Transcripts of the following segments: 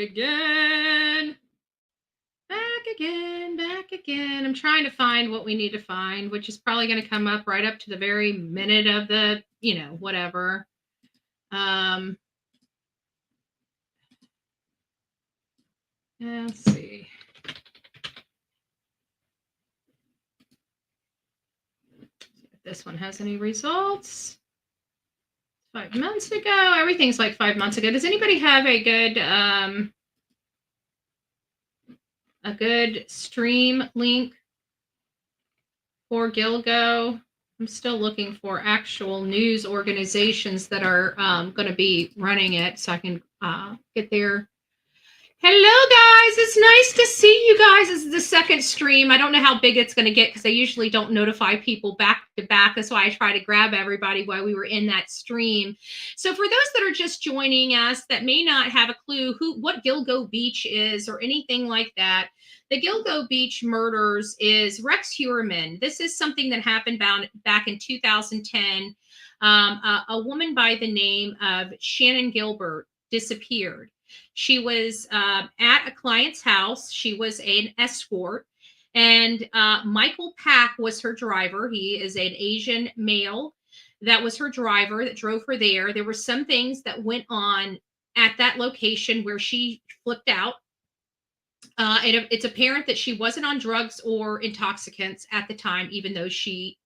again. Back again. I'm trying to find what we need to find, which is probably going to come up right up to the very minute of the, whatever. Let's see. If this one has any results. 5 months ago. Everything's like 5 months ago. Does anybody have a good stream link for Gilgo? I'm still looking for actual news organizations that are going to be running it so I can get there. Hello, guys. It's nice to see you guys. This is the second stream. I don't know how big it's going to get because I usually don't notify people back to back. That's why I try to grab everybody while we were in that stream. So for those that are just joining us that may not have a clue what Gilgo Beach is or anything like that, the Gilgo Beach murders is Rex Heuermann. This is something that happened back in 2010. A woman by the name of Shannon Gilbert disappeared. She was at a client's house. She was an escort, and Michael Pack was her driver. He is an Asian male. That was her driver that drove her there. There were some things that went on at that location where she flipped out. And it's apparent that she wasn't on drugs or intoxicants at the time, even though she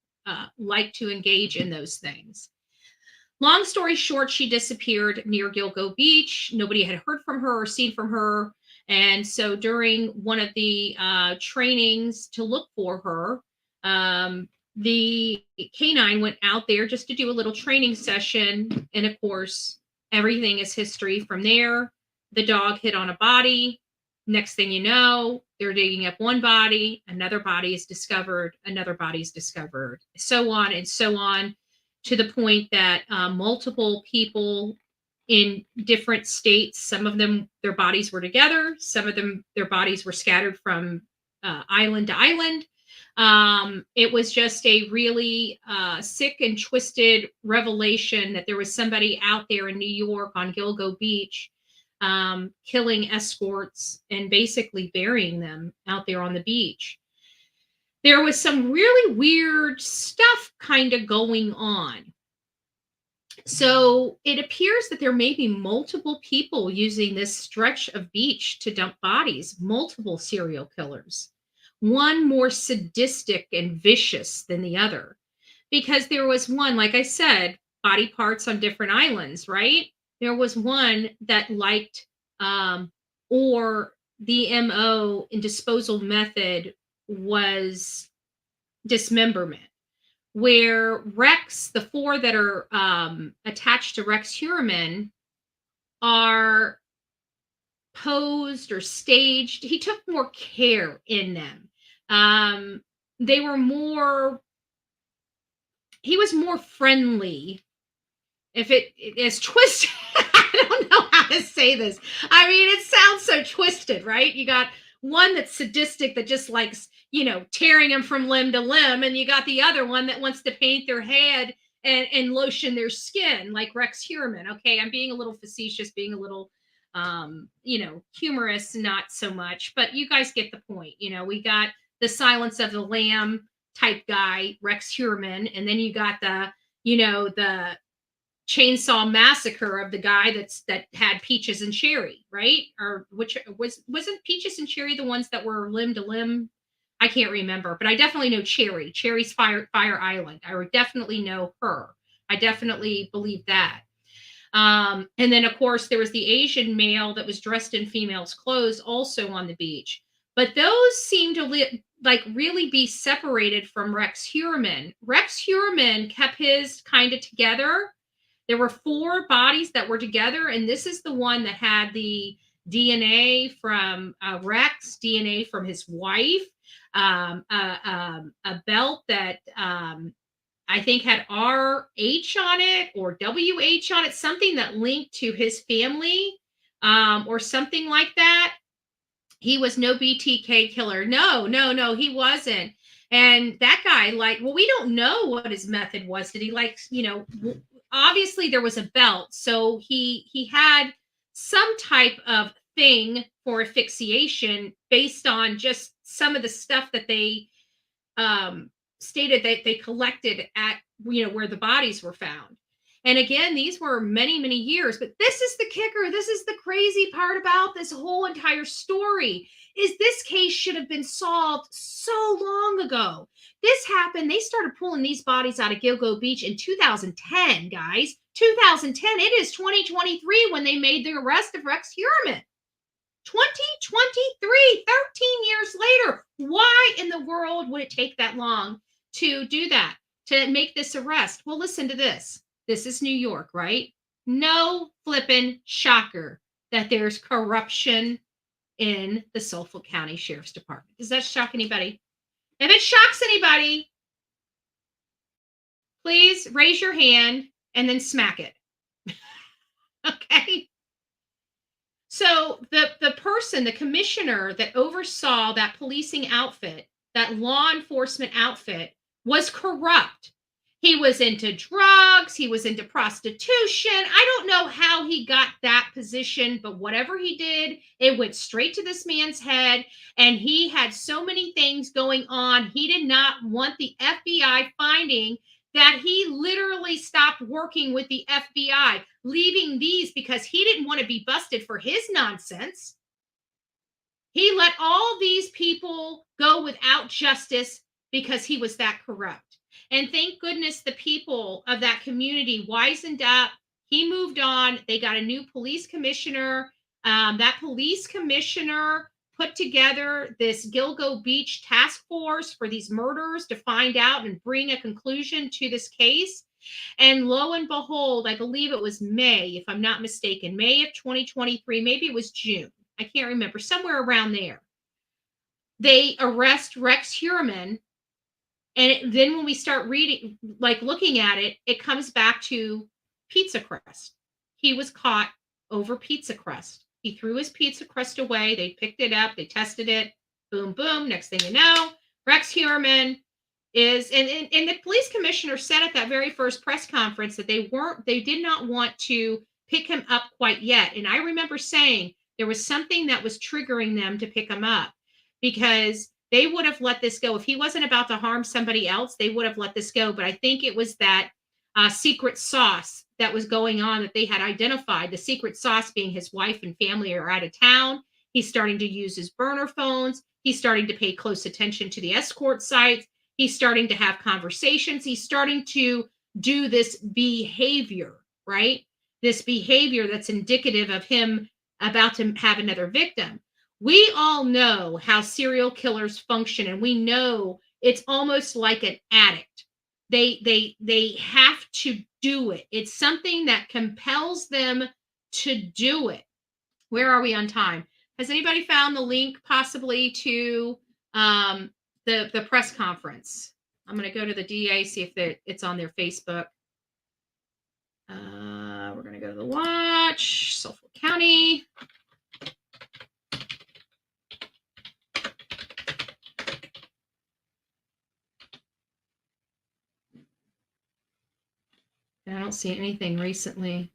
liked to engage in those things. Long story short, she disappeared near Gilgo Beach. Nobody had heard from her or seen from her. And so during one of the trainings to look for her, the canine went out there just to do a little training session. And of course, everything is history from there. The dog hit on a body. Next thing you know, they're digging up one body, another body is discovered, another body is discovered, so on and so on, to the point that multiple people in different states, some of them, their bodies were together, some of them, their bodies were scattered from island to island. It was just a really sick and twisted revelation that there was somebody out there in New York on Gilgo Beach killing escorts and basically burying them out there on the beach. There was some really weird stuff kind of going on. So it appears that there may be multiple people using this stretch of beach to dump bodies, multiple serial killers, one more sadistic and vicious than the other. Because there was one, like I said, body parts on different islands, right? There was one that liked, or the MO and disposal method was dismemberment, where Rex, the 4 that are attached to Rex Heuermann, are posed or staged. He took more care in them. They were more, he was more friendly. If it is twisted, I don't know how to say this. I mean, it sounds so twisted, right? You got one that's sadistic that just likes, tearing them from limb to limb. And you got the other one that wants to paint their head and lotion their skin, like Rex Heuermann. Okay, I'm being a little facetious, being a little, humorous, not so much. But you guys get the point. We got the Silence of the Lamb type guy, Rex Heuermann. And then you got the Chainsaw Massacre of the guy that had Peaches and Cherry, right? Or which wasn't Peaches and Cherry the ones that were limb to limb? I can't remember, but I definitely know Cherry. Cherry's Fire Island. I would definitely know her. I definitely believe that. And then of course there was the Asian male that was dressed in female's clothes also on the beach. But those seem to really be separated from Rex Heuermann. Rex Heuermann kept his kind of together. There were 4 bodies that were together, and this is the one that had the DNA from Rex, DNA from his wife, a belt that I think had RH on it or WH on it, something that linked to his family or something like that. He was no BTK killer. No, he wasn't. And that guy, we don't know what his method was. Did he obviously there was a belt, so he had some type of thing for asphyxiation based on just some of the stuff that they um, stated that they collected at where the bodies were found. And again, these were many, many years. But this is the kicker. This is the crazy part about this whole entire story is this case should have been solved so long ago. This happened. They started pulling these bodies out of Gilgo Beach in 2010, guys. 2010. It is 2023 when they made the arrest of Rex Heuermann. 2023, 13 years later. Why in the world would it take that long to do that, to make this arrest? Well, listen to this. This is New York, right? No flippin' shocker that there's corruption in the Suffolk County Sheriff's Department. Does that shock anybody? If it shocks anybody, please raise your hand and then smack it. Okay? So the person, the commissioner that oversaw that policing outfit, that law enforcement outfit, was corrupt. He was into drugs. He was into prostitution. I don't know how he got that position, but whatever he did, it went straight to this man's head. And he had so many things going on. He did not want the FBI finding that he literally stopped working with the FBI, leaving these because he didn't want to be busted for his nonsense. He let all these people go without justice because he was that corrupt. And thank goodness the people of that community wisened up. He moved on. They got a new police commissioner. That police commissioner put together this Gilgo Beach task force for these murders to find out and bring a conclusion to this case. And lo and behold, I believe it was May, if I'm not mistaken, May of 2023, maybe it was June. I can't remember, somewhere around there. They arrest Rex Heuermann. And then when we start reading, like looking at it, it comes back to pizza crust. He was caught over pizza crust. He threw his pizza crust away. They picked it up. They tested it. Boom, boom. Next thing you know, Rex Heuermann is, and the police commissioner said at that very first press conference that they did not want to pick him up quite yet. And I remember saying there was something that was triggering them to pick him up because they would have let this go. If he wasn't about to harm somebody else, they would have let this go. But I think it was that secret sauce that was going on that they had identified. The secret sauce being his wife and family are out of town. He's starting to use his burner phones. He's starting to pay close attention to the escort sites. He's starting to have conversations. He's starting to do this behavior, right? This behavior that's indicative of him about to have another victim. We all know how serial killers function, and we know it's almost like an addict. They have to do it. It's something that compels them to do it. Where are we on time? Has anybody found the link possibly to the press conference? I'm going to go to the DA, see if it's on their Facebook. We're going to go to the watch, Suffolk County. I don't see anything recently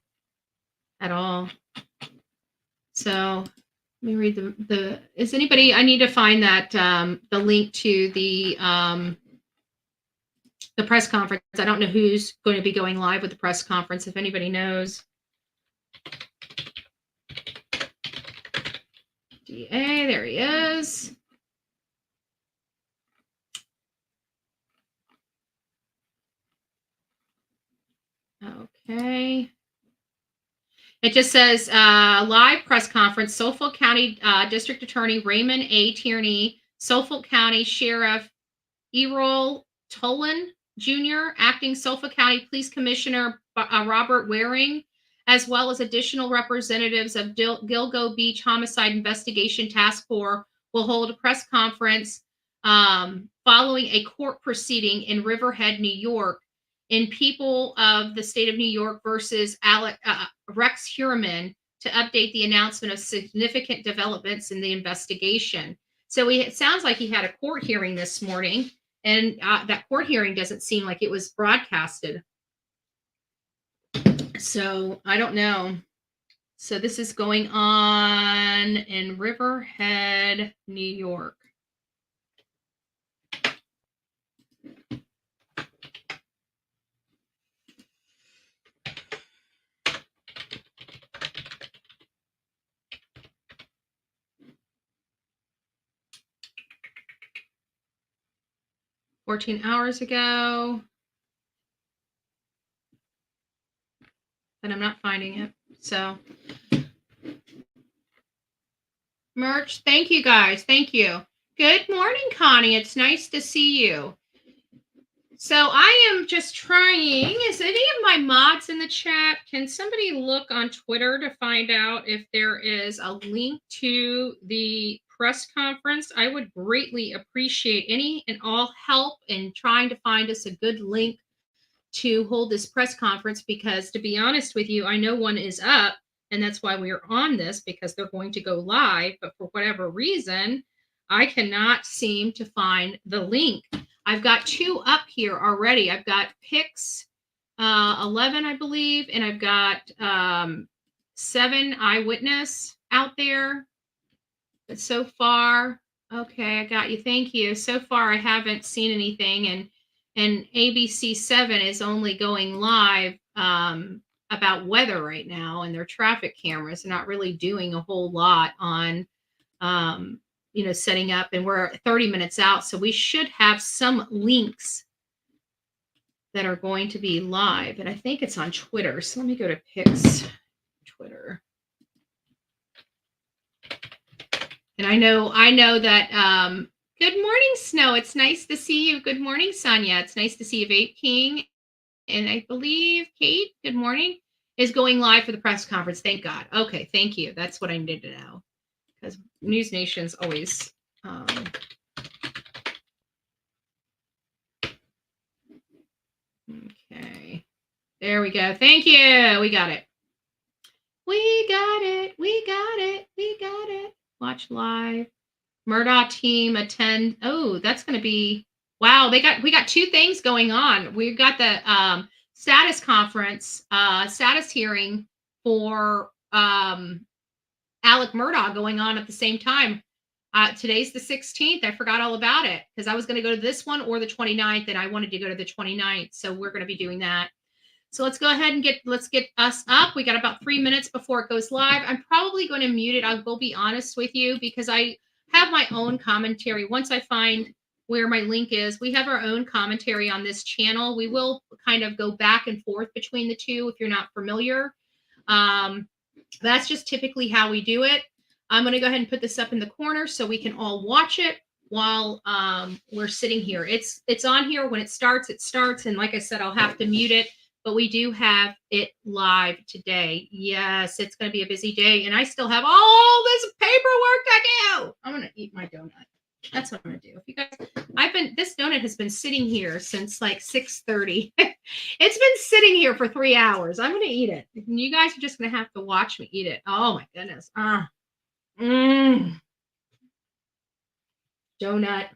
at all. So let me read the is anybody, I need to find that the link to the press conference. I don't know who's going to be going live with the press conference, if anybody knows. DA, there he is. Okay. It just says live press conference, Suffolk County District Attorney Raymond A. Tierney, Suffolk County Sheriff Errol Tolan Jr., Acting Suffolk County Police Commissioner Robert Waring, as well as additional representatives of Gilgo Beach Homicide Investigation Task Force will hold a press conference following a court proceeding in Riverhead, New York, in people of the state of New York versus Rex Heuermann to update the announcement of significant developments in the investigation. So it sounds like he had a court hearing this morning, and that court hearing doesn't seem like it was broadcasted. So I don't know. So this is going on in Riverhead, New York. "14 hours ago." But I'm not finding it. So merch. Thank you guys. Thank you. Good morning, Connie. It's nice to see you. So I am just trying. Is any of my mods in the chat? Can somebody look on Twitter to find out if there is a link to the press conference? I would greatly appreciate any and all help in trying to find us a good link to hold this press conference, because to be honest with you, I know one is up, and that's why we are on this, because they're going to go live, but for whatever reason, I cannot seem to find the link. I've got 2 up here already. I've got Pix 11, I believe, and I've got 7 Eyewitness out there. But so far, okay, I got you. Thank you. So far, I haven't seen anything, and ABC 7 is only going live about weather right now, and their traffic cameras are not really doing a whole lot on setting up, and we're 30 minutes out, so we should have some links that are going to be live, and I think it's on Twitter. So let me go to Pix Twitter. And I know that good morning, Snow. It's nice to see you. Good morning, Sonia. It's nice to see you, Vape King. And I believe Kate, good morning, is going live for the press conference. Thank God. Okay, thank you. That's what I needed to know. Because News Nation's always okay. There we go. Thank you. We got it. We got it. We got it. We got it. Watch live. Murdaugh team attend. Oh, that's going to be wow. We got 2 things going on. We've got the status conference, status hearing for Alex Murdaugh going on at the same time. Today's the 16th. I forgot all about it because I was going to go to this one or the 29th, and I wanted to go to the 29th. So we're going to be doing that. So let's go ahead and let's get us up. We got about 3 minutes before it goes live. I'm probably going to mute it. I will be honest with you, because I have my own commentary. Once I find where my link is, we have our own commentary on this channel. We will kind of go back and forth between the two if you're not familiar. That's just typically how we do it. I'm going to go ahead and put this up in the corner so we can all watch it while we're sitting here. It's on here. When it starts, it starts. And like I said, I'll have to mute it. But we do have it live today. Yes, it's going to be a busy day. And I still have all this paperwork to do. I'm going to eat my donut. That's what I'm going to do. If you guys, this donut has been sitting here since like 6:30. It's been sitting here for 3 hours. I'm going to eat it. And you guys are just going to have to watch me eat it. Oh my goodness. Donut.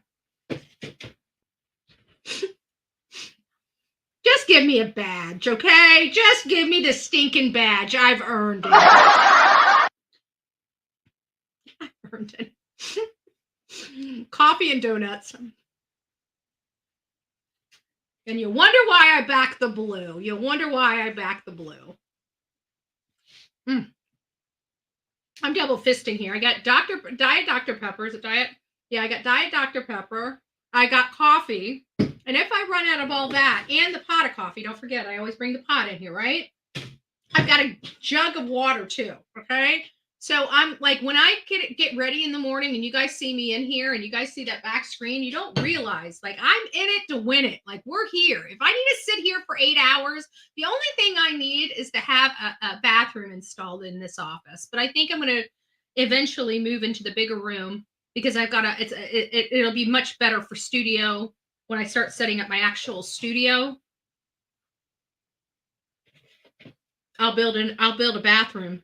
Just give me a badge, okay? Just give me the stinking badge. I've earned it. I've earned it. Coffee and donuts. And you wonder why I back the blue. You wonder why I back the blue. I'm double fisting here. I got Diet Dr. Pepper. Is it Diet? Yeah, I got Diet Dr. Pepper. I got coffee. And if I run out of all that and the pot of coffee, don't forget, I always bring the pot in here, right? I've got a jug of water too, okay? So I'm like, when I get ready in the morning and you guys see me in here and you guys see that back screen, you don't realize, like, I'm in it to win it. Like, we're here. If I need to sit here for 8 hours, the only thing I need is to have a bathroom installed in this office. But I think I'm going to eventually move into the bigger room because I've got it'll be much better for studio when I start setting up my actual studio. I'll build a bathroom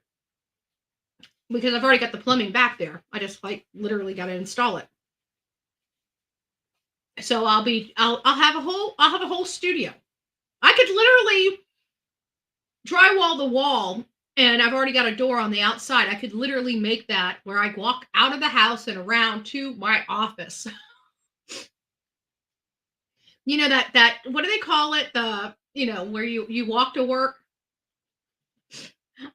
because I've already got the plumbing back there. I just literally got to install it. So I'll have a whole studio. I could literally drywall the wall And I've already got a door on the outside. I could literally make that where I walk out of the house and around to my office. You know that what do they call it? The where you walk to work.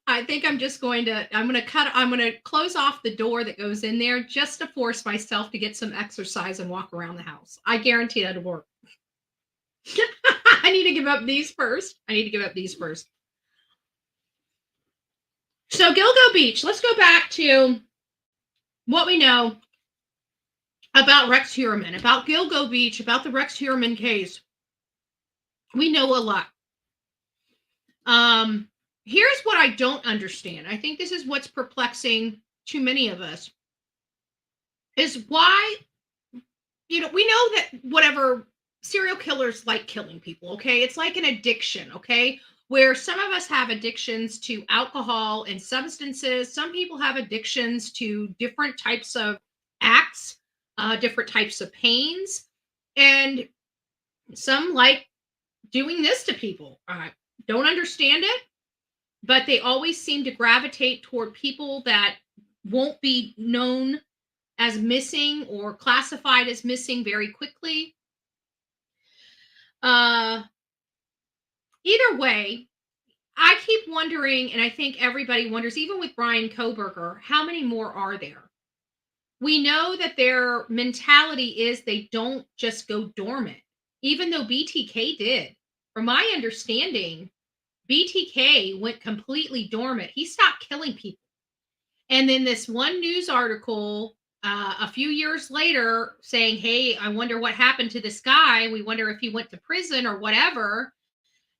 I think I'm going to close off the door that goes in there just to force myself to get some exercise and walk around the house. I guarantee that'll work. I need to give up these first. So Gilgo Beach, let's go back to what we know about Rex Heuermann, about Gilgo Beach, about the Rex Heuermann case. We know a lot. Here's what I don't understand. I think this is what's perplexing to many of us, is why, we know that whatever serial killers like killing people, okay? It's like an addiction, okay? Where some of us have addictions to alcohol and substances. Some people have addictions to different types of acts, different types of pains. And some like doing this to people. I don't understand it, but they always seem to gravitate toward people that won't be known as missing or classified as missing very quickly. Either way, I keep wondering, and I think everybody wonders, even with Brian Koberger, how many more are there? We know that their mentality is they don't just go dormant, even though BTK did. From my understanding, BTK went completely dormant. He stopped killing people. And then this one news article a few years later saying, hey, I wonder what happened to this guy. We wonder if he went to prison or whatever.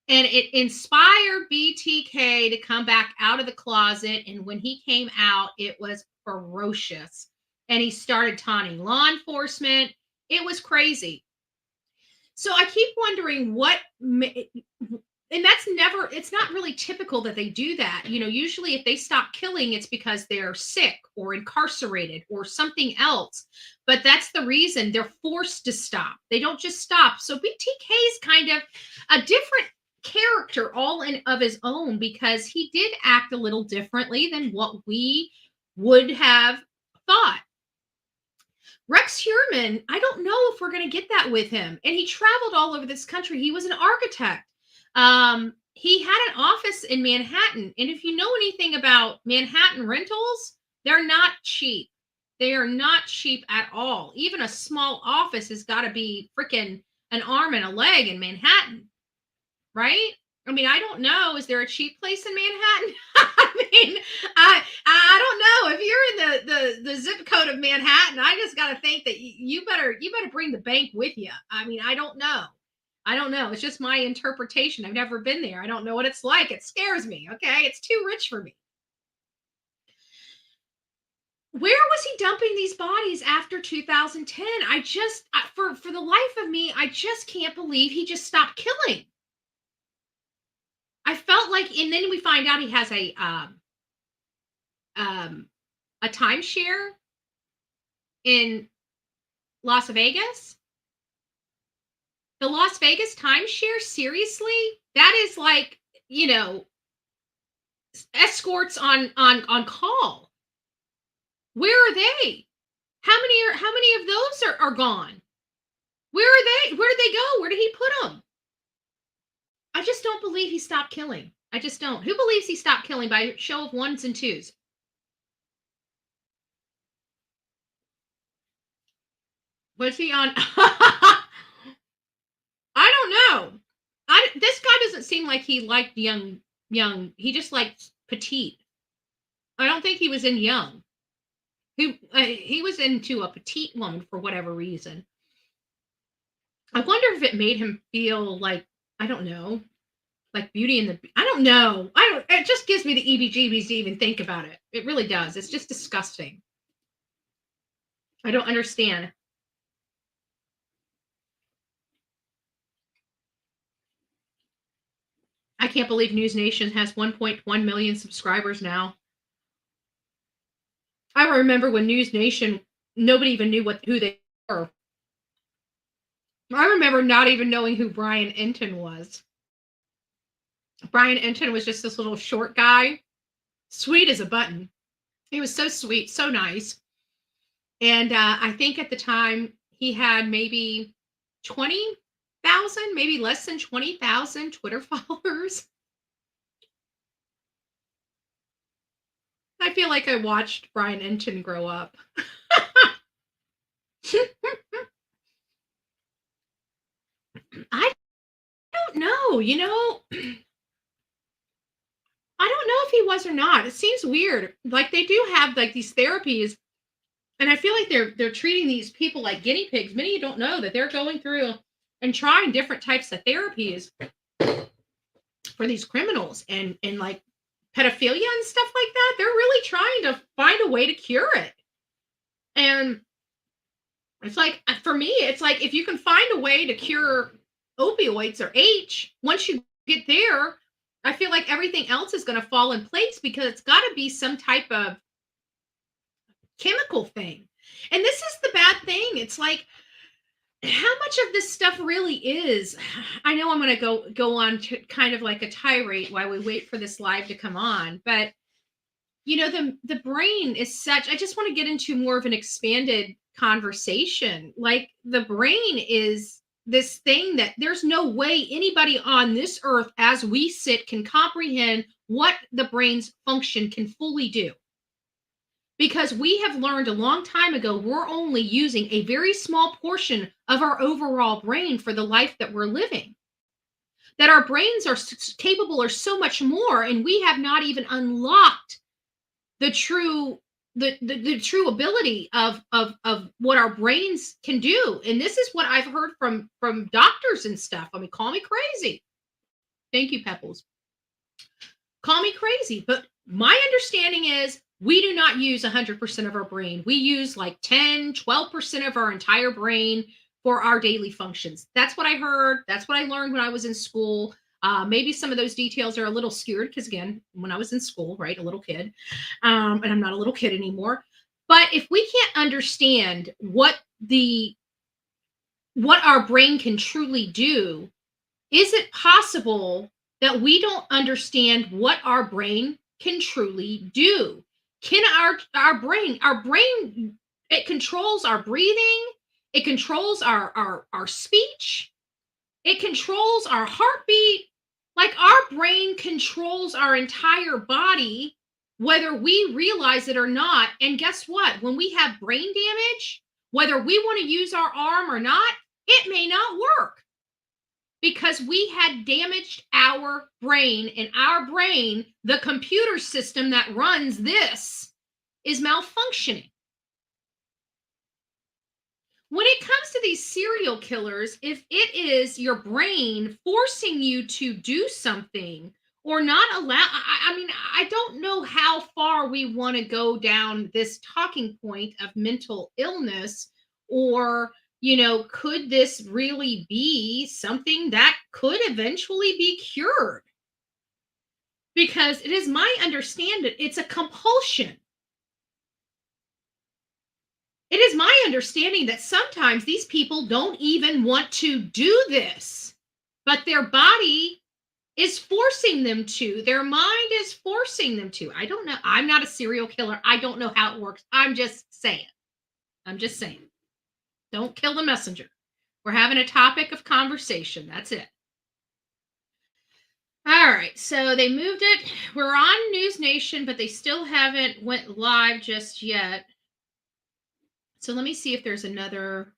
And it inspired BTK to come back out of the closet. And when he came out, it was ferocious. And he started taunting law enforcement. It was crazy. So I keep wondering and it's not really typical that they do that. Usually if they stop killing, it's because they're sick or incarcerated or something else. But that's the reason they're forced to stop. They don't just stop. So BTK is kind of a different character all in of his own, because he did act a little differently than what we would have thought. Rex Heuermann, I don't know if we're going to get that with him. And he traveled all over this country. He was an architect. He had an office in Manhattan. And if you know anything about Manhattan rentals, they're not cheap. They are not cheap at all. Even a small office has got to be freaking an arm and a leg in Manhattan, right? I mean, I don't know. Is there a cheap place in Manhattan? I mean, I don't know. If you're in the zip code of Manhattan, I just got to think that you better bring the bank with you. I mean, I don't know. It's just my interpretation. I've never been there. I don't know what it's like. It scares me. Okay, it's too rich for me. Where was he dumping these bodies after 2010? For the life of me, I just can't believe he just stopped killing. I felt like, and then we find out he has a timeshare in Las Vegas. The Las Vegas timeshare, seriously? That is like, escorts on call. Where are they? How many of those are gone? Where are they? Where did they go? Where did he put them? I just don't believe he stopped killing. I just don't. Who believes he stopped killing by show of ones and twos? Was he on? I don't know. This guy doesn't seem like he liked young. He just liked petite. I don't think he was in young. He was into a petite woman for whatever reason. I wonder if it made him feel like, I don't know, like Beauty and the I don't know. It just gives me the EBGBs to even think about it. It really does. It's just disgusting. I don't understand. I can't believe News Nation has 1.1 million subscribers now. I remember when News Nation, nobody even knew who they were. I remember not even knowing who Brian Enton was. Brian Enton was just this little short guy Sweet as a button. He was so sweet, so nice. And I think at the time he had maybe 20,000, maybe less than 20,000 Twitter followers. I feel like I watched Brian Enton grow up. I don't know, I don't know if he was or not. It seems weird. Like they do have like these therapies, and I feel like they're treating these people like guinea pigs. Many don't know that they're going through and trying different types of therapies for these criminals and like pedophilia and stuff like that. They're really trying to find a way to cure it. And it's like for me, it's like if you can find a way to cure opioids or H, once you get there, I feel like everything else is going to fall in place because it's got to be some type of chemical thing. And this is the bad thing. It's like how much of this stuff really is. I know I'm going to go on to kind of like a tirade while we wait for this live to come on, but the brain is such. I just want to get into more of an expanded conversation. Like the brain is this thing that there's no way anybody on this earth as we sit can comprehend what the brain's function can fully do. Because we have learned a long time ago, we're only using a very small portion of our overall brain for the life that we're living. That our brains are capable or so much more, and we have not even unlocked the true true ability of what our brains can do. And this is what I've heard from doctors and stuff. I mean, call me crazy. Thank you, Pebbles. Call me crazy, but my understanding is we do not use 100% of our brain. We use like 10-12% of our entire brain for our daily functions. That's what I heard. That's what I learned when I was in school. Maybe some of those details are a little skewed because, again, when I was in school, right, a little kid, and I'm not a little kid anymore. But if we can't understand what our brain can truly do, is it possible that we don't understand what our brain can truly do? Can our brain, it controls our breathing, it controls our speech, it controls our heartbeat. Like our brain controls our entire body, whether we realize it or not. And guess what? When we have brain damage, whether we want to use our arm or not, it may not work because we had damaged our brain, and our brain, the computer system that runs this, is malfunctioning. When it comes to these serial killers, if it is your brain forcing you to do something or not allow, I mean, I don't know how far we want to go down this talking point of mental illness, or, could this really be something that could eventually be cured? Because it is my understanding it's a compulsion. It is my understanding that sometimes these people don't even want to do this, but their body is forcing them to. Their mind is forcing them to. I don't know. I'm not a serial killer. I don't know how it works. I'm just saying. Don't kill the messenger. We're having a topic of conversation. That's it. All right. So they moved it. We're on News Nation, but they still haven't went live just yet. So let me see if there's another.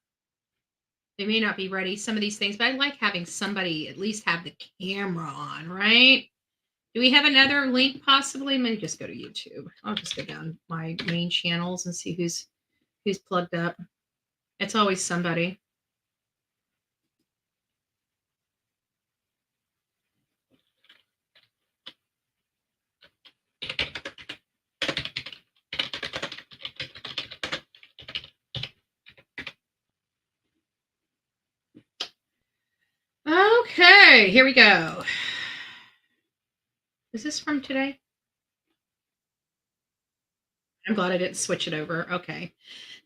They may not be ready, some of these things, but I like having somebody at least have the camera on, right? Do we have another link possibly? Let me just go to YouTube. I'll just go down my main channels and see who's plugged up. It's always somebody. Okay, here we go. Is this from today? I'm glad I didn't switch it over. Okay.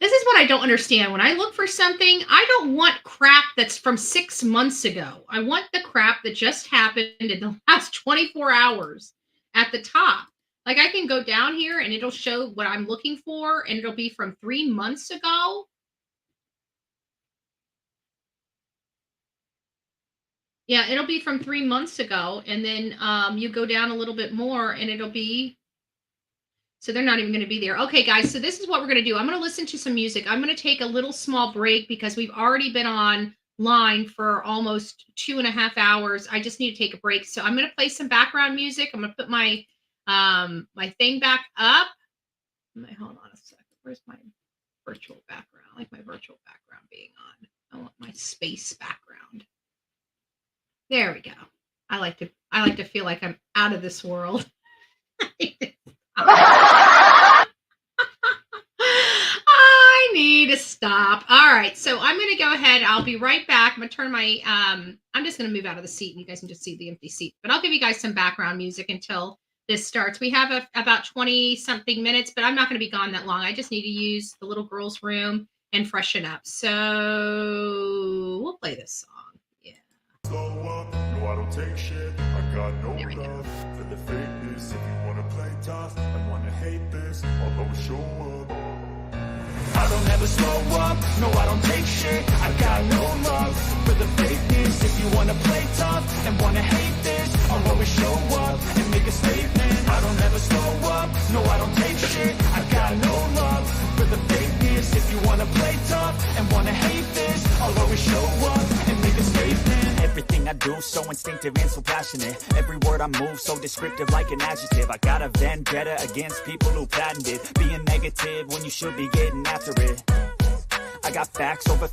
This is what I don't understand. When I look for something, I don't want crap that's from 6 months ago. I want the crap that just happened in the last 24 hours at the top. Like I can go down here and it'll show what I'm looking for, and it'll be from 3 months ago. Yeah, it'll be from 3 months ago, and then, you go down a little bit more, and it'll be so they're not even gonna be there. Okay, guys, so this is what we're gonna do. I'm gonna listen to some music. I'm gonna take a little small break because we've already been online for almost 2.5 hours. I just need to take a break. So I'm gonna play some background music. I'm gonna put my my thing back up. Hold on a second. Where's my virtual background? I like my virtual background being on. I want my space background. There we go. I like to feel like I'm out of this world. I need to stop. All right, so I'm going to go ahead. I'll be right back. I'm going to turn my I'm just going to move out of the seat and you guys can just see the empty seat. But I'll give you guys some background music until this starts. We have about 20 something minutes, but I'm not going to be gone that long. I just need to use the little girl's room and freshen up. So we'll play this song. No, I don't take shit. I got no love for the fakeness. If you wanna play tough and wanna hate this, I'll always show up. I don't ever slow up. No, I don't take shit. I got no love for the fakeness. If you wanna play tough and wanna hate this, I'll always show up and make a statement. I don't ever slow up. No, I don't take shit. I got no love for the fakeness. If you wanna play tough and wanna hate this, I'll always show up and make a statement. Everything I do so instinctive and so passionate. Every word I move so descriptive like an adjective. I got a vendetta against people who patented being negative when you should be getting after it. I got facts over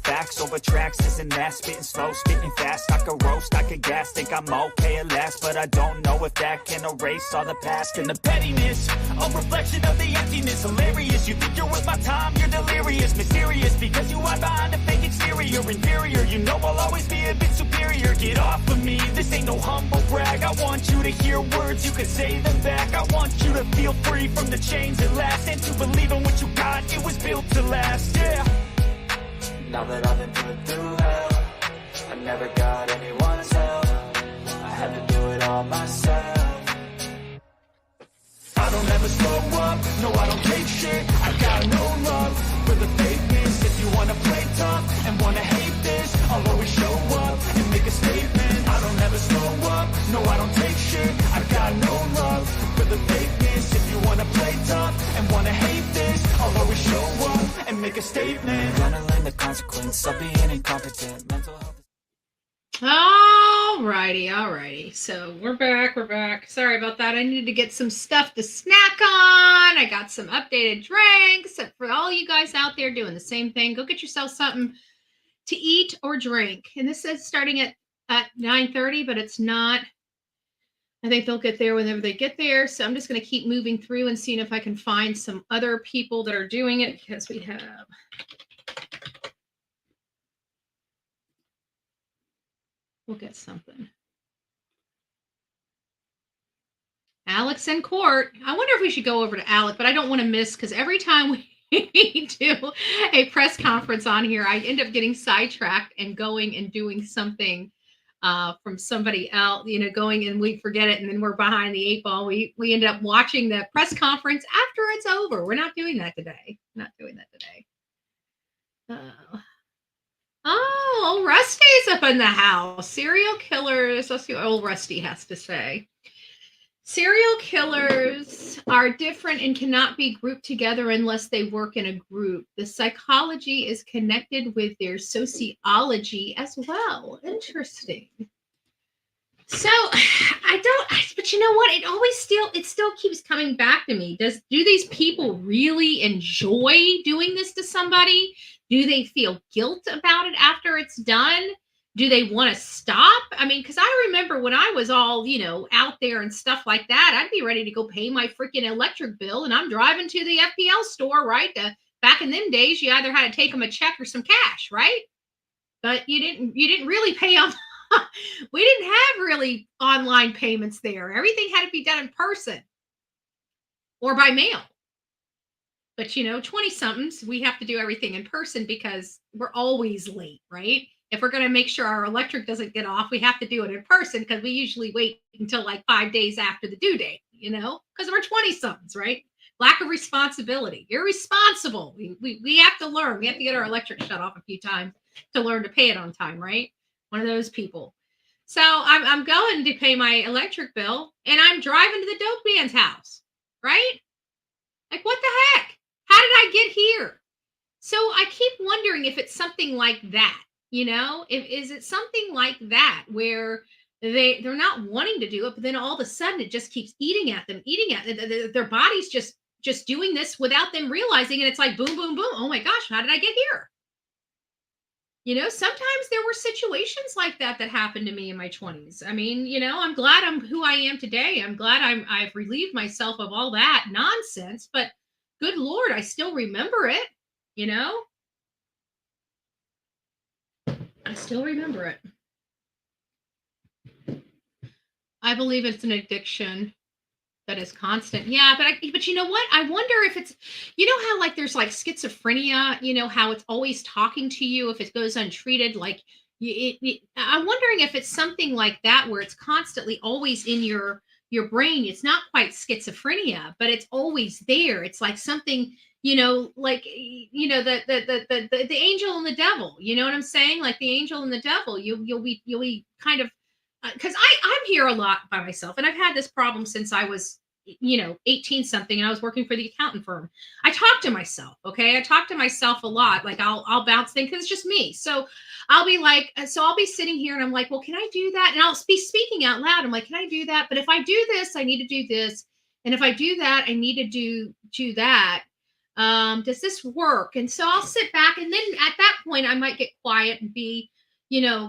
tracks, isn't that spitting slow, spitting fast, I could roast, I could gas, think I'm okay at last, but I don't know if that can erase all the past and the pettiness, a reflection of the emptiness, hilarious, you think you're worth my time, you're delirious, mysterious, because you hide behind a fake exterior, inferior, you know I'll always be a bit superior, get off of me, this ain't no humble brag, I want you to hear words, you can say them back, I want you to feel free from the chains that last, and to believe in what you got, it was built to last, yeah. Now that I've been put through hell, I never got anyone's help, I had to do it all myself. I don't ever slow up, no I don't take shit, I got no love for the fakeness. If you wanna play tough and wanna hate this, I'll always show up and make a statement. I don't ever slow up, no I don't take shit, I got no love for the fakeness. If you wanna play tough and wanna hate this, I'll always show up and make a statement. Gonna learn the consequence of being incompetent. Mental health. Alrighty. So we're back. Sorry about that. I needed to get some stuff to snack on. I got some updated drinks. For all you guys out there doing the same thing, go get yourself something to eat or drink. And this is starting at 9:30, but it's not. I think they'll get there whenever they get there. So I'm just going to keep moving through and seeing if I can find some other people that are doing it, because we have... We'll get something. Alex in court. I wonder if we should go over to Alex, but I don't want to miss, because every time we do a press conference on here, I end up getting sidetracked and going and doing something from somebody else, going and we forget it, and then we're behind the 8 ball. We end up watching the press conference after it's over. We're not doing that today. Oh, Rusty's up in the house. Serial killers. Let's see what old Rusty has to say. Serial killers are different and cannot be grouped together unless they work in a group. The psychology is connected with their sociology as well. Interesting. So but you know what? It still keeps coming back to me. Do these people really enjoy doing this to somebody? Do they feel guilt about it after it's done? Do they want to stop? I mean, because I remember when I was all, out there and stuff like that, I'd be ready to go pay my freaking electric bill, and I'm driving to the FPL store, right? Back in them days, you either had to take them a check or some cash, right? But you didn't really pay on. We didn't have really online payments there. Everything had to be done in person or by mail. But 20-somethings, we have to do everything in person because we're always late, right? If we're going to make sure our electric doesn't get off, we have to do it in person because we usually wait until like 5 days after the due date. because we're 20 somethings, right? Lack of responsibility. You're responsible. We have to learn. We have to get our electric shut off a few times to learn to pay it on time, right? One of those people. So I'm going to pay my electric bill and I'm driving to the dope man's house, right? Like, what the heck? How did I get here? So I keep wondering if it's something like that, if is it something like that where they're not wanting to do it, but then all of a sudden it just keeps eating at them. Their body's just doing this without them realizing, and it's like boom, boom, boom. Oh my gosh, how did I get here? Sometimes there were situations like that that happened to me in my 20s. I mean, I'm glad I'm who I am today. I'm glad I've relieved myself of all that nonsense, but good Lord, I still remember it, you know? I still remember it. I believe it's an addiction that is constant. Yeah, but you know what? I wonder if it's how like there's like schizophrenia, how it's always talking to you if it goes untreated like I'm wondering if it's something like that where it's constantly always in your brain. It's not quite schizophrenia, but it's always there. It's like something, like the angel and the devil. You know what I'm saying? Like the angel and the devil. You'll be kind of because I'm here a lot by myself, and I've had this problem since I was 18 something, and I was working for the accountant firm. I talk to myself. Okay, I talk to myself a lot. Like I'll bounce things because it's just me. So I'll be like, so I'll be sitting here and I'm like, well, can I do that? And I'll be speaking out loud. I'm like, can I do that? But if I do this, I need to do this, and if I do that, I need to do that. Does this work? And so I'll sit back, and then at that point I might get quiet and be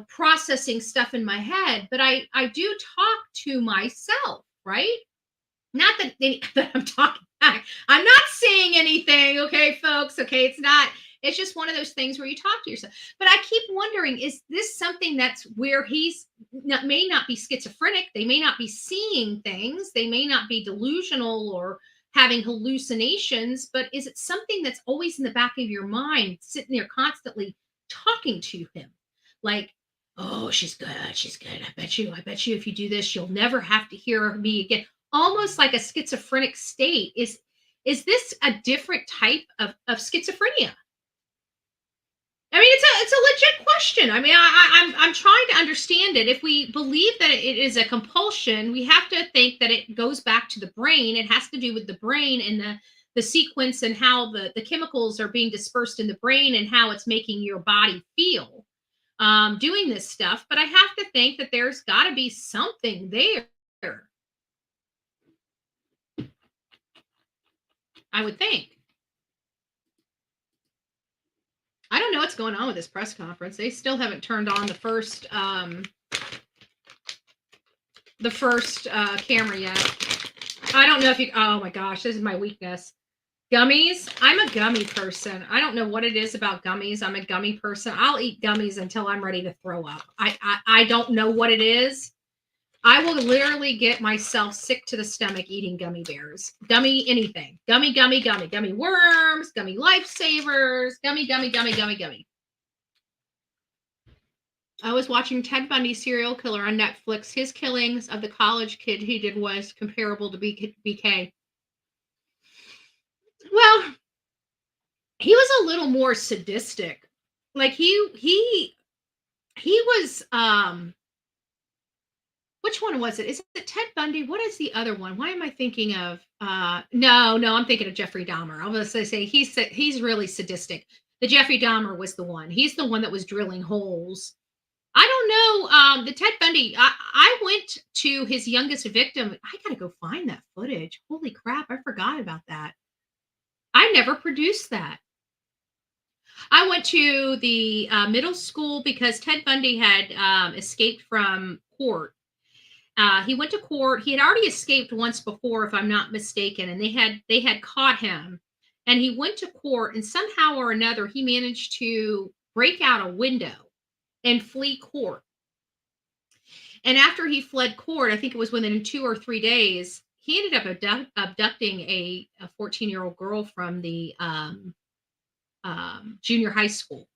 processing stuff in my head, but I do talk to myself, right? Not that that I'm talking back. I'm not saying anything, okay, folks. Okay, it's just one of those things where you talk to yourself. But I keep wondering, is this something that's where may not be schizophrenic, they may not be seeing things, they may not be delusional or having hallucinations, but is it something that's always in the back of your mind, sitting there constantly talking to him? Like, oh, she's good. She's good. I bet you if you do this, you'll never have to hear me again. Almost like a schizophrenic state. Is this a different type of schizophrenia? I mean, it's a legit question. I mean, I'm trying to understand it. If we believe that it is a compulsion, we have to think that it goes back to the brain. It has to do with the brain and the sequence and how the chemicals are being dispersed in the brain and how it's making your body feel doing this stuff. But I have to think that there's got to be something there. I would think. I don't know what's going on with this press conference. They still haven't turned on the first camera yet. I don't know if you. Oh my gosh, this is my weakness. Gummies. I'm a gummy person. I don't know what it is about gummies. I'm a gummy person. I'll eat gummies until I'm ready to throw up. I don't know what it is. I will literally get myself sick to the stomach eating gummy bears, gummy anything, gummy worms, gummy lifesavers, gummy. I was watching Ted Bundy serial killer on Netflix. His killings of the college kid he did was comparable to BK. Well, he was a little more sadistic. Like he was which one was it? Is it Ted Bundy? What is the other one? Why am I thinking of? No, I'm thinking of Jeffrey Dahmer. I was going to say he's really sadistic. The Jeffrey Dahmer was the one. He's the one that was drilling holes. I don't know. The Ted Bundy. I went to his youngest victim. I got to go find that footage. Holy crap! I forgot about that. I never produced that. I went to the middle school because Ted Bundy had escaped from court. He went to court. He had already escaped once before, if I'm not mistaken, and they had caught him. And he went to court, and somehow or another, he managed to break out a window and flee court. And after he fled court, I think it was within 2 or 3 days, he ended up abducting a 14-year-old girl from the junior high school.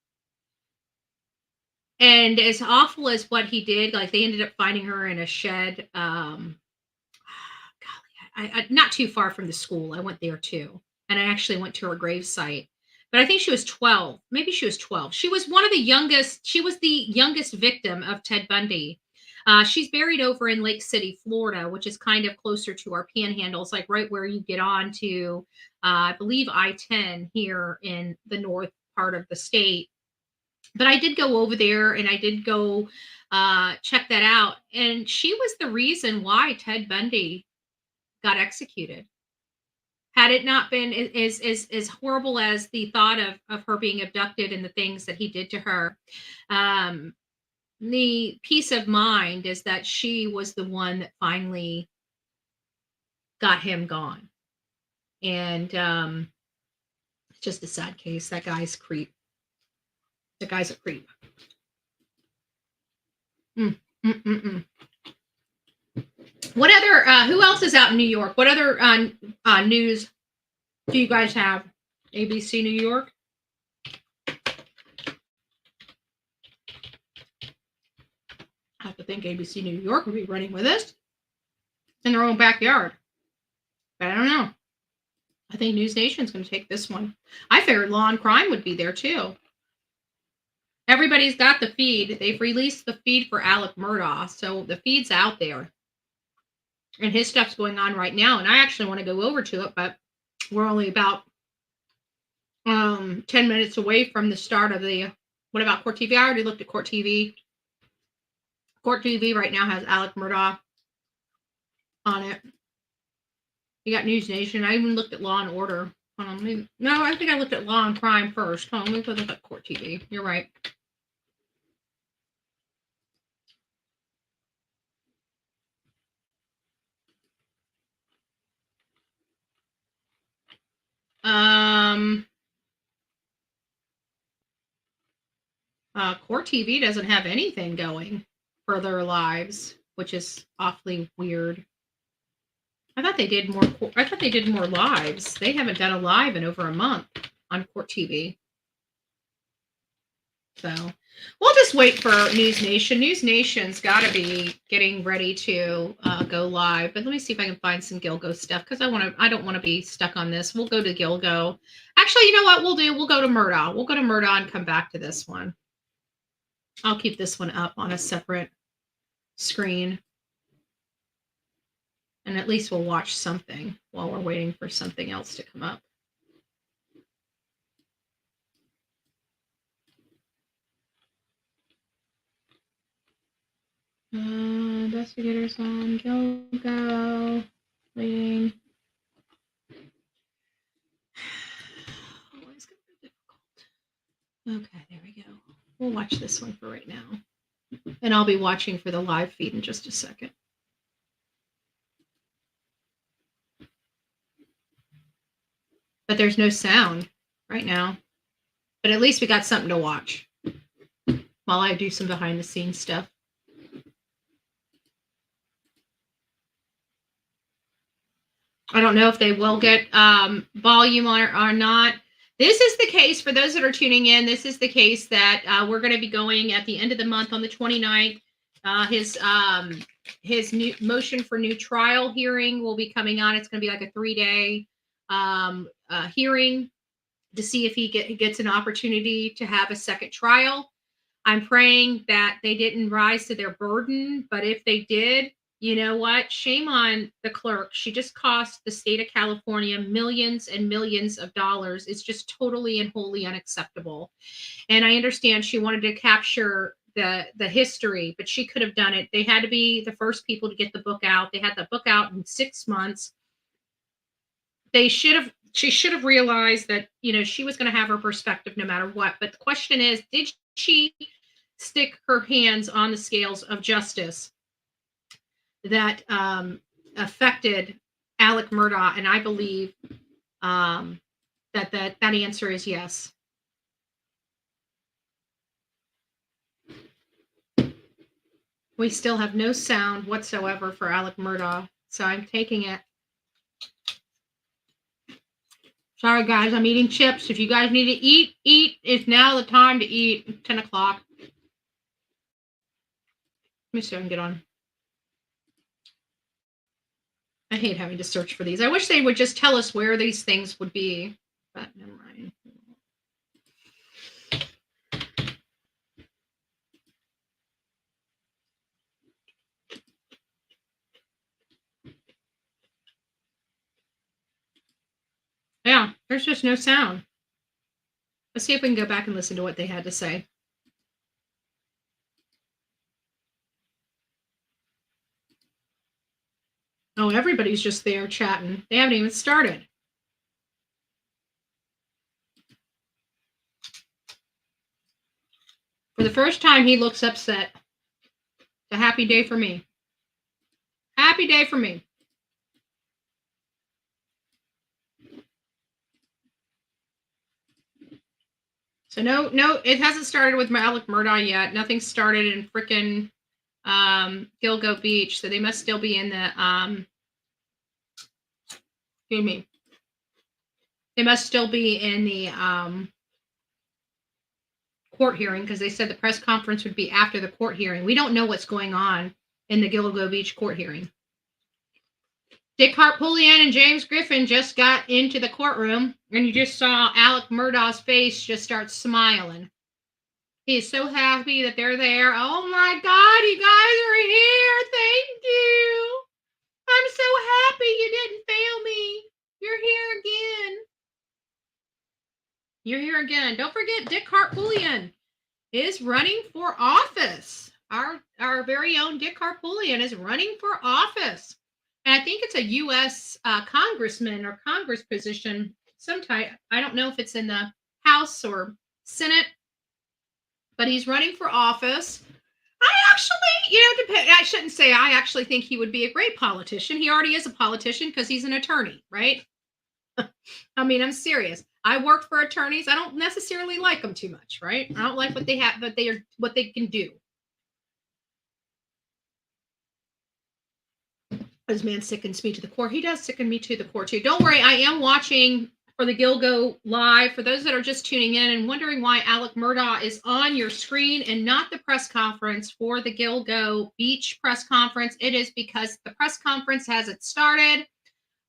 And as awful as what he did, like they ended up finding her in a shed. Golly, not too far from the school. I went there too, and I actually went to her gravesite. But I think she was 12. Maybe she was 12. She was one of the youngest. She was the youngest victim of Ted Bundy. She's buried over in Lake City, Florida, which is kind of closer to our panhandles, like right where you get on to, I believe, I-10 here in the north part of the state. But I did go over there and I did go check that out. And she was the reason why Ted Bundy got executed. Had it not been as horrible as the thought of her being abducted and the things that he did to her, um, the peace of mind is that she was the one that finally got him gone. And it's just a sad case. That guy's creep. The guy's a creep. Mm, mm, mm, mm. What other? Who else is out in New York? What other news do you guys have? ABC New York. I have to think ABC New York would be running with this in their own backyard, but I don't know. I think News Nation's going to take this one. I figured Law and Crime would be there too. Everybody's got the feed. They've released the feed for Alex Murdaugh, so the feed's out there. And his stuff's going on right now, and I actually want to go over to it, but we're only about 10 minutes away from the start of the, what about Court TV? I already looked at Court TV. Court TV right now has Alex Murdaugh on it. You got News Nation. I even looked at Law and Order. No, I think I looked at Law and Crime first. Let me look at Court TV. You're right. Court TV doesn't have anything going for their lives, which is awfully weird. I thought they did more lives. They haven't done a live in over a month on Court TV. So we'll just wait for News Nation. News Nation's got to be getting ready to go live. But let me see if I can find some Gilgo stuff because I don't want to be stuck on this. We'll go to Gilgo. Actually, you know what we'll do? We'll go to Murdaugh. We'll go to Murdaugh and come back to this one. I'll keep this one up on a separate screen. And at least we'll watch something while we're waiting for something else to come up. Investigators on Gilgo. Waiting. Always gonna be difficult. Okay, there we go. We'll watch this one for right now. And I'll be watching for the live feed in just a second. But there's no sound right now. But at least we got something to watch while I do some behind the scenes stuff. I don't know if they will get volume on or not. This is the case, for those that are tuning in, this is the case that we're going to be going at the end of the month on the 29th. His new motion for new trial hearing will be coming on. It's going to be like a 3-day hearing to see if he gets an opportunity to have a second trial. I'm praying that they didn't rise to their burden, but if they did, you know what? Shame on the clerk. She just cost the state of California millions and millions of dollars. It's just totally and wholly unacceptable. And I understand she wanted to capture the history, but she could have done it. They had to be the first people to get the book out. They had the book out in 6 months. She should have realized that, you know, she was going to have her perspective no matter what. But the question is, did she stick her hands on the scales of justice that affected Alex Murdaugh? And I believe that answer is yes. We still have no sound whatsoever for Alex Murdaugh, so I'm taking it. Sorry, guys, I'm eating chips. If you guys need to eat. It's now the time to eat. 10 o'clock. Let me see if I can get on. I hate having to search for these. I wish they would just tell us where these things would be, but never mind. Yeah, there's just no sound. Let's see if we can go back and listen to what they had to say. Oh, everybody's just there chatting. They haven't even started. For the first time, he looks upset. It's a happy day for me. Happy day for me. So no, it hasn't started with Alex Murdaugh yet. Nothing's started in frickin' Gilgo Beach. So they must still be in the excuse me. They must still be in the court hearing, because they said the press conference would be after the court hearing. We don't know what's going on in the Gilgo Beach court hearing. Dick Harpootlian and James Griffin just got into the courtroom, and you just saw Alex Murdaugh's face just start smiling. He is so happy that they're there. Oh my God, you guys are here. Thank you. I'm so happy you didn't fail me. You're here again. You're here again. Don't forget, Dick Harpootlian is running for office. Our very own Dick Harpootlian is running for office. And I think it's a U.S. Congressman or Congress position, some type. I don't know if it's in the House or Senate, but he's running for office. I actually, I shouldn't say I actually think he would be a great politician. He already is a politician because he's an attorney, right? I mean, I'm serious. I worked for attorneys. I don't necessarily like them too much, right? I don't like what they have, but what they can do. This man sickens me to the core. He does sicken me to the core too. Don't worry, I am watching for the Gilgo live. For those that are just tuning in and wondering why Alex Murdaugh is on your screen and not the press conference for the Gilgo Beach press conference, it is because the press conference hasn't started.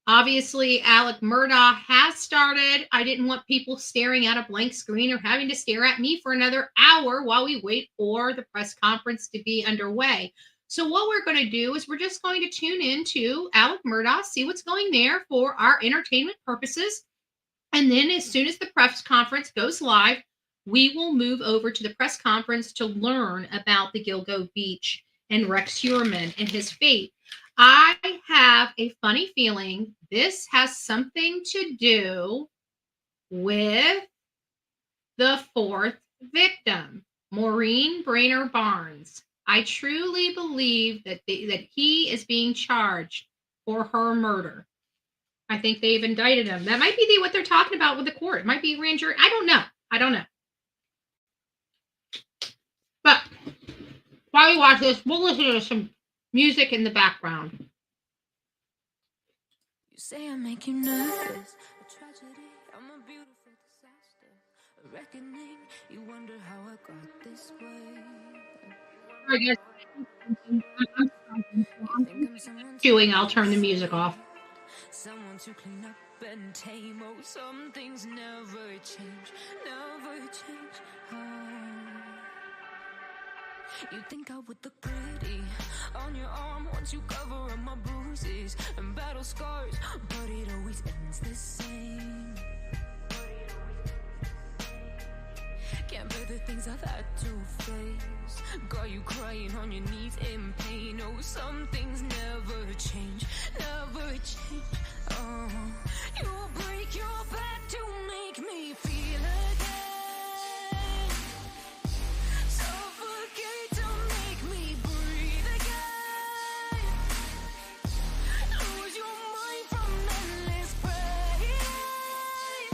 Obviously, Alex Murdaugh has started. I didn't want people staring at a blank screen or having to stare at me for another hour while we wait for the press conference to be underway. So what we're going to do is we're just going to tune into Alex Murdaugh, see what's going there for our entertainment purposes. And then as soon as the press conference goes live, we will move over to the press conference to learn about the Gilgo Beach and Rex Heuermann and his fate. I have a funny feeling this has something to do with the fourth victim, Maureen Brainerd Barnes. I truly believe that he is being charged for her murder. I think they've indicted him. That might be what they're talking about with the court. It might be grand jury. I don't know. But while we watch this, we'll listen to some music in the background. You say I make you nervous. A tragedy, I'm a beautiful disaster. A reckoning, you wonder how I got this way. I guess chewing, I'll turn the music off. Someone to clean up and tame. Oh, some things never change, never change. Oh. You think I would look pretty on your arm once you cover up my bruises and battle scars, but it always ends the same. Can't bear the things I've had to face. Got you crying on your knees in pain. Oh, some things never change, never change. Oh, you'll break your back to make me feel again. Suffocate to make me breathe again. Lose your mind from endless pain.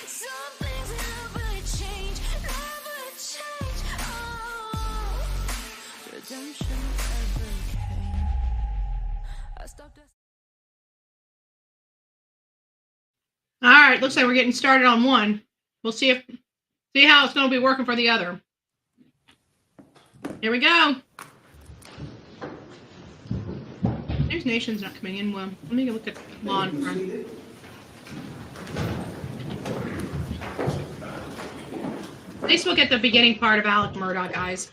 Some things never change, never change. Oh, redemption never came. I stopped us. All right, looks like we're getting started on one. We'll see how it's going to be working for the other. Here we go. News Nation's not coming in well. Let me go look at law and crime. At least we'll get the beginning part of Alex Murdaugh, guys.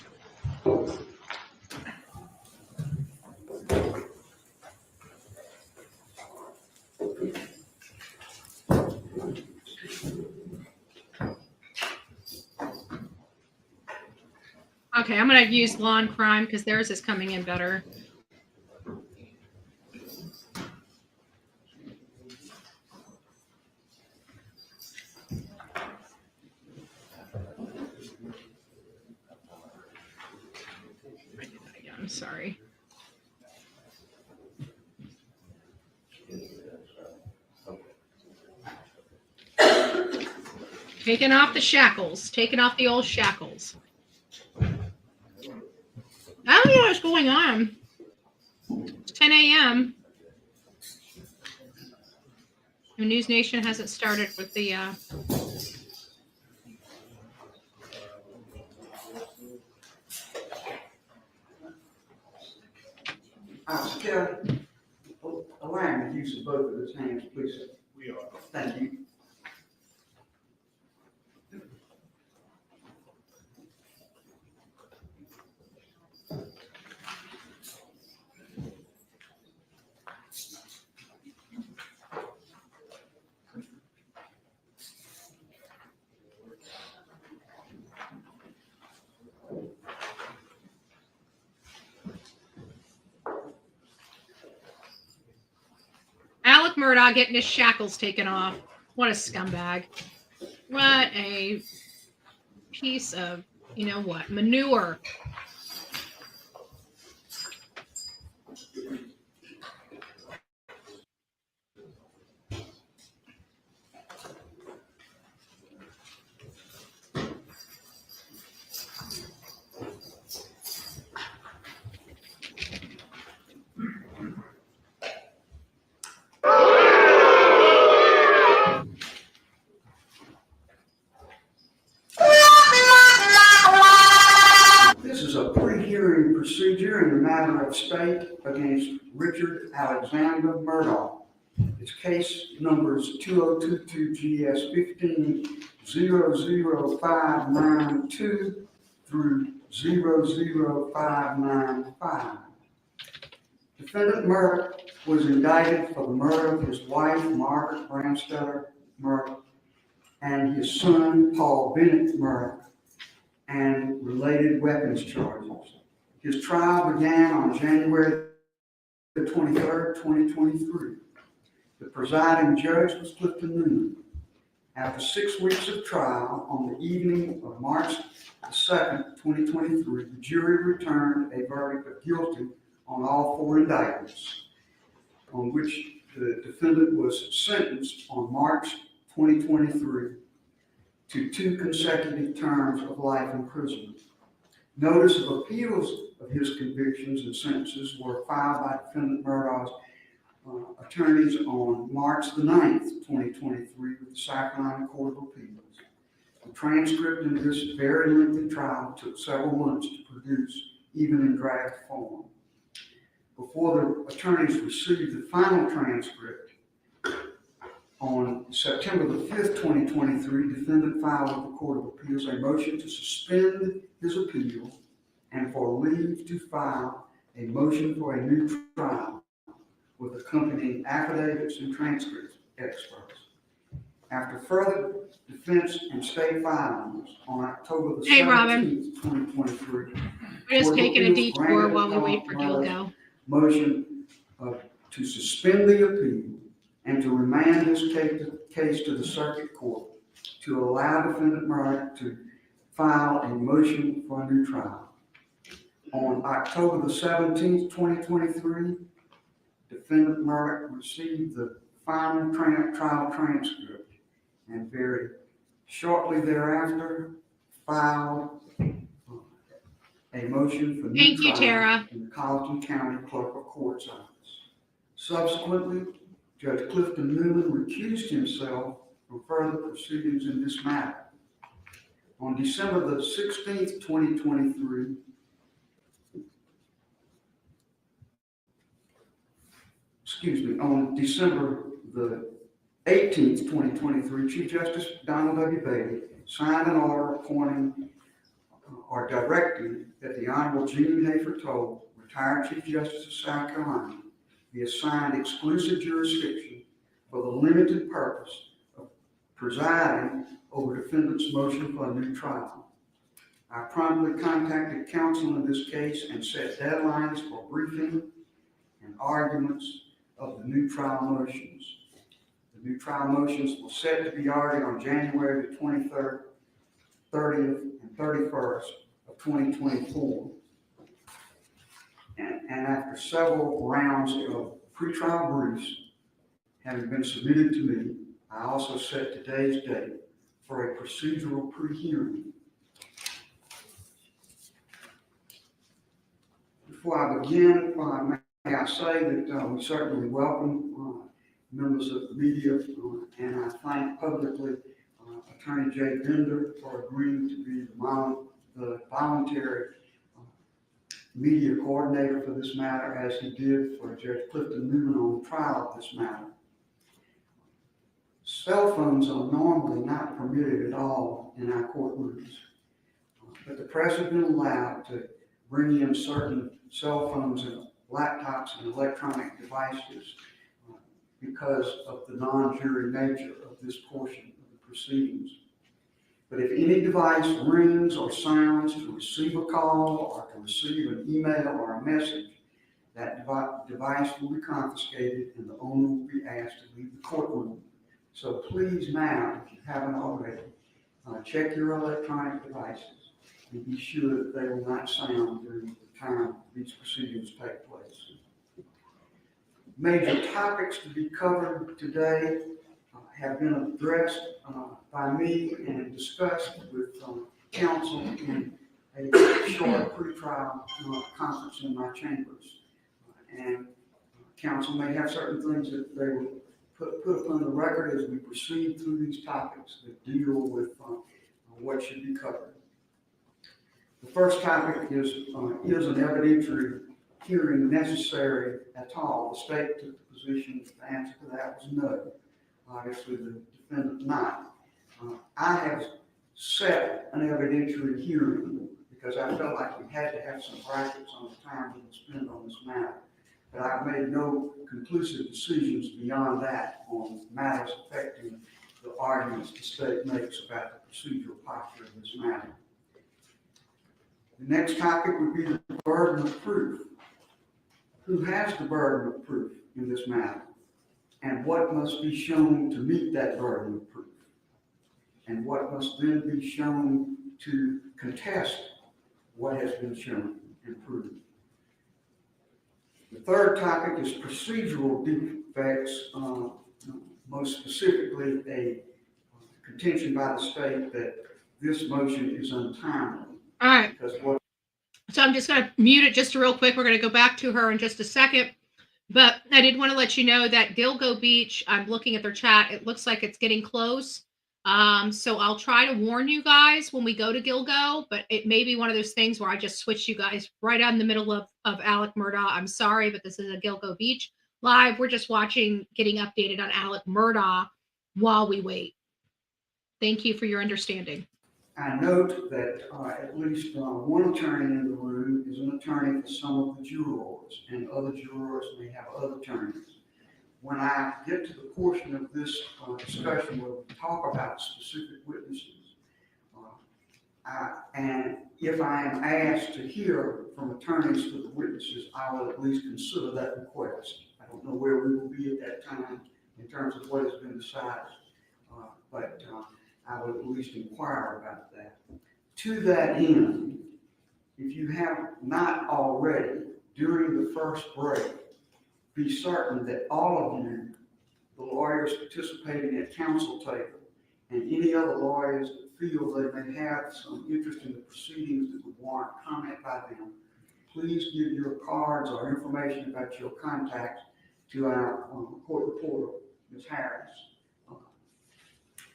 Okay, I'm going to use law and crime because theirs is coming in better. I'm sorry. Taking off the shackles. Taking off the old shackles. I don't know what's going on. It's 10 a.m. The News Nation hasn't started with the... Kelly, allow me to use both of his hands, please. We are. Thank you. Alex Murdaugh getting his shackles taken off. What a scumbag. What a piece of, you know what, manure. This is a pre-hearing procedure in the matter of state against Richard Alexander Murdaugh. Its case numbers 2022 GS 15-00592 through 00595. Defendant Murdaugh was indicted for the murder of his wife, Margaret Branstetter Murdaugh, and his son, Paul Bennett Murdaugh, and related weapons charges. His trial began on January 23rd, 2023. The presiding judge was Clifton Newman. After 6 weeks of trial, on the evening of March 2nd, 2023, the jury returned a verdict of guilty on all 4 indictments, on which the defendant was sentenced on March 2023 to 2 consecutive terms of life imprisonment. Notice of appeals of his convictions and sentences were filed by defendant Murdaugh's attorneys on March the 9th, 2023 with the South Carolina Court of Appeals. The transcript in this very lengthy trial took several months to produce, even in draft form. Before the attorneys received the final transcript, on September the 5th, 2023, defendant filed with the Court of Appeals a motion to suspend his appeal and for leave to file a motion for a new trial with accompanying affidavits and transcript experts. After further defense and state filings on October the 17th, 2023, We're just taking a detour while we wait for Gilgo. Motion to suspend the appeal and to remand this case to the circuit court to allow defendant Murdaugh to file a motion for a new trial. On October the 17th, 2023, defendant Murdaugh received the final trial transcript and very shortly thereafter filed a motion for new trial Tara. in the Colleton County Clerk of Court's office. Subsequently, Judge Clifton Newman recused himself from further proceedings in this matter. On December the 16th, 2023, on December the 18th, 2023, Chief Justice Donald W. Beatty signed an order appointing or directing that the Honorable Jean Hayford Toll, retired Chief Justice of South Carolina, be assigned exclusive jurisdiction for the limited purpose of presiding over defendant's motion for a new trial. I promptly contacted counsel in this case and set deadlines for briefing and arguments of the new trial motions. The new trial motions were set to be argued on January the 23rd, 30th, and 31st of 2024. And after several rounds of pretrial briefs having been submitted to me, I also set today's date for a procedural pre-hearing. Before I begin, may I say that we certainly welcome members of the media, and I thank publicly Attorney Jay Bender for agreeing to be the voluntary media coordinator for this matter, as he did for Judge Clifton Newman on the trial of this matter. Cell phones are normally not permitted at all in our courtrooms, but the press has been allowed to bring in certain cell phones and laptops and electronic devices because of the non-jury nature of this portion of the proceedings. But if any device rings or sounds to receive a call or to receive an email or a message, that device will be confiscated and the owner will be asked to leave the courtroom. So please now, if you haven't already, check your electronic devices and be sure that they will not sound during the time these proceedings take place. Major topics to be covered today have been addressed by me and discussed with counsel in a short pretrial conference in my chambers. And counsel may have certain things that they will put upon the record as we proceed through these topics that deal with what should be covered. The first topic is an evidentiary hearing necessary at all? The state took the position that the answer to that was no. Obviously, the defendant not. I have set an evidentiary hearing because I felt like we had to have some brackets on the time we would spend on this matter. But I've made no conclusive decisions beyond that on matters affecting the arguments the state makes about the procedural posture of this matter. The next topic would be the burden of proof. Who has the burden of proof in this matter? And what must be shown to meet that burden of proof? And what must then be shown to contest what has been shown and proved? The third topic is procedural defects, most specifically a contention by the state that this motion is untimely. All right. Because So I'm just going to mute it just real quick. We're going to go back to her in just a second. But I did want to let you know that Gilgo Beach, I'm looking at their chat. It looks like it's getting close. So I'll try to warn you guys when we go to Gilgo, but it may be one of those things where I just switch you guys right on the middle of Alex Murdaugh. I'm sorry, but this is a Gilgo Beach live. We're just watching, getting updated on Alex Murdaugh while we wait. Thank you for your understanding. I note that at least one attorney in the room is an attorney for some of the jurors, and other jurors may have other attorneys. When I get to the portion of this discussion where we talk about specific witnesses, and if I am asked to hear from attorneys for the witnesses, I will at least consider that request. I don't know where we will be at that time in terms of what has been decided, but I would at least inquire about that. To that end, if you have not already, during the first break, be certain that all of you, the lawyers participating at council table, and any other lawyers that feel they may have some interest in the proceedings that would warrant comment by them, please give your cards or information about your contacts to our court reporter, Ms. Harris.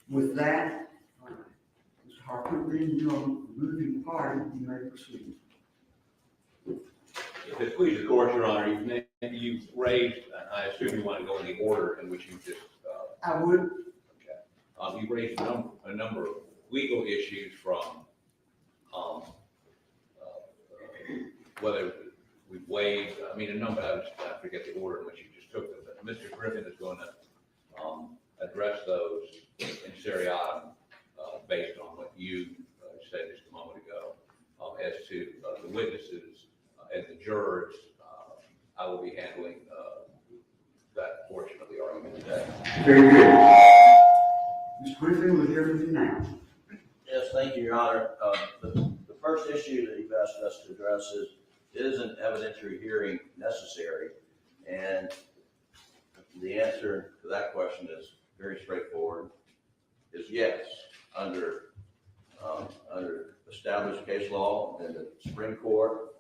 With that, Mr. Harper, being your moving party, you may proceed. If it pleases the court, Your Honor, you've raised, I assume you want to go in the order in which you just. I would. Okay. You raised a number of legal issues from whether we waived, I mean, a number, I forget the order in which you just took them, but Mr. Griffin is going to address those in seriatim based on what you said just a moment ago. As to the witnesses and the jurors, I will be handling that portion of the argument today. Very good. Mr. Griffin, we'll hear from you now. Yes, thank you, Your Honor. The first issue that you've asked us to address is an evidentiary hearing necessary? And the answer to that question is very straightforward, is yes, under established case law in the Supreme Court,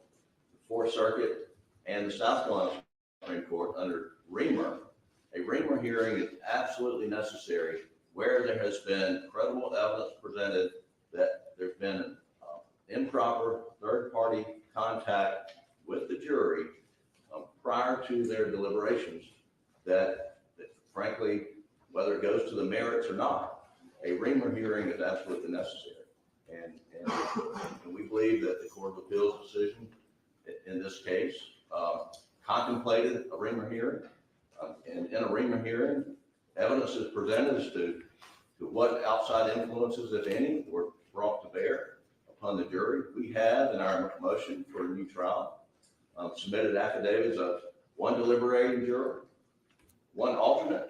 the Fourth Circuit, and the South Carolina Supreme Court under Reamer. A Reamer hearing is absolutely necessary where there has been credible evidence presented that there's been an improper third-party contact with the jury prior to their deliberations that frankly, whether it goes to the merits or not, a Reamer hearing is absolutely necessary. And we believe that the Court of Appeals decision in this case contemplated a Reamer hearing. And in a Reamer hearing, evidence is presented as to what outside influences, if any, were brought to bear upon the jury. We have, in our motion for a new trial, submitted affidavits of one deliberating juror, one alternate,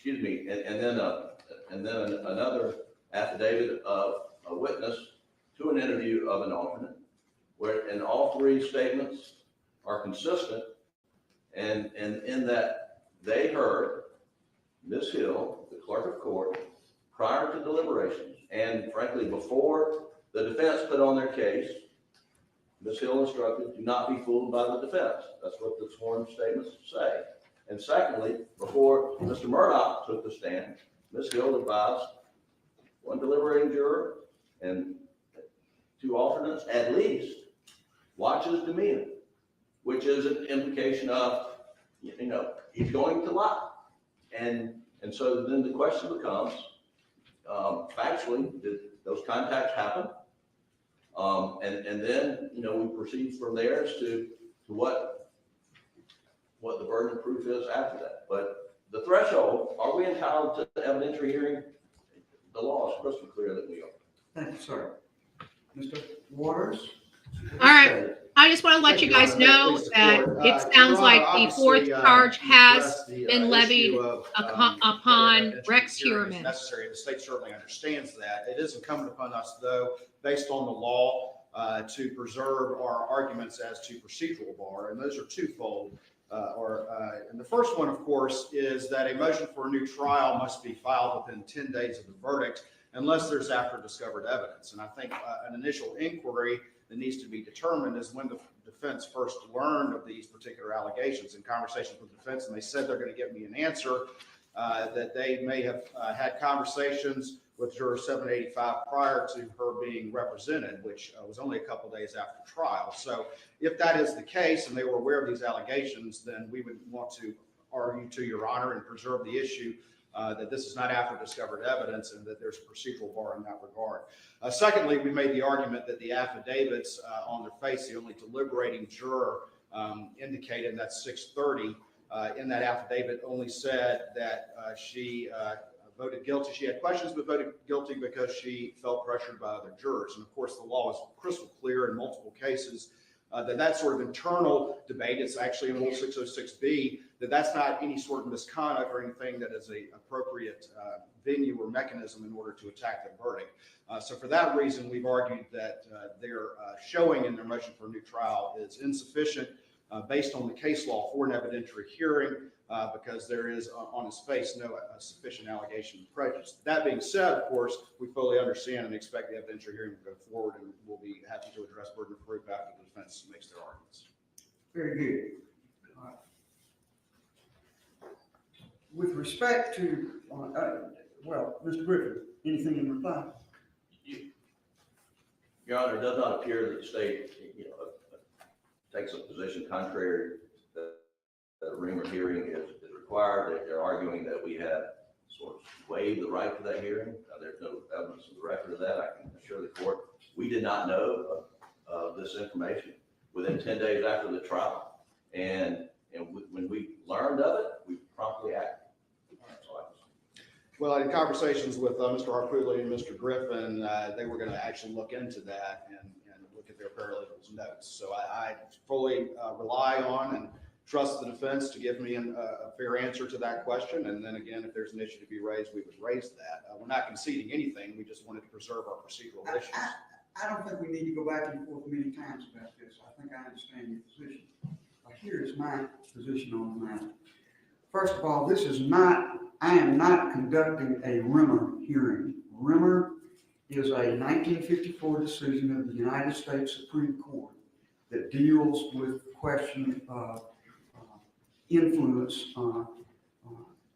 and then another affidavit of a witness to an interview of an alternate, and all three statements are consistent, and in that they heard Ms. Hill, the clerk of court, prior to deliberations, and frankly, before the defense put on their case, Ms. Hill instructed, do not be fooled by the defense. That's what the sworn statements say. And secondly, before Mr. Murdaugh took the stand, Ms. Hill advised one deliberating juror and two alternates, at least, watch his demeanor, which is an implication of, he's going to lie. And so then the question becomes, factually, did those contacts happen? And then, we proceed from there as to what the burden of proof is after that. But the threshold, are we entitled to the evidentiary hearing? The law is crystal clear that we are. Thank you, sir. Mr. Waters? All right. I just want to let you guys know that it sounds like the fourth charge has been levied upon Rex Heuermann. Necessary. The state certainly understands that. It is incumbent upon us, though, based on the law, to preserve our arguments as to procedural bar, and those are twofold. And the first one, of course, is that a motion for a new trial must be filed within 10 days of the verdict, unless there's after discovered evidence. And I think an initial inquiry that needs to be determined is when the defense first learned of these particular allegations in conversations with the defense, and they said they're going to give me an answer, that they may have had conversations with juror 785 prior to her being represented, which was only a couple of days after trial. So if that is the case and they were aware of these allegations, then we would want to argue to Your Honor and preserve the issue that this is not after discovered evidence and that there's a procedural bar in that regard. Secondly, we made the argument that the affidavits on their face, the only deliberating juror indicated, that's 630, in that affidavit only said that she voted guilty. She had questions, but voted guilty because she felt pressured by other jurors. And of course, the law is crystal clear in multiple cases that sort of internal debate, it's actually in Rule 606B, that's not any sort of misconduct or anything that is a appropriate venue or mechanism in order to attack the verdict. So for that reason, we've argued that their showing in their motion for a new trial is insufficient based on the case law for an evidentiary hearing, because there is on its face no sufficient allegation of prejudice. That being said, of course, we fully understand and expect the evidentiary hearing to go forward, and we'll be happy to address burden of proof after the defense makes their arguments. Very good. All right. With respect to, Mr. Griffin, anything in reply? Your Honor, it does not appear that the state takes a position contrary that a Reamer hearing is required. They're arguing that we have sort of waived the right to that hearing. There's no evidence of the record of that. I can assure the court, we did not know of this information within 10 days after the trial. And when we learned of it, we promptly acted. Well, in conversations with Mr. Harpootlian and Mr. Griffin, they were going to actually look into that and look at their paralegal's notes. So I fully rely on and trust the defense to give me a fair answer to that question. And then again, if there's an issue to be raised, we would raise that. We're not conceding anything. We just wanted to preserve our procedural issues. I don't think we need to go back and forth many times about this. I think I understand your position. Here is my position on the matter. First of all, I am not conducting a Rimmer hearing. Rimmer is a 1954 decision of the United States Supreme Court that deals with the question of influence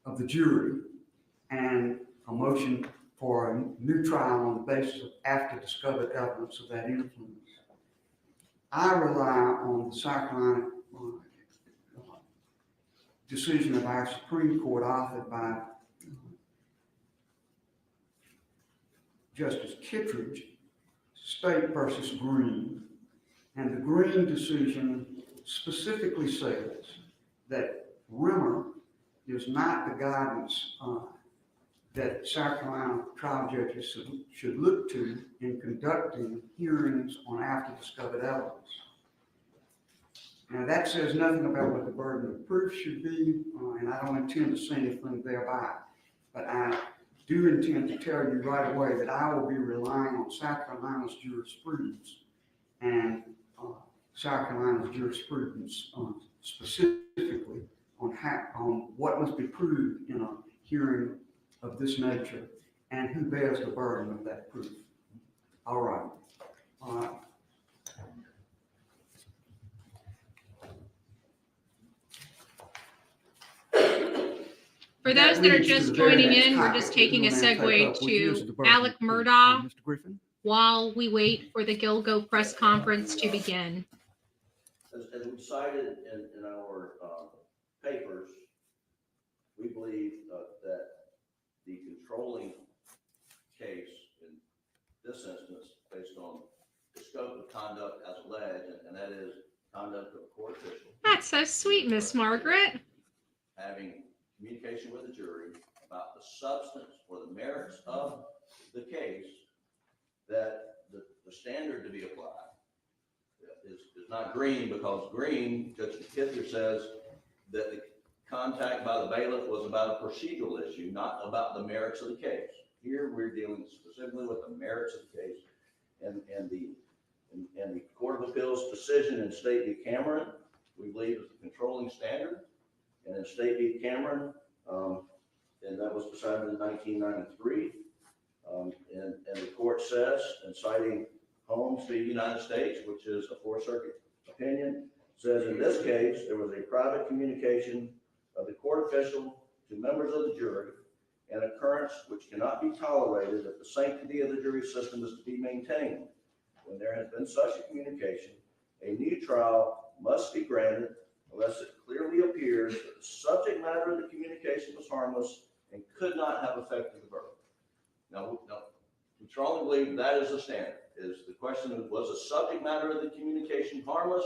of the jury and a motion for a new trial on the basis of after discovered evidence of that influence. I rely on the South Carolina decision of our Supreme Court authored by Justice Kittredge, State versus Green. And the Green decision specifically says that Rimmer is not the guidance that South Carolina trial judges should look to in conducting hearings on after discovered evidence. Now, that says nothing about what the burden of proof should be, and I don't intend to say anything thereby. But I do intend to tell you right away that I will be relying on South Carolina's jurisprudence and South Carolina's jurisprudence specifically on what must be proved in a hearing of this nature and who bears the burden of that proof. All right. For those that are just joining in, we're just taking a segue to Alex Murdaugh Mr. Griffin. while we wait for the Gilgo press conference to begin. As we cited in our papers, we believe that the controlling case in this instance, based on the scope of conduct as alleged, and that is conduct of a court official. That's so sweet, Miss Margaret. Having communication with the jury about the substance or the merits of the case, that the standard to be applied is not green, because green, Judge Kittredge says that the contact by the bailiff was about a procedural issue, not about the merits of the case. Here we're dealing specifically with the merits of the case, and the Court of Appeals decision in State v. Cameron, we believe, is the controlling standard. And in State v. Cameron, and that was decided in 1993, and the court says, in citing Holmes v. United States, which is a Fourth Circuit opinion, says in this case there was a private communication of the court official to members of the jury, an occurrence which cannot be tolerated if the sanctity of the jury system is to be maintained. When there has been such a communication, a new trial must be granted unless it clearly appears that the subject matter of the communication was harmless and could not have affected the verdict. Now, we strongly believe that is the standard. Is the question of, was the subject matter of the communication harmless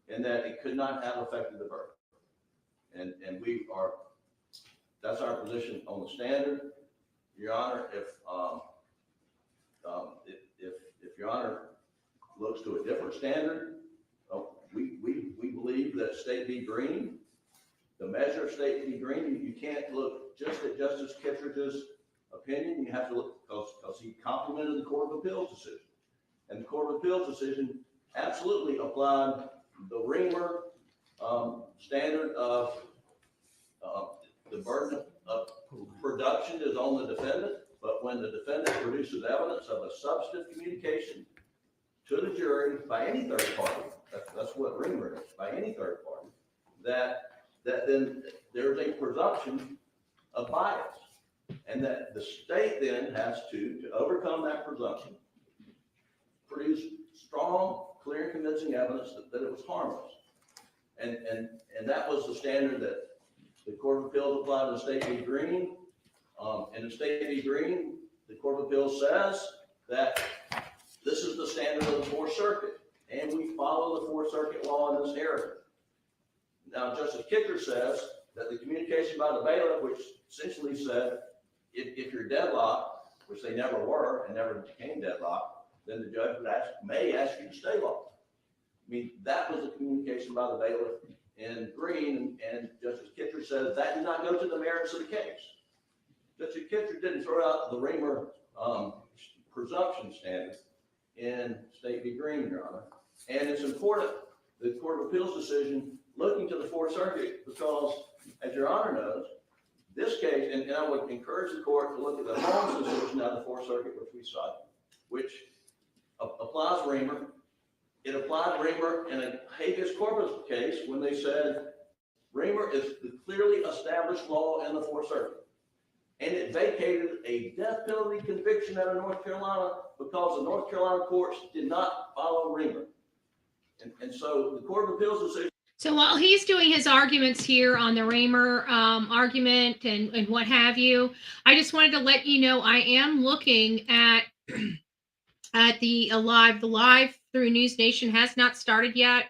and that it could not have affected the verdict? And we are, that's our position on the standard. Your Honor, if Your Honor looks to a different standard, we believe that State v. Green, the measure of State v. Green, you can't look just at Justice Kittredge's opinion. You have to look, because he complimented the Court of Appeals decision. And the Court of Appeals decision absolutely applied the Reamer standard of the burden of production is on the defendant, but when the defendant produces evidence of a substantive communication to the jury by any third party, that's what Reamer is, by any third party, that then there's a presumption of bias, and that the state then has to overcome that presumption, produce strong, clear and convincing evidence that it was harmless. And that was the standard that the Court of Appeals applied to State v. Green. And in State v. Green, the Court of Appeals says that this is the standard of the Fourth Circuit, and we follow the Fourth Circuit law in this area. Now, Justice Kicker says that the communication by the bailiff, which essentially said, if you're deadlocked, which they never were and never became deadlocked, then the judge may ask you to stay locked. I mean, that was the communication by the bailiff in Green, and Justice Kicker says that did not go to the merits of the case. Justice Kicker didn't throw out the Reamer presumption standard in State v. Green, Your Honor. And it's important, the Court of Appeals decision looking to the Fourth Circuit, because as Your Honor knows, this case, and I would encourage the court to look at the Holmes decision out of the Fourth Circuit, which we cite, which applies Reamer. It applied Reamer in a habeas corpus case when they said Reamer is the clearly established law in the Fourth Circuit. And it vacated a death penalty conviction out of North Carolina because the North Carolina courts did not follow Reamer. And so the Court of Appeals decision. So while he's doing his arguments here on the Raymer argument and what have you, I just wanted to let you know I am looking at the live. The live through News Nation has not started yet.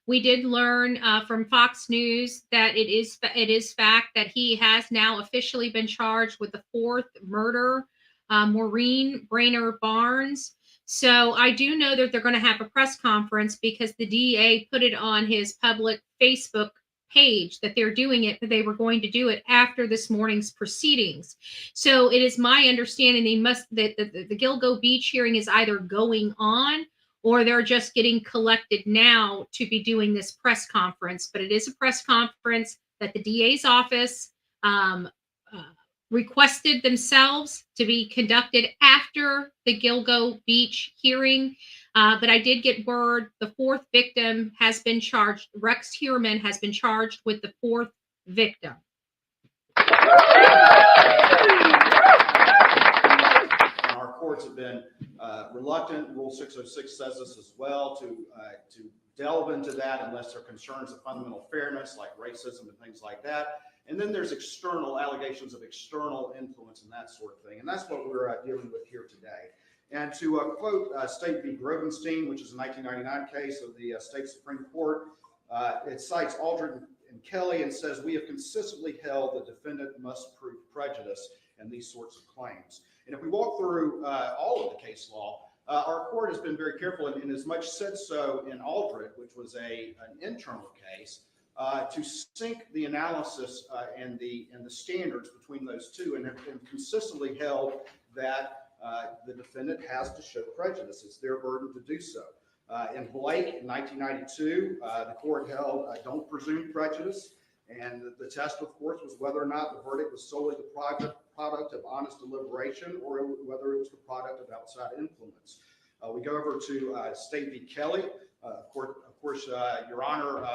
We did learn from Fox News that it is fact that he has now officially been charged with the fourth murder, Maureen Brainerd Barnes. So I do know that they're going to have a press conference because the DA put it on his public Facebook page that they're doing it, but they were going to do it after this morning's proceedings. So it is my understanding that the Gilgo Beach hearing is either going on or they're just getting collected now to be doing this press conference. But it is a press conference that the DA's office requested themselves to be conducted after the Gilgo Beach hearing. But I did get word the fourth victim has been charged. Rex Heuermann has been charged with the fourth victim. Our courts have been reluctant. Rule 606 says this as well, to delve into that unless there are concerns of fundamental fairness like racism and things like that. And then there's external allegations of external influence and that sort of thing. And that's what we're dealing with here today. And to quote State v. Grovenstein, which is a 1999 case of the State Supreme Court, it cites Aldred and Kelly and says, "We have consistently held the defendant must prove prejudice in these sorts of claims." And if we walk through all of the case law, our court has been very careful, and as much said so in Aldred, which was an internal case, to sync the analysis and the standards between those two, and have consistently held that the defendant has to show prejudice. It's their burden to do so. In Blake in 1992, the court held don't presume prejudice, and the test, of course, was whether or not the verdict was solely the product of honest deliberation or whether it was the product of outside influence. We go over to State v. Kelly. Of course, Your Honor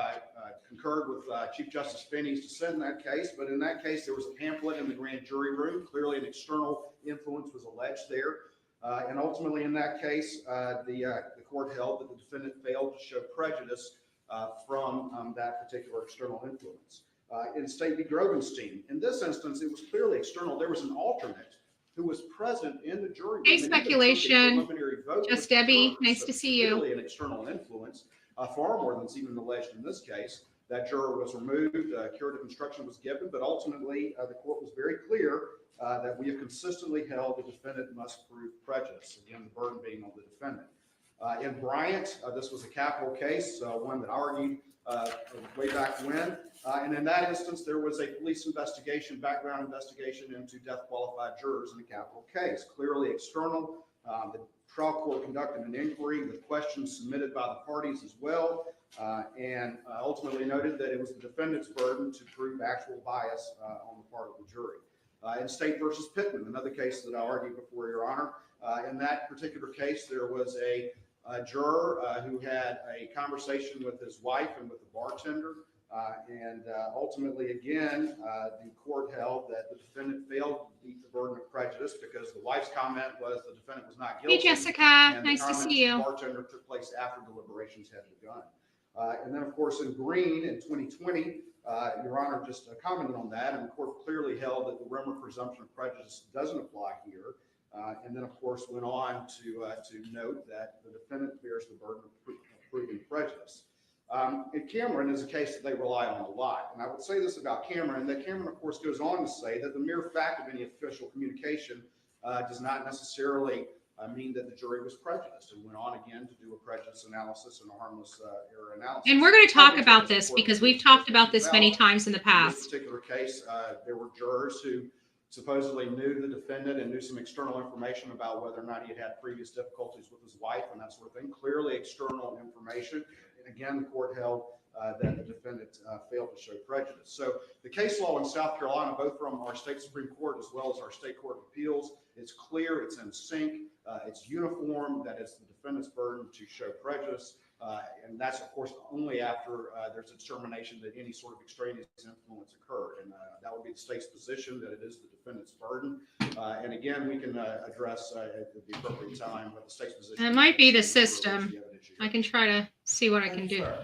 concurred with Chief Justice Finney's dissent in that case, but in that case, there was a pamphlet in the grand jury room. Clearly, an external influence was alleged there. And ultimately, in that case, the court held that the defendant failed to show prejudice from that particular external influence. In State v. Grovenstein, in this instance, it was clearly external. There was an alternate who was present in the jury room. Hey, speculation. Just Debbie, nice to see you. Clearly an external influence, far more than is even alleged in this case. That juror was removed, curative instruction was given, but ultimately the court was very clear that we have consistently held the defendant must prove prejudice, again, the burden being on the defendant. In Bryant, this was a capital case, one that argued way back when. And in that instance, there was a police investigation, background investigation into death qualified jurors in a capital case. Clearly external. The trial court conducted an inquiry with questions submitted by the parties as well, and ultimately noted that it was the defendant's burden to prove actual bias on the part of the jury. In State versus Pittman, another case that I argued before, Your Honor, in that particular case, there was a juror who had a conversation with his wife and with the bartender And ultimately, again, the court held that the defendant failed to meet the burden of prejudice because the wife's comment was the defendant was not guilty. Hey, Jessica. And the Nice to comments see of the you. bartender took place after deliberations had begun. And then, of course, in Green in 2020, Your Honor just commented on that, and the court clearly held that the Rimmer presumption of prejudice doesn't apply here. And then, of course, went on to note that the defendant bears the burden of proving prejudice. And Cameron is a case that they rely on a lot. And I would say this about Cameron, that Cameron, of course, goes on to say that the mere fact of any official communication does not necessarily mean that the jury was prejudiced, and went on again to do a prejudice analysis and a harmless error analysis. And we're going to talk about this because we've talked about this many times in the In past. this particular case, there were jurors who supposedly knew the defendant and knew some external information about whether or not he had had previous difficulties with his wife and that sort of thing. Clearly external information. And again, the court held that the defendant failed to show prejudice. So the case law in South Carolina, both from our state Supreme Court as well as our state court of appeals, it's clear, it's in sync, it's uniform, that it's the defendant's burden to show prejudice. And that's, of course, only after there's a determination that any sort of extraneous influence occurred. And that would be the state's position, that it is the defendant's burden. And again, we can address at the appropriate time what the state's position. It might be the system. I can try to see what I can do, Sir,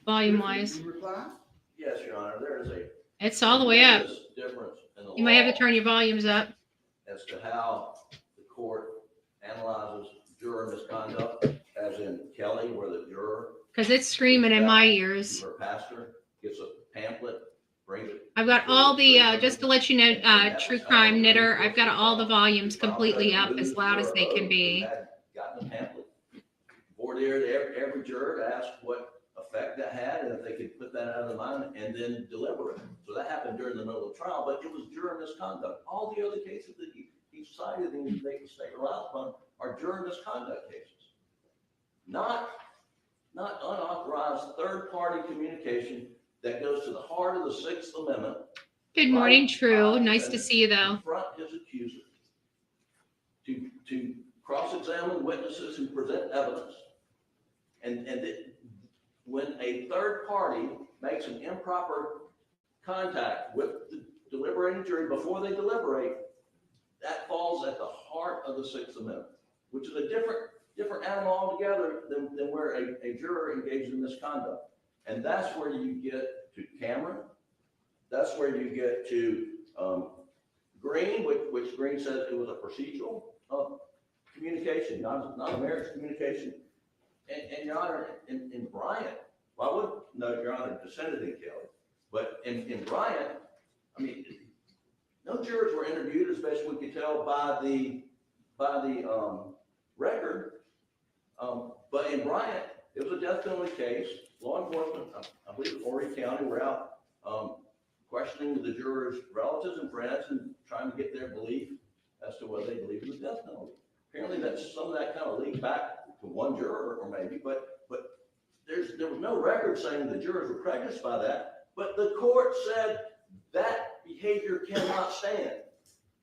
volume-wise. You reply? Yes, Your Honor, there is a It's all the way up. tremendous difference in the You might have to law turn your volumes up. as to how the court analyzes juror misconduct, as in Kelly, where the juror, Because it's screaming in my ears. her pastor, gets a pamphlet, brings it. I've got all the, just to let you know, True Crime Knitter, I've got all the volumes completely up as loud as they can be. Had gotten a pamphlet. Voir dire to every juror to ask what effect that had and if they could put that out of their mind and then deliver it. So that happened during the middle of the trial, but it was juror misconduct. All the other cases that he cited and the state relies upon are juror misconduct cases. Not unauthorized third-party communication that goes to the heart of the Sixth Amendment. Good morning, Right. True. Nice to see you, though. Confront his accuser, to cross-examine witnesses who present evidence. When a third party makes an improper contact with the deliberating jury before they deliberate, that falls at the heart of the Sixth Amendment, which is a different animal altogether than where a juror engages in misconduct. And that's where you get to Cameron. That's where you get to Green, which Green says it was a procedural communication, not a marriage communication. And Your Honor, in Bryant, well, I would note, Your Honor, dissented in Kelly, but in Bryant, I mean, no jurors were interviewed, as best we could tell by the record. But in Bryant, it was a death penalty case. Law enforcement, I believe it was Horry County, were out questioning the jurors' relatives and friends and trying to get their belief as to what they believed in the death penalty. Apparently, some of that kind of leaked back to one juror, or maybe, but there was no record saying the jurors were prejudiced by that. But the court said that behavior cannot stand,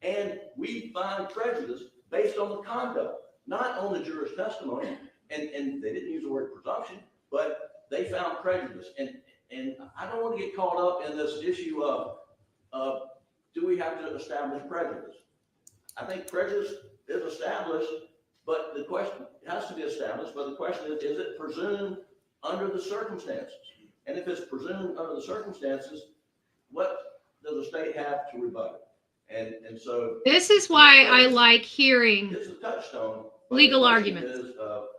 and we find prejudice based on the conduct, not on the juror's testimony. And they didn't use the word presumption, but they found prejudice. And I don't want to get caught up in this issue of do we have to establish prejudice? I think prejudice is established, but the question has to be established. But the question is it presumed under the circumstances? And if it's presumed under the circumstances, what does the state have to rebut it? And so This is why I like hearing it's a touchstone. legal arguments. Is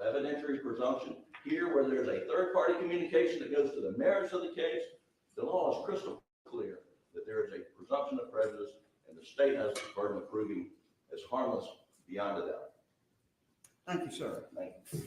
evidentiary presumption here, where there's a third-party communication that goes to the merits of the case. The law is crystal clear that there is a presumption of prejudice, and the state has the burden of proving it's harmless beyond a doubt. Thank you, sir. Thank you.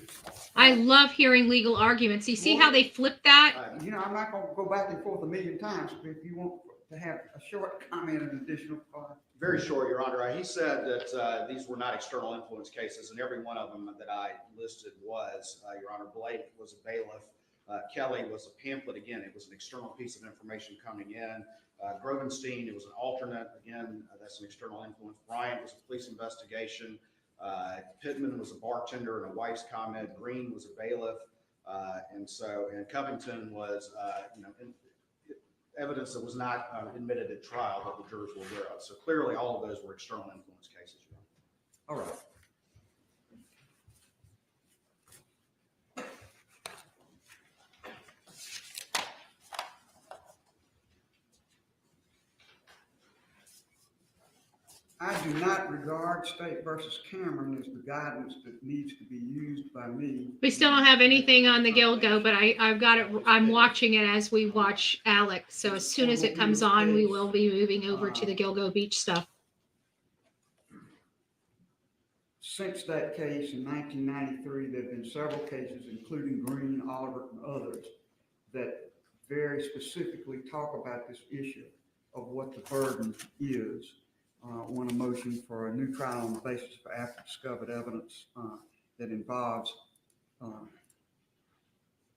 I love hearing legal arguments. You see how they flip that? You know, I'm not gonna go back and forth a million times, but if you want to have a short comment and additional part. Very short, Your Honor. He said that these were not external influence cases, and every one of them that I listed was, Your Honor. Blake was a bailiff. Kelly was a pamphlet. Again, it was an external piece of information coming in. Grovenstein, it was an alternate. Again, that's an external influence. Bryant was a police investigation. Pittman was a bartender and a wife's comment. Green was a bailiff. And Covington was, evidence that was not admitted at trial that the jurors were aware of. So clearly, all of those were external influence cases. All right. I do not regard State versus Cameron as the guidance that needs to be used by me. We still don't have anything on the Gilgo, but I've got it. I'm watching it as we watch Alex. So as soon as it comes on, we will be moving over to the Gilgo Beach stuff. Since that case in 1993, there have been several cases, including Green, Oliver, and others, that very specifically talk about this issue of what the burden is when a motion for a new trial on the basis of after discovered evidence that involves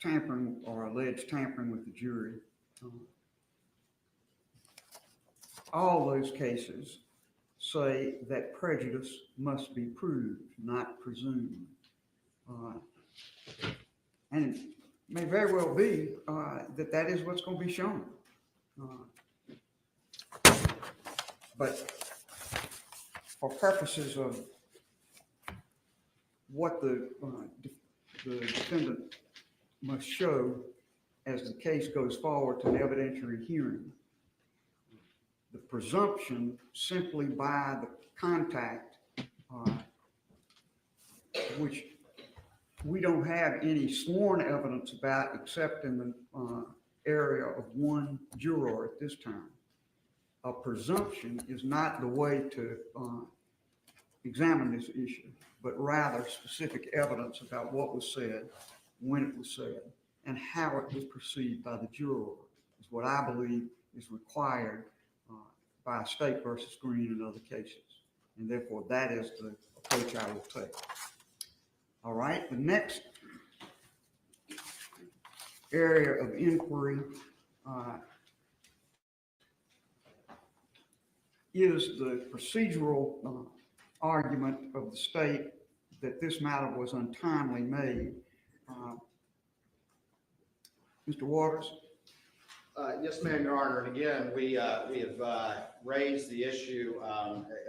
tampering or alleged tampering with the jury. All those cases say that prejudice must be proved, not presumed. And it may very well be that that is what's going to be shown. But for purposes of what the defendant must show as the case goes forward to an evidentiary hearing, the presumption simply by the contact, which we don't have any sworn evidence about except in the area of one juror at this time. A presumption is not the way to examine this issue, but rather specific evidence about what was said, when it was said, and how it was perceived by the juror is what I believe is required by State versus Green and other cases. And therefore, that is the approach I will take. All right, the next area of inquiry is the procedural argument of the state that this matter was untimely made. Mr. Waters? Yes, ma'am, Your Honor. And again, we have raised the issue,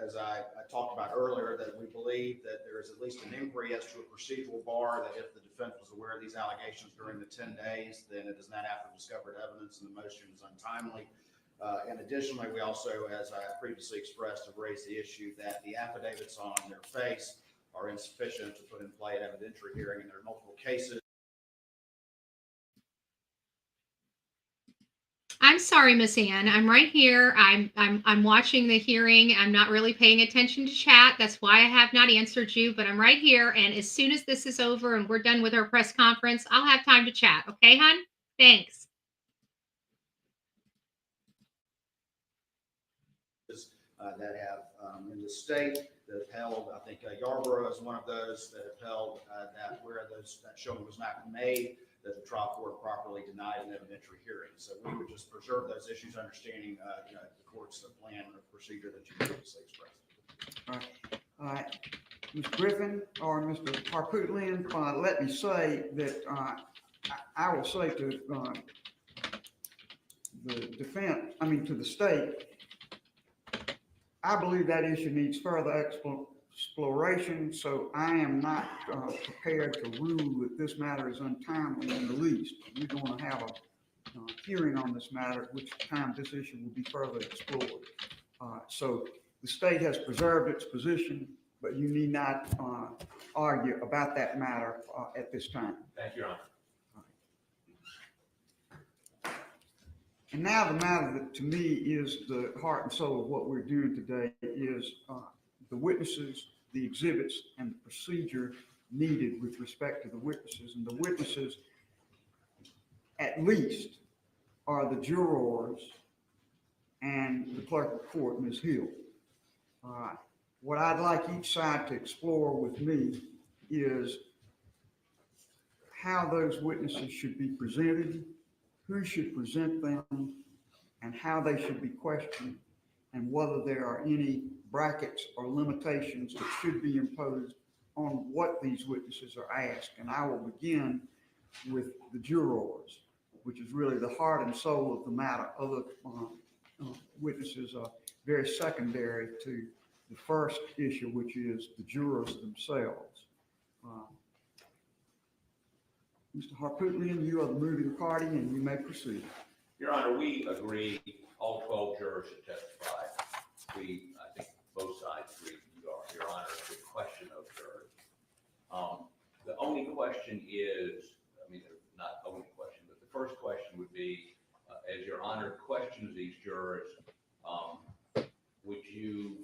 as I talked about earlier, that we believe that there is at least an inquiry as to a procedural bar, that if the defendant was aware of these allegations during the 10 days, then it is not after discovered evidence and the motion is untimely. And additionally, we also, as I previously expressed, have raised the issue that the affidavits on their face are insufficient to put in play an evidentiary hearing, and there are multiple cases. I'm sorry, Miss Ann. I'm right here. I'm watching the hearing. I'm not really paying attention to chat. That's why I have not answered you, but I'm right here. And as soon as this is over and we're done with our press conference, I'll have time to chat. Okay, hon? Thanks. That have in the state that have held, I think Yarborough is one of those that have held that where that showing was not made, that the trial court properly denied an evidentiary hearing. So we would just preserve those issues, understanding the court's plan or procedure that you previously expressed. All right. Ms. Griffin or Mr. Harpootlian, let me say that I will say to the defense, to the state, I believe that issue needs further exploration, so I am not prepared to rule that this matter is untimely in the least. We're going to have a hearing on this matter, at which time this issue will be further explored. So the state has preserved its position, but you need not argue about that matter at this time. Thank you, Your Honor. And now the matter that to me is the heart and soul of what we're doing today is the witnesses, the exhibits, and the procedure needed with respect to the witnesses. And the witnesses, at least, are the jurors and the clerk of court, Ms. Hill. What I'd like each side to explore with me is how those witnesses should be presented, who should present them, and how they should be questioned, and whether there are any brackets or limitations that should be imposed on what these witnesses are asked. And I will begin with the jurors. which is really the heart and soul of the matter. Other witnesses are very secondary to the first issue, which is the jurors themselves. Mr. Harpootlian, you are the moving party, and you may proceed. Your Honor, we agree all 12 jurors should testify. I think both sides agree, Your Honor, the question of jurors. The only question is, not only question, but the first question would be, as Your Honor questions these jurors, would you,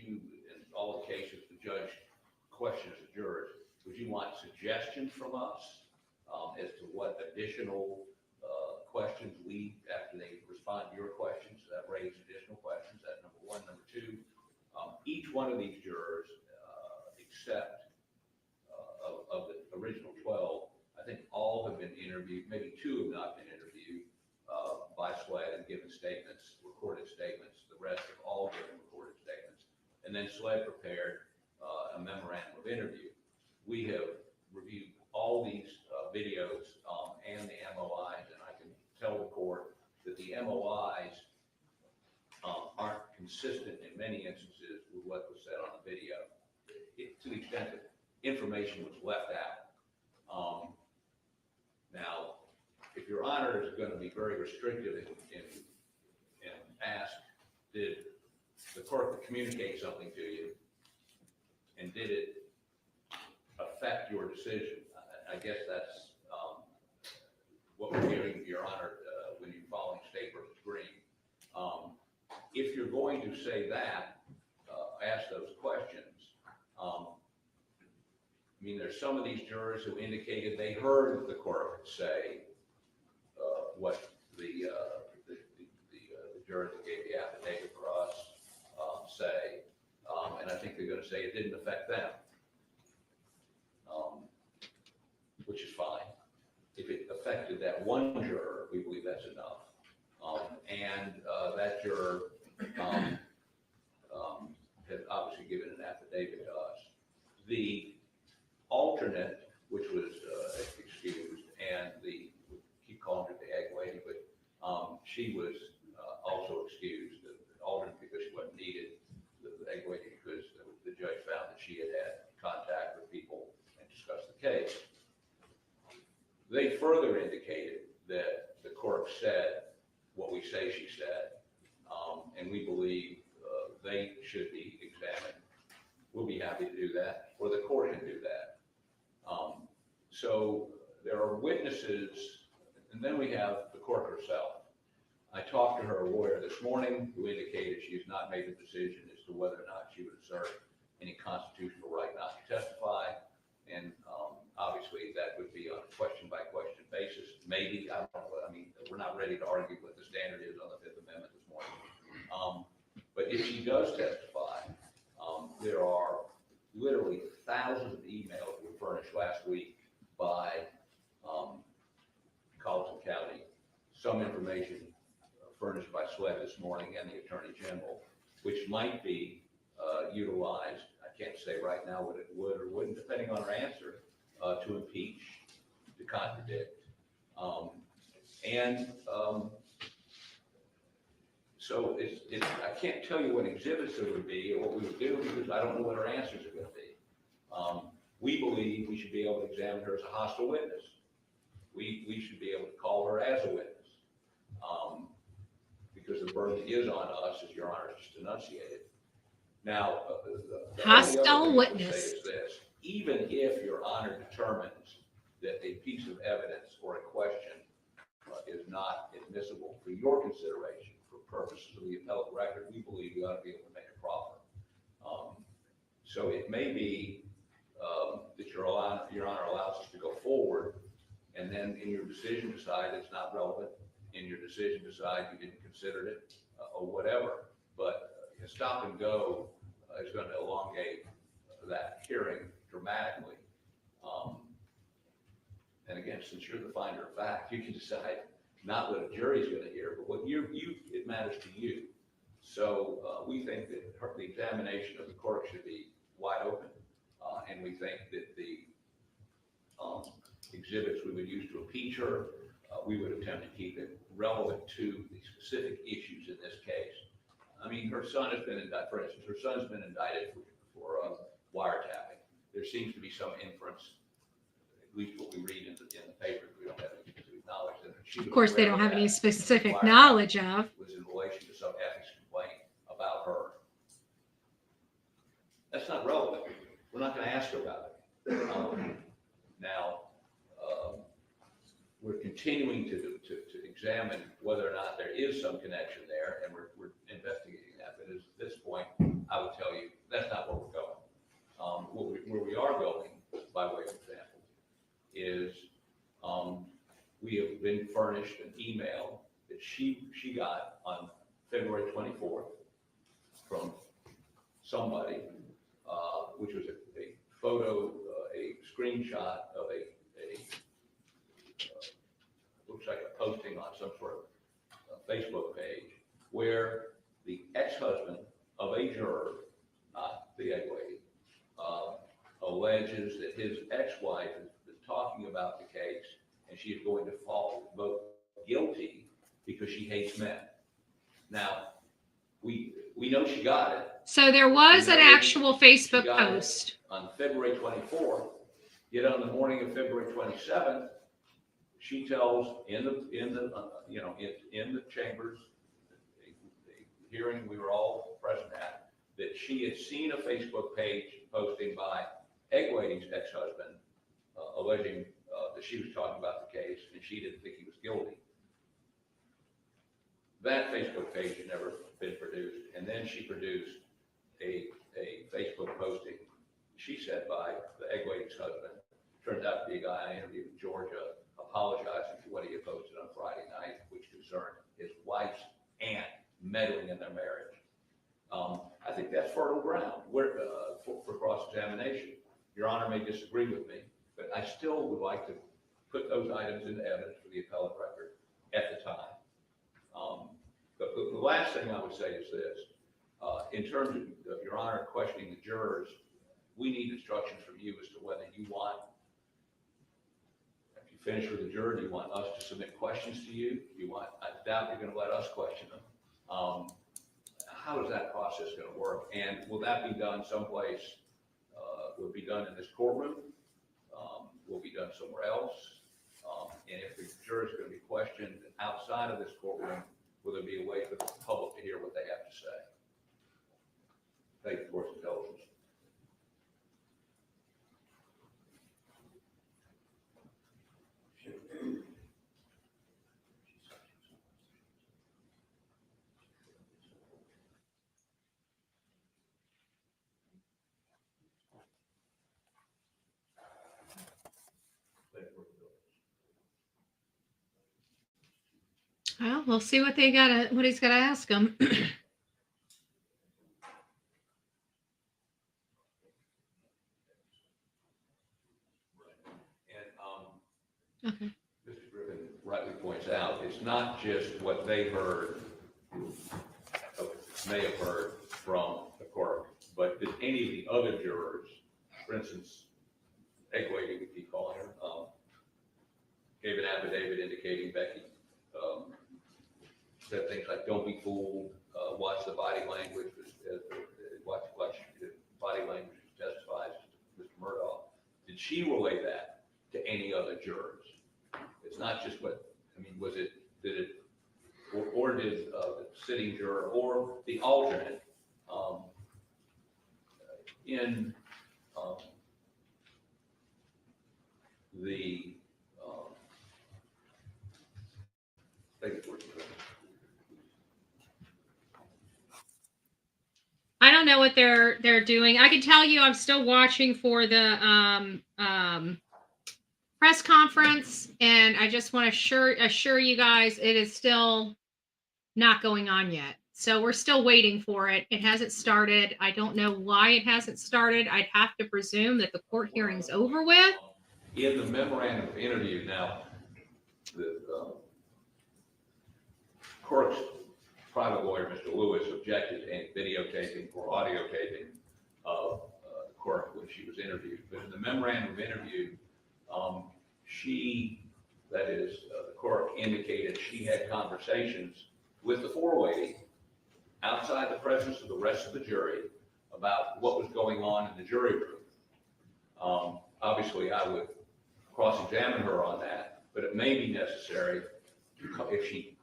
in all the cases the judge questions the jurors, would you want suggestions from us as to what additional questions after they respond to your questions, that raise additional questions? That's number one. Number two, each one of these jurors, except of the original 12, I think all have been interviewed, maybe two have not been interviewed by SWED and given statements, recorded statements. The rest have all given recorded statements. And then SWED prepared a memorandum of interview. We have reviewed all these videos and the MOIs, and I can tell the court that the MOIs aren't consistent in many instances with what was said on the video, to the extent that information was left out. Now, if Your Honor is going to be very restrictive and ask, did the court communicate something to you, and did it affect your decision? I guess that's what we're hearing, Your Honor, when you're following State versus Green. If you're going to say that, ask those questions. There's some of these jurors who indicated they heard the court say what the jurors that gave the affidavit for us say, and I think they're going to say it didn't affect them, which is fine. If it affected that one juror, we believe that's enough. And that juror has obviously given an affidavit to us. The alternate, which was excused, and we keep calling her the egg lady, but she was also excused, the alternate because she wasn't needed, the egg lady because the judge found that she had contact with people and discussed the case. They further indicated that the court said what we say she said, and we believe they should be examined. We'll be happy to do that, or the court can do that. So there are witnesses, and then we have the court herself. I talked to her lawyer this morning, who indicated she has not made a decision as to whether or not she would assert any constitutional right not to testify, and obviously that would be on a question-by-question basis. Maybe, I don't know, we're not ready to argue what the standard is on the Fifth Amendment this morning. But if she does testify, there are literally thousands of emails were furnished last week by Colleton County, some information furnished by SWED this morning and the Attorney General, which might be utilized, I can't say right now what it would or wouldn't, depending on her answer, to impeach, to contradict. So I can't tell you what exhibits there would be or what we would do because I don't know what our answers are going to be. We believe we should be able to examine her as a hostile witness. We should be able to call her as a witness because the burden is on us, as Your Honor just enunciated. Now, the hostile only other thing I would witness. say is this: even if Your Honor determines that a piece of evidence or a question is not admissible for your consideration for purposes of the appellate record, we believe we ought to be able to make it proper. So it may be that Your Honor allows us to go forward, and then in your decision decide it's not relevant, in your decision decide you didn't consider it, or whatever. But stop and go is going to elongate that hearing dramatically. And again, since you're the finder of fact, you can decide not what a jury's going to hear, but what it matters to you. So we think that the examination of the court should be wide open, and we think that the exhibits we would use to impeach her. We would attempt to keep it relevant to the specific issues in this case. I mean, her son has been indicted, for instance, her son's been indicted for wiretapping. There seems to be some inference, at least what we read in the papers, we don't have any specific knowledge that she was Of course, they aware don't of have any that. specific Wiretap knowledge of. was in relation to some ethics complaint about her. That's not relevant. We're not going to ask her about it. Now, we're continuing to examine whether or not there is some connection there, and we're investigating that. But at this point, I would tell you that's not where we're going. Where we are going, by way of example, is we have been furnished an email that she got on February 24th from somebody, which was a photo, a screenshot of looks like a posting on some sort of Facebook page, where the ex-husband of a juror, not the egg lady, alleges that his ex-wife has been talking about the case, and she is going to vote guilty because she hates men. Now, we know she got it. So there was an actual Facebook She got it post. on February 24th, yet on the morning of February 27th, she tells in the chambers, the hearing we were all present at, that she had seen a Facebook page posting by Egg Lady's ex-husband, alleging that she was talking about the case and she didn't think he was guilty. That Facebook page had never been produced, and then she produced a Facebook posting, she said, by the Egg Lady's husband. Turns out to be a guy I interviewed in Georgia, apologizing for what he had posted on Friday night, which concerned his wife's aunt meddling in their marriage. I think that's fertile ground for cross-examination. Your Honor may disagree with me, but I still would like to put those items into evidence for the appellate record at the time. The last thing I would say is this. In terms of Your Honor questioning the jurors, we need instructions from you as to whether you want, if you finish with the juror, do you want us to submit questions to you? I doubt you're going to let us question them. How is that process going to work? And will that be done someplace? Will it be done in this courtroom? Will it be done somewhere else? And if the jurors are going to be questioned outside of this courtroom, will there be a way for the public to hear what they have to say? Thank you for your indulgence. Well, we'll see what he's got to ask them. And Okay. Mr. Griffin rightly points out, it's not just what they heard, may have heard from the court, but did any of the other jurors, for instance, Egg Lady, we keep calling her, gave an affidavit indicating Becky said things like, don't be fooled, watch the body language, watch body language testifies to Mr. Murdaugh. Did she relay that to any other jurors? It's not just what, I mean, did the sitting juror or the alternate in the I don't know what they're doing. I can tell you I'm still watching for the press conference, and I just want to assure you guys it is still not going on yet. So we're still waiting for it. It hasn't started. I don't know why it hasn't started. I'd have to presume that the court hearing's over with. In the memorandum of interview, now, the court's private lawyer, Mr. Lewis, objected to any videotaping or audio taping of the court when she was interviewed. But in the memorandum of interview, That is, the court indicated she had conversations with the four lady outside the presence of the rest of the jury about what was going on in the jury room. Obviously, I would cross-examine her on that, but it may be necessary if she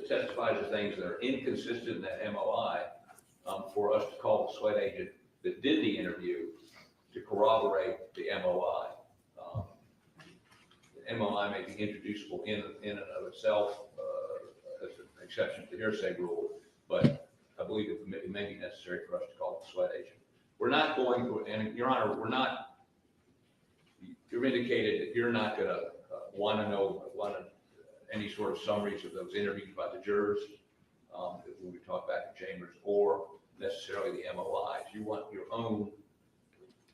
testifies to things that are inconsistent in that MOI, for us to call the sweat agent that did the interview to corroborate the MOI. The MOI may be introducible in and of itself as an exception to the hearsay rule, but I believe it may be necessary for us to call the sweat agent. We're not going to, and Your Honor, you've indicated that you're not going to want any sort of summaries of those interviews by the jurors when we talk back in chambers, or necessarily the MOIs. You want your own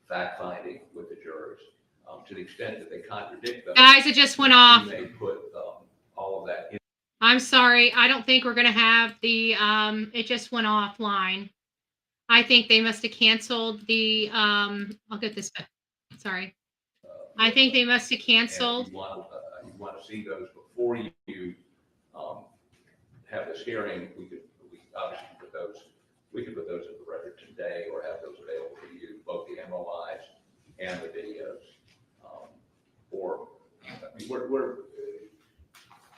fact finding with the jurors. To the extent that they contradict them. Guys, it just went off. You may put all of that in. I'm sorry. I don't think we're going to have the, it just went offline. I think they must have canceled the, I'll get this back. Sorry. I think they must have canceled. You want to see those before you have this hearing. We obviously put those in the record today, or have those available to you, both the MOIs and the videos. Or, I mean, we're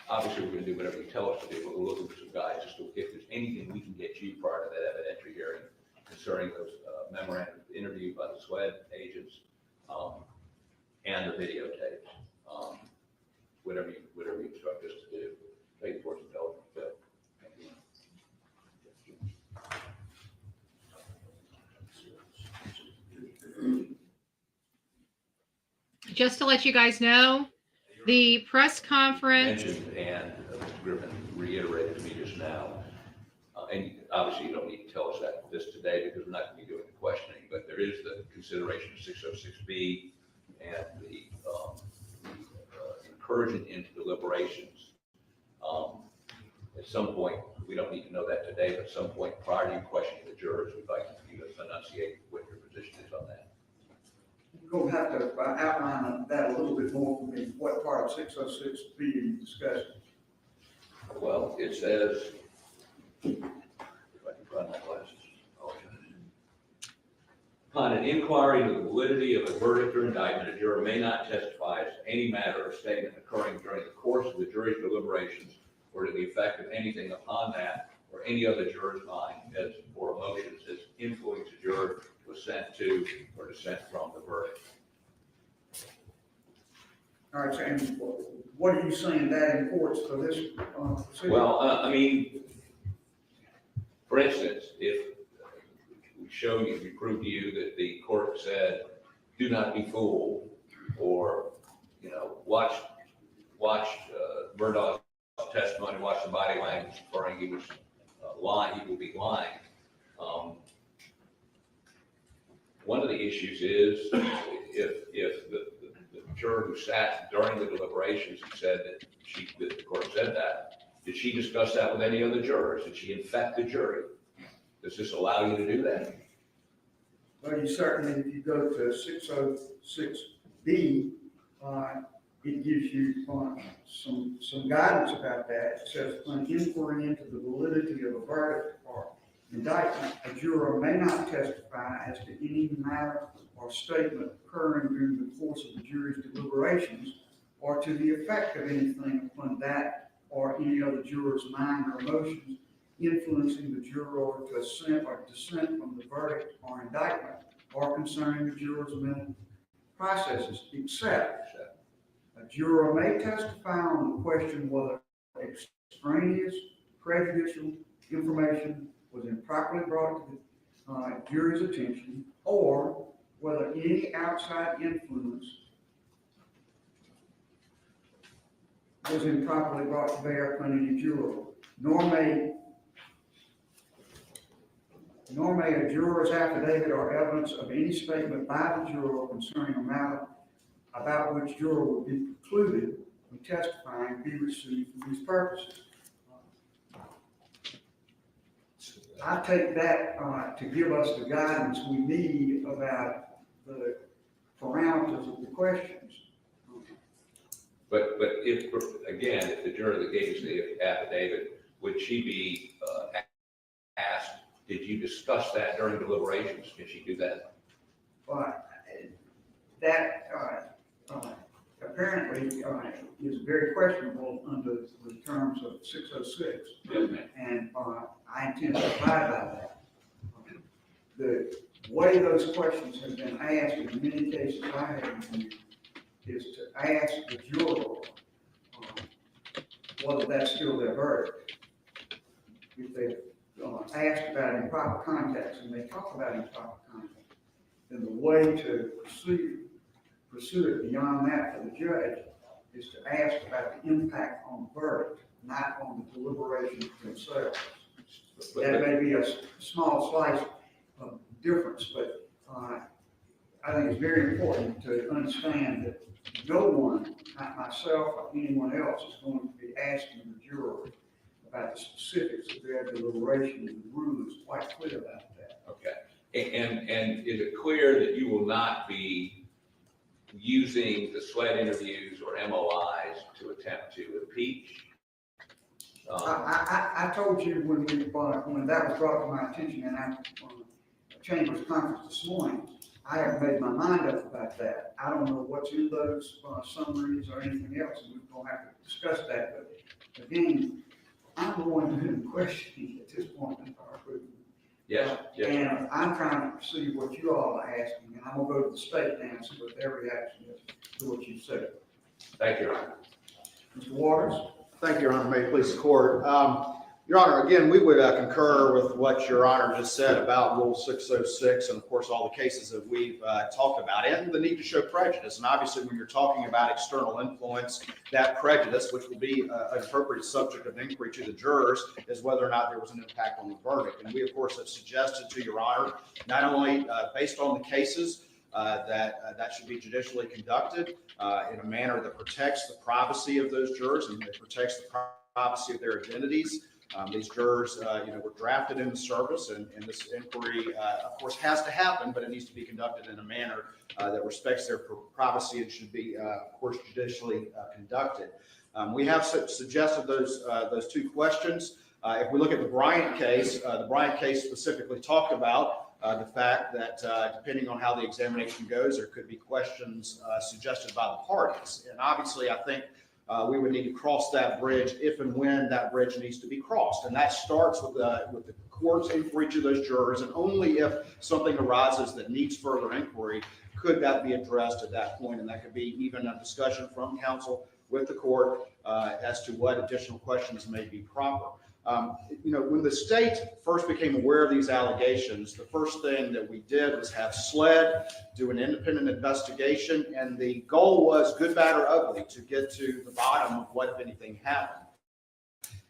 obviously we're going to do whatever you tell us to do, but we're looking for some guides as to if there's anything we can get you prior to that evidentiary hearing concerning those memorandums interviewed by the SWED agents and the videotapes. Whatever you instruct us to do. Thank you for some intelligence, Phil. Thank you. Just to let you guys know, the press conference. Mentioned, and Mr. Griffin reiterated to me just now, and obviously you don't need to tell us this today because we're not going to be doing the questioning, but there is the consideration of 606B and the incursion into deliberations. At some point, we don't need to know that today, but at some point prior to you questioning the jurors, we'd like you to enunciate what your position is on that. You're going to have to outline that a little bit more for me. What part of 606B are you discussing? Well, it says, if I can find my glasses. Upon an inquiry into the validity of a verdict or indictment, a juror may not testify as to any matter or statement occurring during the course of the jury's deliberations or to the effect of anything upon that or any other juror's mind as or emotions as influence a juror to assent to or dissent from the verdict. All right, so and what are you saying that imports for this proceeding? Well, I mean, for instance, if we prove to you that the court said, do not be fooled, or, watch Murdaugh's testimony, watch the body language, inferring he was lying, he will be lying. One of the issues is if the juror who sat during the deliberations and said that the court said that, did she discuss that with any other jurors? Did she infect the jury? Does this allow you to do that? Well, you certainly, if you go to 606B, it gives you some guidance about that. It says, an inquiry into the validity of a verdict or indictment, a juror may not testify as to any matter or statement occurring during the course of the jury's deliberations or to the effect of anything upon that or any other juror's mind or emotions influencing the juror to assent or dissent from the verdict or indictment or concerning the juror's mental processes, except a juror may testify on the question whether extraneous, prejudicial information was improperly brought to the jury's attention, or whether any outside influence was improperly brought to bear upon any juror, nor may a juror's affidavit or evidence of any statement by the juror concerning a matter about which juror would be precluded from testifying be received for these purposes. I take that to give us the guidance we need about the parameters of the questions. But if, again, if the juror that gave us the affidavit, would she be asked, did you discuss that during deliberations? Can she do that? But that apparently is very questionable under the terms of 606. Yes, ma'am. And I intend to abide by that. The way those questions have been asked in many cases I have reviewed is to ask the juror whether that's still their verdict. If they asked about improper context and they talk about improper context, then the way to pursue it beyond that for the judge is to ask about the impact on the verdict, not on the deliberations themselves. That may be a small slice of difference, but I think it's very important to understand that no one, not myself or anyone else, is going to be asking the juror about the specifics of their deliberation, and the rule is quite clear about that. Okay. And is it clear that you will not be using the SWED interviews or MOIs to attempt to impeach? I told you when that was brought to my attention in our Chamber's conference this morning, I haven't made my mind up about that. I don't know what's in those summaries or anything else, and we're going to have to discuss that. But again, I'm the one doing the questioning at this point in our group. Yes. Yes. And I'm trying to see what you all are asking, and I'm going to go to the state now and see what their reaction is to what you said. Thank you, Your Honor. Mr. Waters? Thank you, Your Honor. May it please the court. Your Honor, again, we would concur with what Your Honor just said about Rule 606 and, of course, all the cases that we've talked about and the need to show prejudice. And obviously, when you're talking about external influence, that prejudice, which will be an appropriate subject of inquiry to the jurors, is whether or not there was an impact on the verdict. And we, of course, have suggested to Your Honor, not only based on the cases, that should be judicially conducted in a manner that protects the privacy of those jurors and that protects the privacy of their identities. These jurors, were drafted in the service, and this inquiry, of course, has to happen, but it needs to be conducted in a manner that respects their privacy and should be, of course, judicially conducted. We have suggested those two questions. If we look at the Bryant case specifically talked about the fact that depending on how the examination goes, there could be questions suggested by the parties. And obviously, I think we would need to cross that bridge if and when that bridge needs to be crossed. And that starts with the court's inquiry to those jurors. And only if something arises that needs further inquiry could that be addressed at that point. And that could be even a discussion from counsel with the court as to what additional questions may be proper. When the state first became aware of these allegations, the first thing that we did was have SLED do an independent investigation, and the goal was good, bad, or ugly to get to the bottom of what, if anything, happened.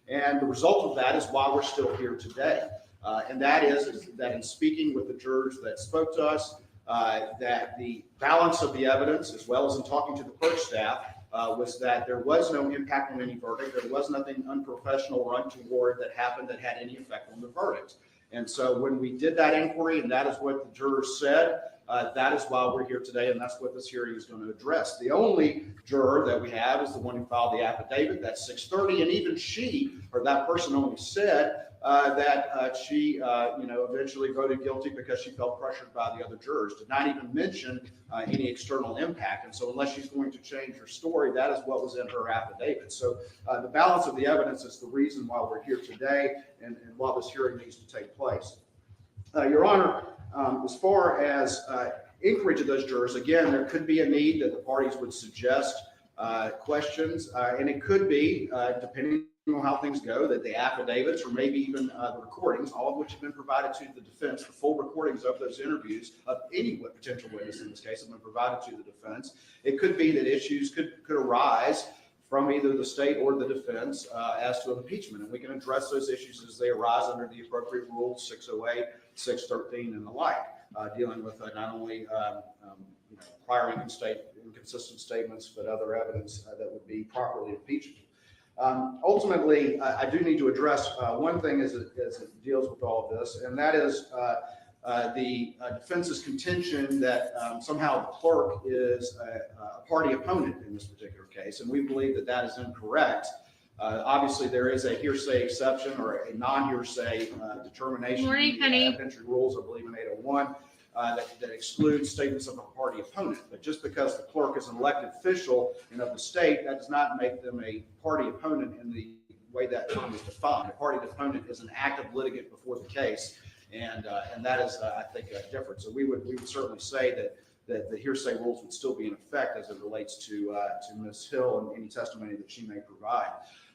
And the result of that is why we're still here today. And that is that in speaking with the jurors that spoke to us, that the balance of the evidence, as well as in talking to the clerk staff, was that there was no impact on any verdict. There was nothing unprofessional or untoward that happened that had any effect on the verdict. And so when we did that inquiry, and that is what the jurors said, that is why we're here today, and that's what this hearing is going to address. The only juror that we have is the one who filed the affidavit. That's 630, and even she, or that person, only said that she, eventually voted guilty because she felt pressured by the other jurors. Did not even mention any external impact. And so unless she's going to change her story, that is what was in her affidavit. So the balance of the evidence is the reason why we're here today and why this hearing needs to take place. Your Honor, as far as inquiry to those jurors, again, there could be a need that the parties would suggest questions, and it could be, depending on how things go, that the affidavits or maybe even the recordings, all of which have been provided to the defense, the full recordings of those interviews of any potential witness in this case have been provided to the defense. It could be that issues could arise from either the state or the defense as to impeachment, and we can address those issues as they arise under the appropriate rules, 608, 613, and the like, dealing with not only prior inconsistent statements, but other evidence that would be properly impeachable. Ultimately, I do need to address one thing as it deals with all of this, and that is the defense's contention that somehow the clerk is a party opponent in this particular case, and we believe that that is incorrect. Obviously, there is a hearsay exception or a non-hearsay determination. Morning, in honey. the evidentiary rules, I believe in 801, that excludes statements of a party opponent. But just because the clerk is an elected official and of the state, that does not make them a party opponent in the way that term is defined. A party opponent is an active litigant before the case, and that is, I think, different. So we would certainly say that the hearsay rules would still be in effect as it relates to Ms. Hill and any testimony that she may provide.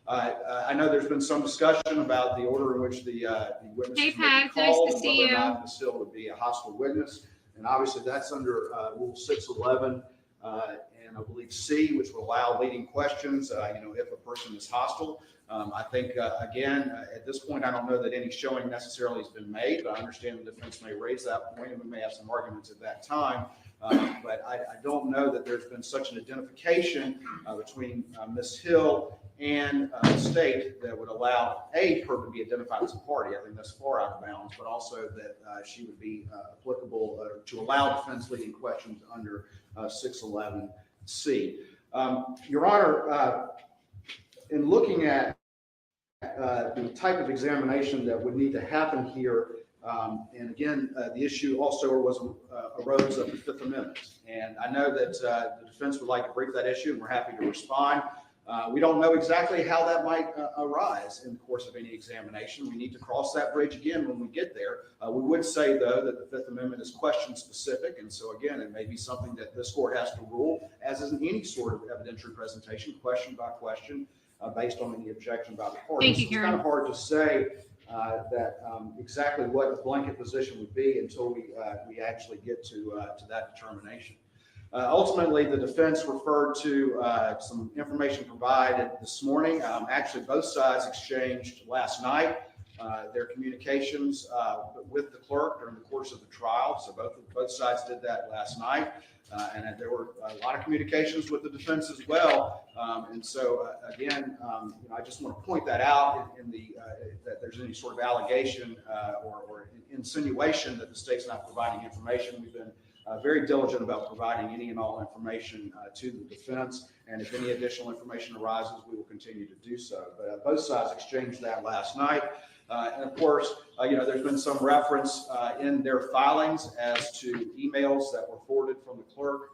I know there's been some discussion about the order in which the witnesses Hey, may be Pat, nice called to and see whether or you. not Ms. Hill would be a hostile witness. And obviously that's under Rule 611 and I believe C, which will allow leading questions, if a person is hostile. I think, again, at this point, I don't know that any showing necessarily has been made, but I understand the defense may raise that point and we may have some arguments at that time. But I don't know that there's been such an identification between Ms. Hill and the state that would allow her to be identified as a party. I think that's far out of bounds, but also that she would be applicable to allow defense leading questions under 611C. Your Honor, in looking at the type of examination that would need to happen here, and again, the issue also arose of the Fifth Amendment. And I know that the defense would like to brief that issue, and we're happy to respond. We don't know exactly how that might arise in the course of any examination. We need to cross that bridge again when we get there. We would say, though, that the Fifth Amendment is question specific. And so, again, it may be something that this court has to rule, as is in any sort of evidentiary presentation, question by question, based on any objection by the parties. Thank you, It's Karen. kind of hard to say that exactly what a blanket position would be until we actually get to that determination. Ultimately, the defense referred to some information provided this morning. Actually, both sides exchanged last night their communications with the clerk during the course of the trial. So both sides did that last night. And there were a lot of communications with the defense as well. And so, again, I just want to point that out that there's any sort of allegation or insinuation that the state's not providing information. We've been very diligent about providing any and all information to the defense. And if any additional information arises, we will continue to do so. But both sides exchanged that last night. And of course, there's been some reference in their filings as to emails that were forwarded from the clerk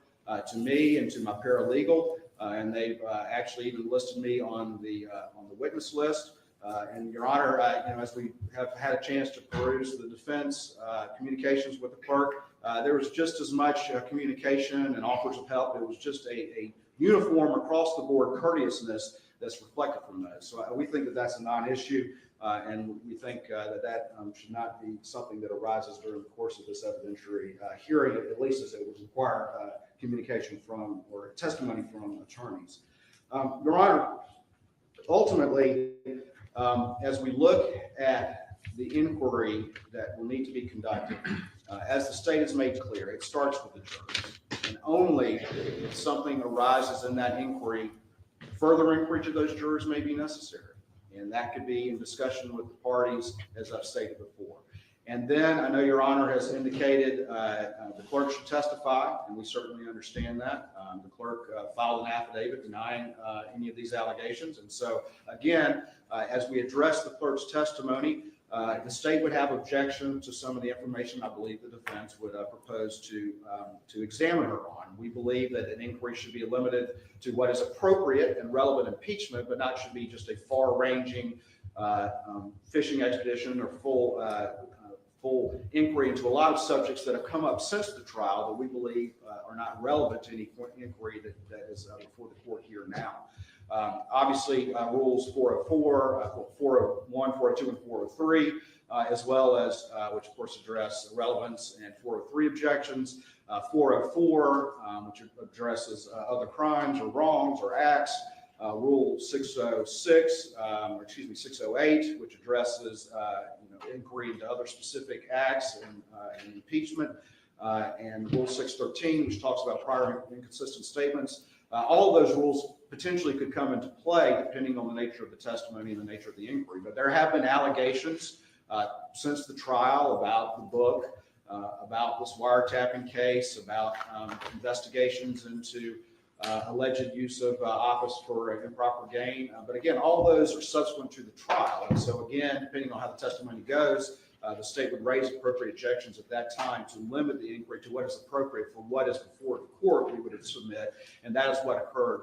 to me and to my paralegal. And they've actually even listed me on the witness list. And Your Honor, as we have had a chance to peruse the defense communications with the clerk, there was just as much communication and offers of help. It was just a uniform across the board courteousness that's reflected from those. So we think that that's a non-issue. And we think that should not be something that arises during the course of this evidentiary hearing, at least as it would require communication from or testimony from attorneys. Your Honor, ultimately, as we look at the inquiry that will need to be conducted, as the state has made clear, it starts with the jurors. And only if something arises in that inquiry, further inquiry to those jurors may be necessary. And that could be in discussion with the parties, as I've stated before. And then I know Your Honor has indicated the clerk should testify, and we certainly understand that. The clerk filed an affidavit denying any of these allegations. And so, again, as we address the clerk's testimony, the state would have objection to some of the information I believe the defense would propose to examine her on. We believe that an inquiry should be limited to what is appropriate and relevant impeachment, but not should be just a far-ranging fishing expedition or full inquiry into a lot of subjects that have come up since the trial that we believe are not relevant to any inquiry that is before the court here now. Obviously, rules 404, 401, 402, and 403, as well as, which of course address relevance, and 403 objections, 404, which addresses other crimes or wrongs or acts, Rule 606, 608, which addresses inquiry into other specific acts and impeachment, and Rule 613, which talks about prior inconsistent statements. All of those rules potentially could come into play depending on the nature of the testimony and the nature of the inquiry. But there have been allegations since the trial about the book about this wiretapping case, about investigations into alleged use of office for improper gain. But again, all those are subsequent to the trial. And so again, depending on how the testimony goes, the state would raise appropriate objections at that time to limit the inquiry to what is appropriate for what is before the court we would submit. And that is what occurred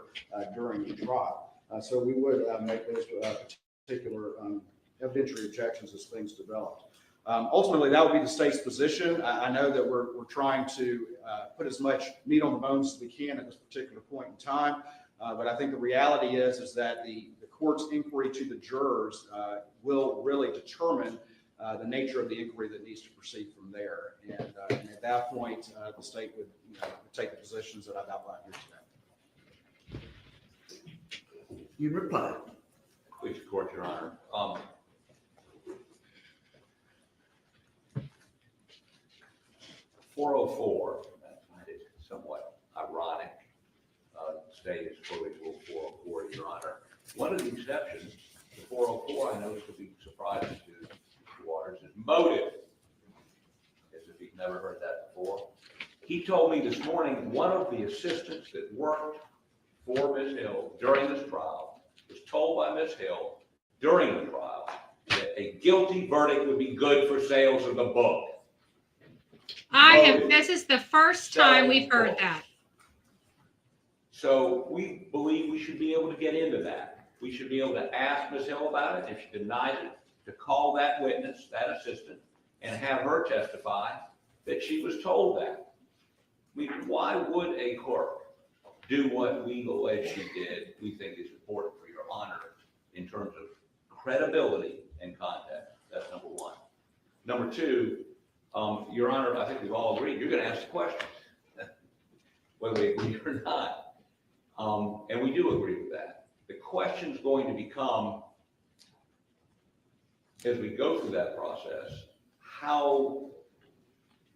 during the trial. So we would make those particular evidentiary objections as things developed. Ultimately, that would be the state's position. I know that we're trying to put as much meat on the bones as we can at this particular point in time. But I think the reality is that the court's inquiry to the jurors will really determine the nature of the inquiry that needs to proceed from there. And at that point, the state would take the positions that I've outlined here today. You reply. Please, court, Your Honor. 404, I find it somewhat ironic. The state is quoting Rule 404, Your Honor. One of the exceptions to 404, I noticed would be surprising to Waters, is motive. As if he'd never heard that before. He told me this morning one of the assistants that worked for Ms. Hill during this trial was told by Ms. Hill during the trial that a guilty verdict would be good for sales of the book. This is the first time we've heard that. So we believe we should be able to get into that. We should be able to ask Ms. Hill about it. If she denies it, to call that witness, that assistant, and have her testify that she was told that. I mean, why would a clerk do what we allege she did? We think is important for Your Honor in terms of credibility and context. That's number one. Number two, Your Honor, I think we've all agreed, you're going to ask the questions, whether we agree or not. And we do agree with that. The question's going to become, as we go through that process, how,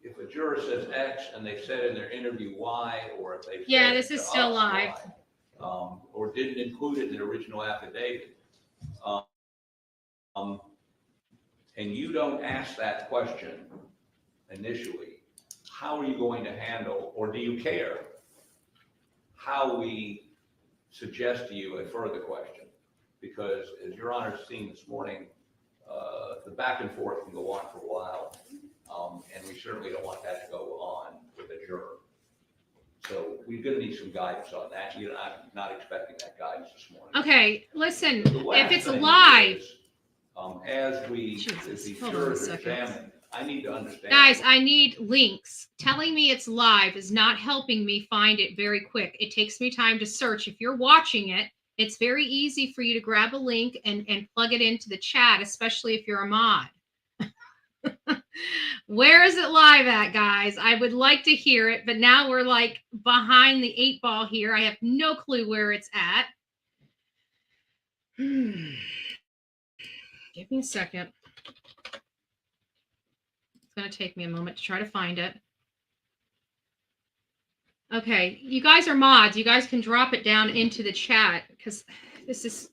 if a juror says X and they said in their interview Y, or if they said this is still live, Y, or didn't include it in the original affidavit, and you don't ask that question initially, how are you going to handle, or do you care, how we suggest to you a further question? Because as Your Honor's seen this morning, the back and forth can go on for a while, and we certainly don't want that to go on with a juror. So we're going to need some guidance on that. I'm not expecting that guidance this morning. Okay, listen, if it's live. Is, as these jurors are examined, I need to understand. Guys, I need links. Telling me it's live is not helping me find it very quick. It takes me time to search. If you're watching it, it's very easy for you to grab a link and plug it into the chat, especially if you're a mod. Where is it live at, guys? I would like to hear it, but now we're like behind the 8 ball here. I have no clue where it's at. Give me a second. It's going to take me a moment to try to find it. Okay, you guys are mods. You guys can drop it down into the chat because this is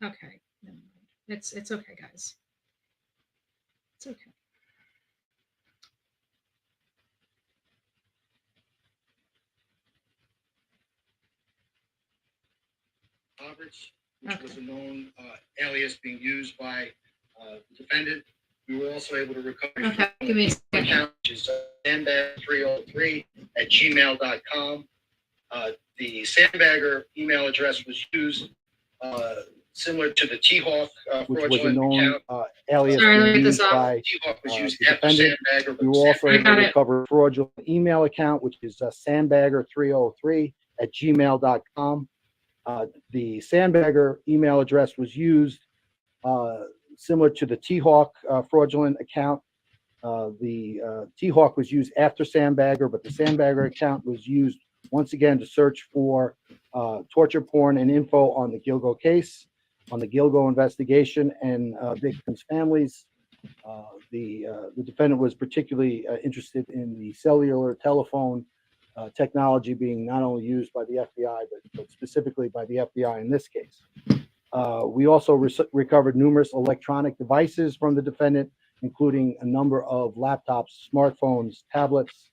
okay. It's okay, guys. It's okay. Roberts, which was a known alias being used by the defendant. We were also able to recover give me a second. account, which is sandbag303@gmail.com. The Sandbagger email address was used similar to the T-Hawk which was a fraudulent known account. alias Sorry, let me being get this used off. by T-Hawk was used the after defendant. Sandbagger. but We were also I able got to it. recover a fraudulent email account, which is sandbagger303@gmail.com. The Sandbagger email address was used similar to the T-Hawk fraudulent account. The T-Hawk was used after Sandbagger, but the Sandbagger account was used once again to search for torture porn and info on the Gilgo case, on the Gilgo investigation, and victims' families. The defendant was particularly interested in the cellular telephone technology being not only used by the FBI, but specifically by the FBI in this case. We also recovered numerous electronic devices from the defendant, including a number of laptops, smartphones, tablets.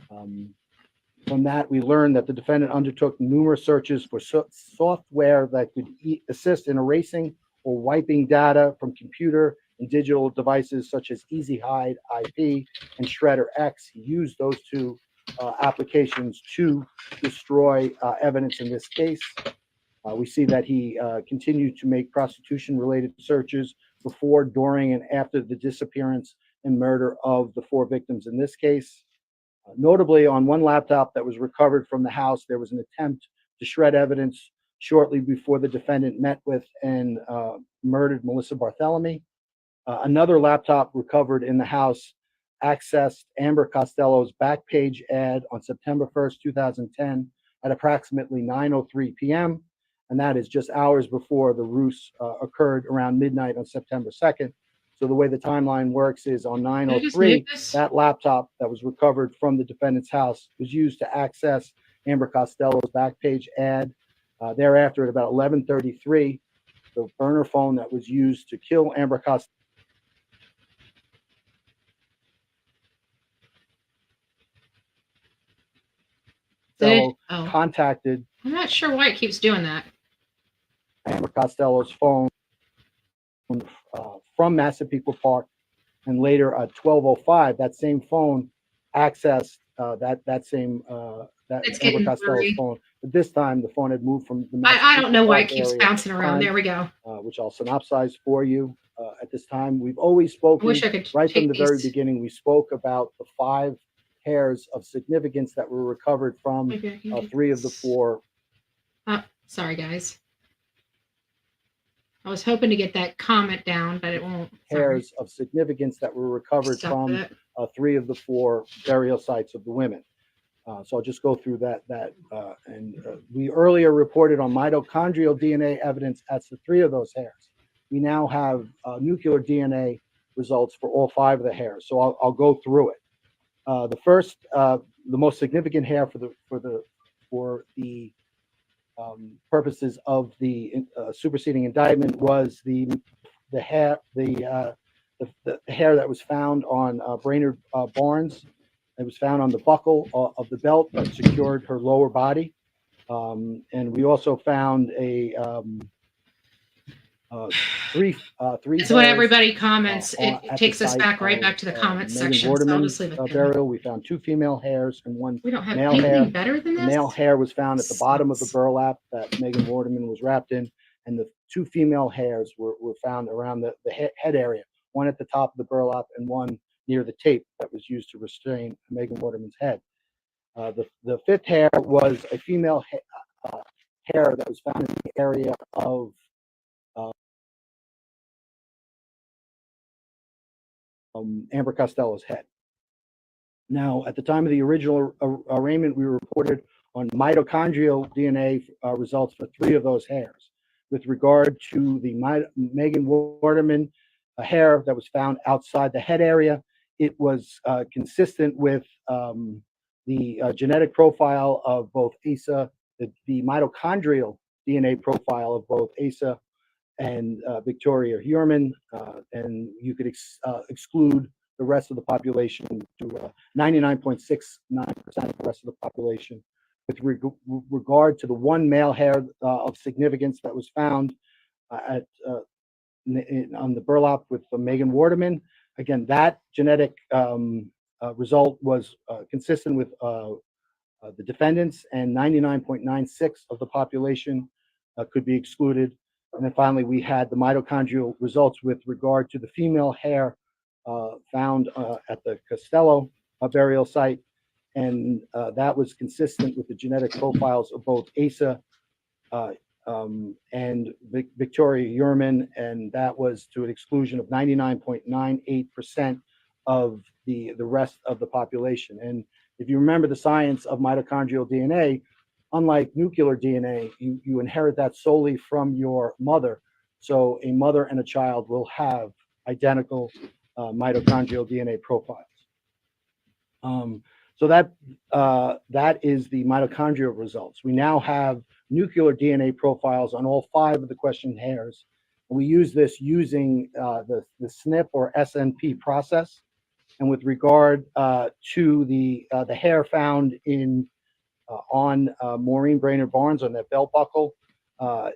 From that, we learned that the defendant undertook numerous searches for software that could assist in erasing or wiping data from computer and digital devices such as Easy Hide IP and Shredder X. He used those two applications to destroy evidence in this case. We see that he continued to make prostitution-related searches before, during, and after the disappearance and murder of the 4 victims in this case. Notably, on one laptop that was recovered from the house, there was an attempt to shred evidence shortly before the defendant met with and murdered Melissa Barthelemy. Another laptop recovered in the house accessed Amber Costello's Backpage ad on September 1st, 2010 at approximately 9:03 p.m. And that is just hours before the ruse occurred around midnight on September 2nd. So the way the timeline works is on 9:03, that laptop that was recovered from the defendant's house was used to access Amber Costello's Backpage ad. Thereafter, at about 11:33, the burner phone that was used to kill Amber Costello contacted I'm not sure why it keeps doing that. Amber Costello's phone from Massapequa Park, and later at 12:05, that same phone accessed that same Amber Costello's phone. But this time, the phone had moved from the I don't know why it keeps bouncing around. There we go. Which I'll synopsize for you. At this time, we've always spoken right from the very beginning. We spoke about the 5 hairs of significance that were recovered from 3 of the 4. Sorry, guys. I was hoping to get that comment down, but it won't. Hairs of significance that were recovered from 3 of the 4 burial sites of the women. So I'll just go through that. We earlier reported on mitochondrial DNA evidence as to 3 of those hairs. We now have nuclear DNA results for all 5 of the hairs. So I'll go through it. The first, the most significant hair for the purposes of the superseding indictment was the hair that was found on Brainerd Barnes. It was found on the buckle of the belt that secured her lower body, and we also found three. It's when everybody comments, it takes us back right back to the comments section. So I'll just leave it there. Burial. We found 2 female hairs and 1 we don't have male anything hair. better than this. Male hair was found at the bottom of the burlap that Megan Waterman was wrapped in, and the 2 female hairs were found around the head area, 1 at the top of the burlap and 1 near the tape that was used to restrain Megan Waterman's head. The 5th hair was a female hair that was found in the area of Amber Costello's head. Now, at the time of the original arraignment, we reported on mitochondrial DNA results for 3 of those hairs. With regard to the Megan Waterman hair that was found outside the head area, it was consistent with the genetic profile of both Asa, the mitochondrial DNA profile of both Asa and Victoria Heuermann, and you could exclude the rest of the population to 99.69% of the rest of the population. With regard to the 1 male hair of significance that was found on the burlap with Megan Waterman, again, that genetic result was consistent with the defendants, and 99.96% of the population could be excluded. And then finally, we had the mitochondrial results with regard to the female hair found at the Costello burial site, and that was consistent with the genetic profiles of both Asa and Victoria Heuermann, and that was to an exclusion of 99.98% of the rest of the population. And if you remember the science of mitochondrial DNA, unlike nuclear DNA, you inherit that solely from your mother. So a mother and a child will have identical mitochondrial DNA profiles. So that is the mitochondrial results. We now have nuclear DNA profiles on all 5 of the questioned hairs, We use this using the SNP or SNP process. And with regard to the hair found in on Maureen Brainerd Barnes on that belt buckle,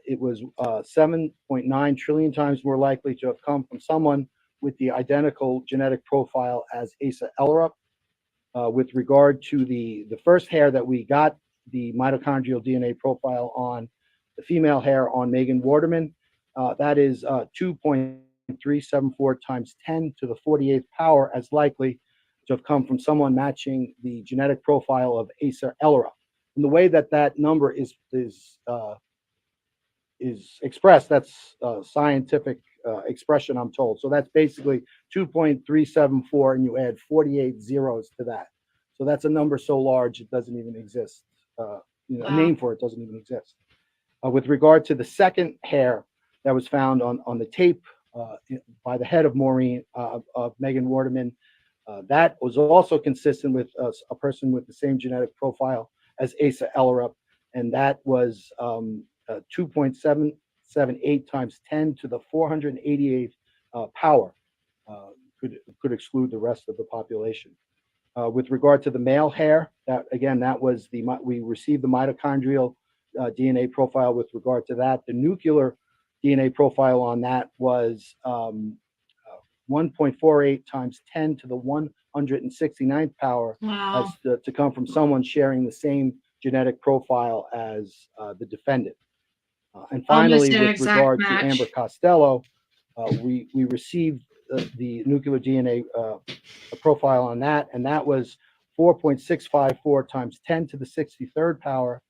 it was 7.9 trillion times more likely to have come from someone with the identical genetic profile as Asa Ellerup. With regard to the first hair that we got the mitochondrial DNA profile on, the female hair on Megan Waterman, that is 2.374 times 10 to the 48th power as likely to have come from someone matching the genetic profile of Asa Ellerup. And the way that that number is expressed, that's scientific expression, I'm told. So that's basically 2.374, and you add 48 zeros to that. So that's a number so large it doesn't even exist. A name for it doesn't even exist. With regard to the second hair that was found on the tape by the head of Maureen of Megan Waterman, that was also consistent with a person with the same genetic profile as Asa Ellerup, and that was 2.778 times 10 to the 488th power. Could exclude the rest of the population. With regard to the male hair, that again, that was we received the mitochondrial DNA profile. With regard to that, the nuclear DNA profile on that was 1.48 times 10 to the 169th power, Wow. to come from someone sharing the same genetic profile as the defendant. And finally, Almost an with exact regard to match. Amber Costello, we received the nuclear DNA profile on that, and that was 4.654 times 10 to the 63rd power,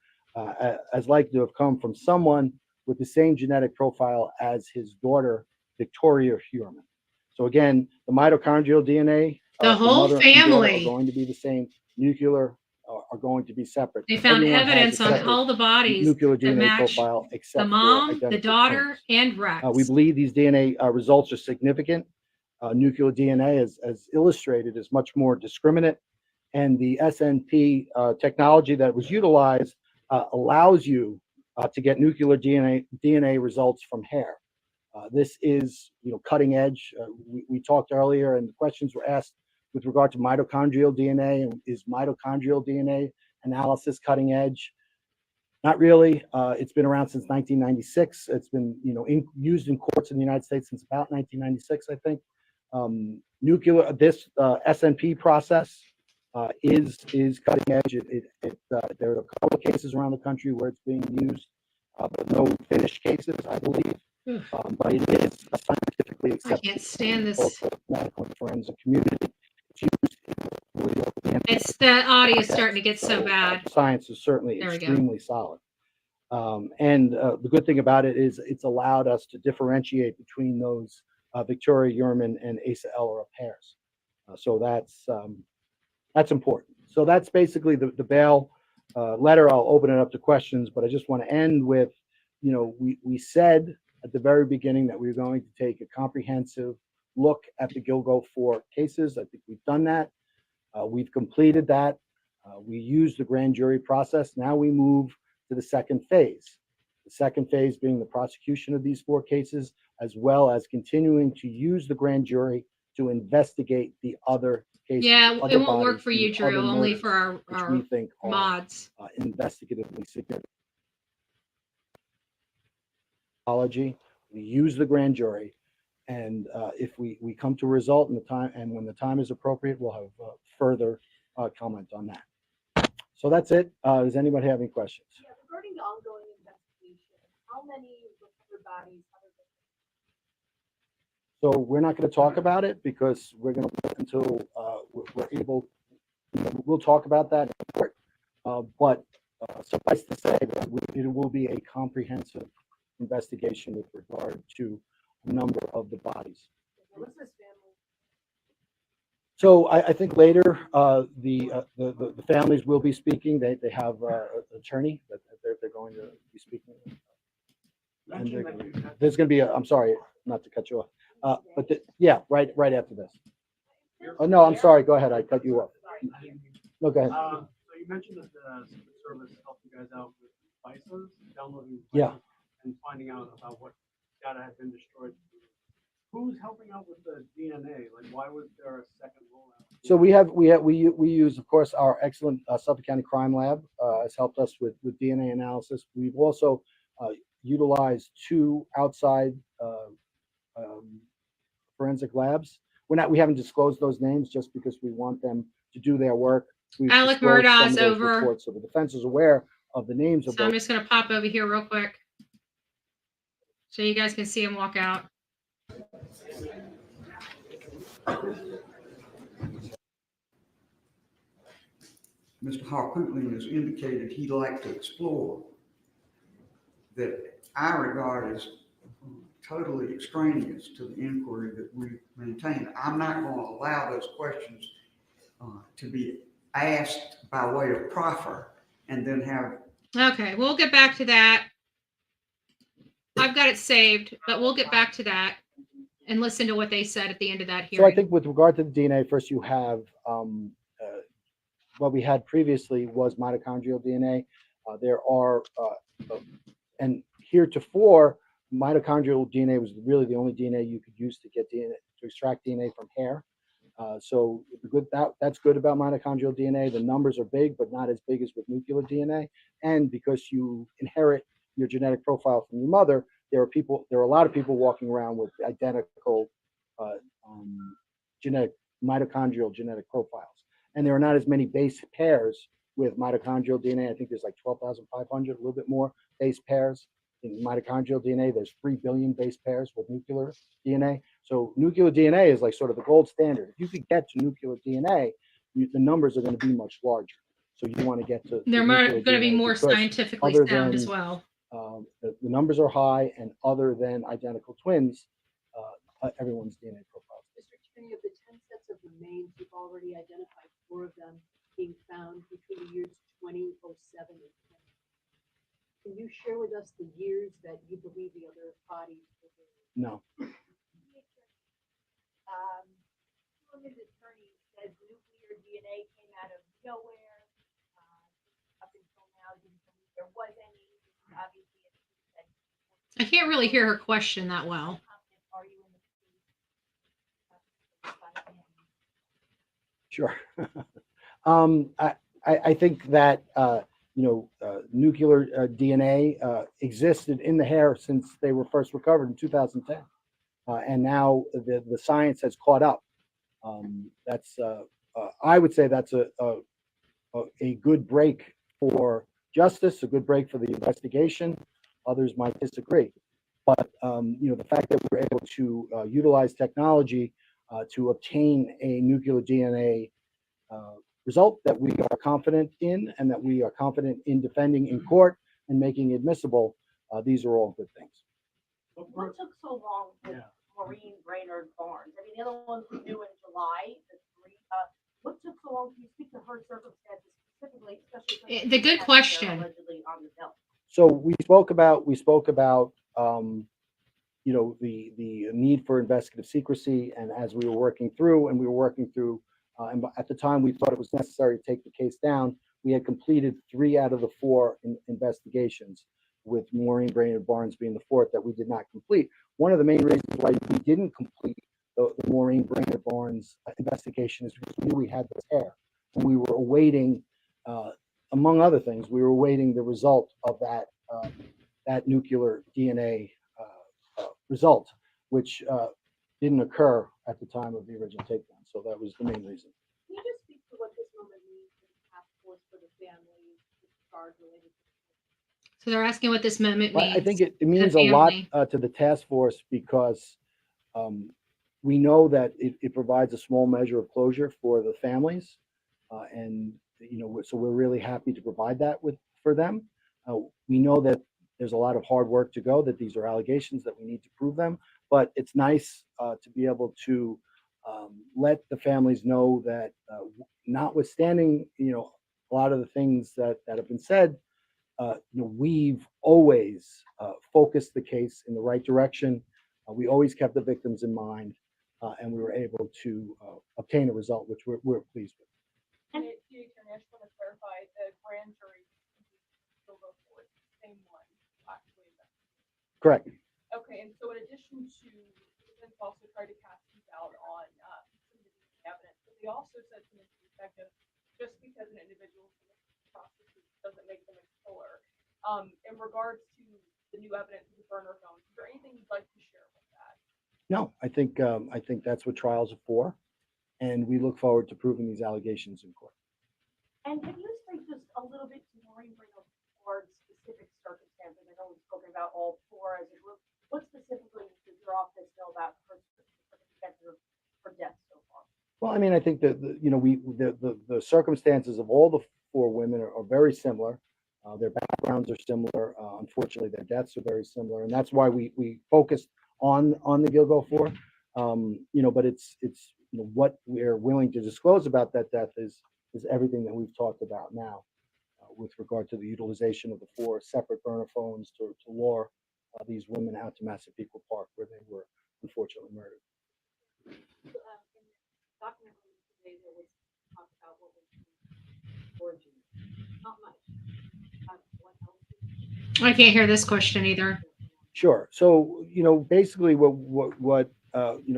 as likely to have come from someone with the same genetic profile as his daughter, Victoria Huerman. So again, the mitochondrial DNA, The whole mother and daughter family. are going to be the same. Nuclear are going to be separate. They found Everyone has a evidence on separate all the bodies nuclear that DNA match profile except the for mom, the identical daughter, twins. and Rex. We believe these DNA results are significant. Nuclear DNA, as illustrated, is much more discriminate, and the SNP technology that was utilized allows you to get nuclear DNA results from hair. This is, cutting edge. We talked earlier, and the questions were asked with regard to mitochondrial DNA, and is mitochondrial DNA analysis cutting edge? Not really. It's been around since 1996. It's been, used in courts in the United States since about 1996, I think. This SNP process is cutting edge. There are a couple of cases around the country where it's being used, but no finished cases, I believe. But it is scientifically I accepted. can't stand in this. both the medical and forensic community. It's used It's the audio starting to get so bad. Science is certainly There we go. extremely solid. And the good thing about it is it's allowed us to differentiate between those Victoria Huerman and Asa Ellerup hairs. So that's important. So that's basically the bail letter. I'll open it up to questions, but I just want to end with, we said at the very beginning that we were going to take a comprehensive look at the Gilgo 4 cases. I think we've done that. We've completed that. We used the grand jury process. Now we move to the second phase. The second phase being the prosecution of these 4 cases, as well as continuing to use the grand jury to investigate the other cases. Yeah, other it won't bodies, work for you, the Drew, other only murders, for which our we think are mods. investigatively significant. We use the grand jury, and if we come to a result in the time, and when the time is appropriate, we'll have further comment on that. So that's it. Does anybody have any questions? Yeah, regarding the ongoing investigation, how many recovered bodies have there been? So we're not going to talk about it because we're going to wait until we're able. We'll talk about that in court. But suffice to say that it will be a comprehensive investigation with regard to a number of the bodies. What's this family? So I think later the families will be speaking. They have an attorney that they're going to be speaking. And there's going to be I'm sorry, not to cut you off. But right after this. Oh no, I'm sorry. Go ahead. I cut you off. No, go ahead. So you mentioned that the Secret Service helped you guys out with FISAs, downloading FISAs, Yeah. and finding out about what data had been destroyed. Who's helping out with the DNA? Like, why was there a second rollout? So we use, of course, our excellent Suffolk County Crime Lab has helped us with DNA analysis. We've also utilized two outside forensic labs. We haven't disclosed those names just because we want them to do their work. We've Alex disclosed some Murdaugh's of those over. reports, so the defense is aware of the names of So I'm those. just going to pop over here real quick so you guys can see him walk out. Mr. Harpootlian has indicated he'd like to explore that I regard as totally extraneous to the inquiry that we maintain. I'm not going to allow those questions to be asked by way of proffer and then have. Okay, we'll get back to that. I've got it saved, but we'll get back to that and listen to what they said at the end of that So I hearing. think with regard to the DNA, first you have what we had previously was mitochondrial DNA. There are, and heretofore, mitochondrial DNA was really the only DNA you could use to get DNA, to extract DNA from hair. So that's good about mitochondrial DNA. The numbers are big, but not as big as with nuclear DNA. And because you inherit your genetic profile from your mother, there are a lot of people walking around with identical mitochondrial genetic profiles. And there are not as many base pairs with mitochondrial DNA. I think there's like 12,500, a little bit more base pairs in mitochondrial DNA. There's 3 billion base pairs with nuclear DNA. So nuclear DNA is like sort of the gold standard. If you could get to nuclear DNA, the numbers are going to be much larger. So you want to get to. They're going to be more because scientifically other sound than, as well. The numbers are high, and other than identical twins, everyone's DNA profile. Mr. Attorney, of the 10 sets of remains, you've already identified 4 of them being found between the years 2007 and 20. Can you share with us the years that you believe the other bodies were buried? No. His attorney says nuclear DNA came out of nowhere. Up until now, didn't believe there was any. Obviously, I can't really hear her question that well. Are you in the Sure. I think that nuclear DNA existed in the hair since they were first recovered in 2010, and now the science has caught up. I would say that's a good break for justice, a good break for the investigation. Others might disagree, but the fact that we're able to utilize technology to obtain a nuclear DNA result that we are confident in and that we are confident in defending in court and making admissible, these are all good things. What took so long with Maureen Brainerd Barnes? I mean, the other ones we knew in July, the 3. What took so long? Can you speak to her circumstances specifically, especially The good question. Allegedly on the bill. So we spoke about the need for investigative secrecy, and as we were working through, and at the time we thought it was necessary to take the case down, we had completed 3 out of the 4 investigations, with Maureen Brainerd Barnes being the 4th that we did not complete. One of the main reasons why we didn't complete the Maureen Brainerd Barnes investigation is because we knew we had this hair, and we were awaiting, among other things, we were awaiting the result of that nuclear DNA result, which didn't occur at the time of the original takedown. So that was the main reason. Can you just speak to what this moment means for the task force, for the family, the charge related to? So they're asking what this moment But means. I think it means a lot to the task force because we know that it provides a small measure of closure for the families, and so we're really happy to provide that for them. We know that there's a lot of hard work to go, that these are allegations, that we need to prove them, but it's nice to be able to let the families know that notwithstanding, a lot of the things that have been said, we've always focused the case in the right direction. We always kept the victims in mind, and we were able to obtain a result, which we're pleased with. And I just want to clarify, the grand jury still go forward, same one. Correct. Okay, and so in addition to, defense also tried to cast some doubt on some of the evidence, but they also said something to the effect of just because an individual prostitute doesn't make them a killer. In regards to the new evidence of the burner phones, is there anything you'd like to share with that? No, I think that's what trials are for, and we look forward to proving these allegations in court. And can you speak just a little bit to Maureen Bringard's specific circumstances? I know we've spoken about all four as a group. What specifically does your office know about her death so far? Well, I mean, I think that the circumstances of all the four women are very similar. Their backgrounds are similar. Unfortunately, their deaths are very similar, and that's why we focused on the Gilgo Four. But it's what we're willing to disclose about that death is everything that we've talked about now, with regard to the utilization of the four separate burner phones to lure these women out to Massapequa Park, where they were unfortunately murdered. In the document today, there was talk about what was the origin. Not much. What else? I can't hear this question either. Sure. So, basically what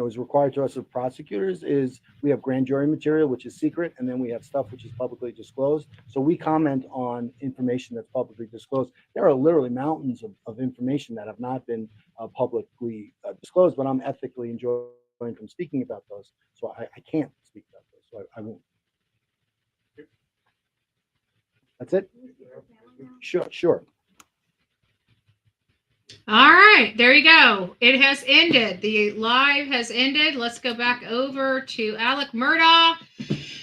is required to us as prosecutors is we have grand jury material, which is secret, and then we have stuff which is publicly disclosed. So we comment on information that's publicly disclosed. There are literally mountains of information that have not been publicly disclosed, but I'm ethically enjoying from speaking about those. So I can't speak about those. So I won't. That's it? Sure. All right, there you go. It has ended. The live has ended. Let's go back over to Alex Murdaugh.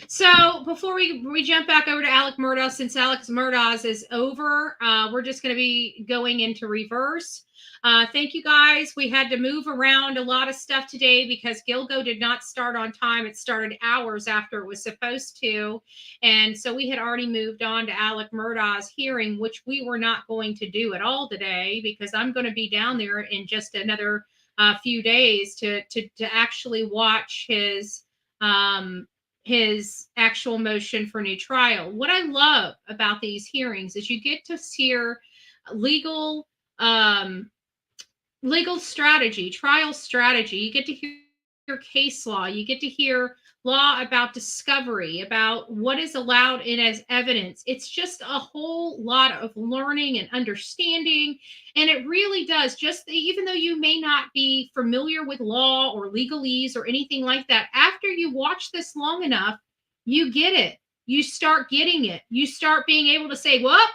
So before we jump back over to Alex Murdaugh, since Alex Murdaugh's is over, we're just going to be going into reverse. Thank you guys. We had to move around a lot of stuff today because Gilgo did not start on time. It started hours after it was supposed to. And so we had already moved on to Alex Murdaugh's hearing, which we were not going to do at all today because I'm going to be down there in just another few days to actually watch his actual motion for new trial. What I love about these hearings is you get to hear legal strategy, trial strategy. You get to hear case law. You get to hear law about discovery, about what is allowed in as evidence. It's just a whole lot of learning and understanding. And it really does, just even though you may not be familiar with law or legalese or anything like that, after you watch this long enough, you get it. You start getting it. You start being able to say, what,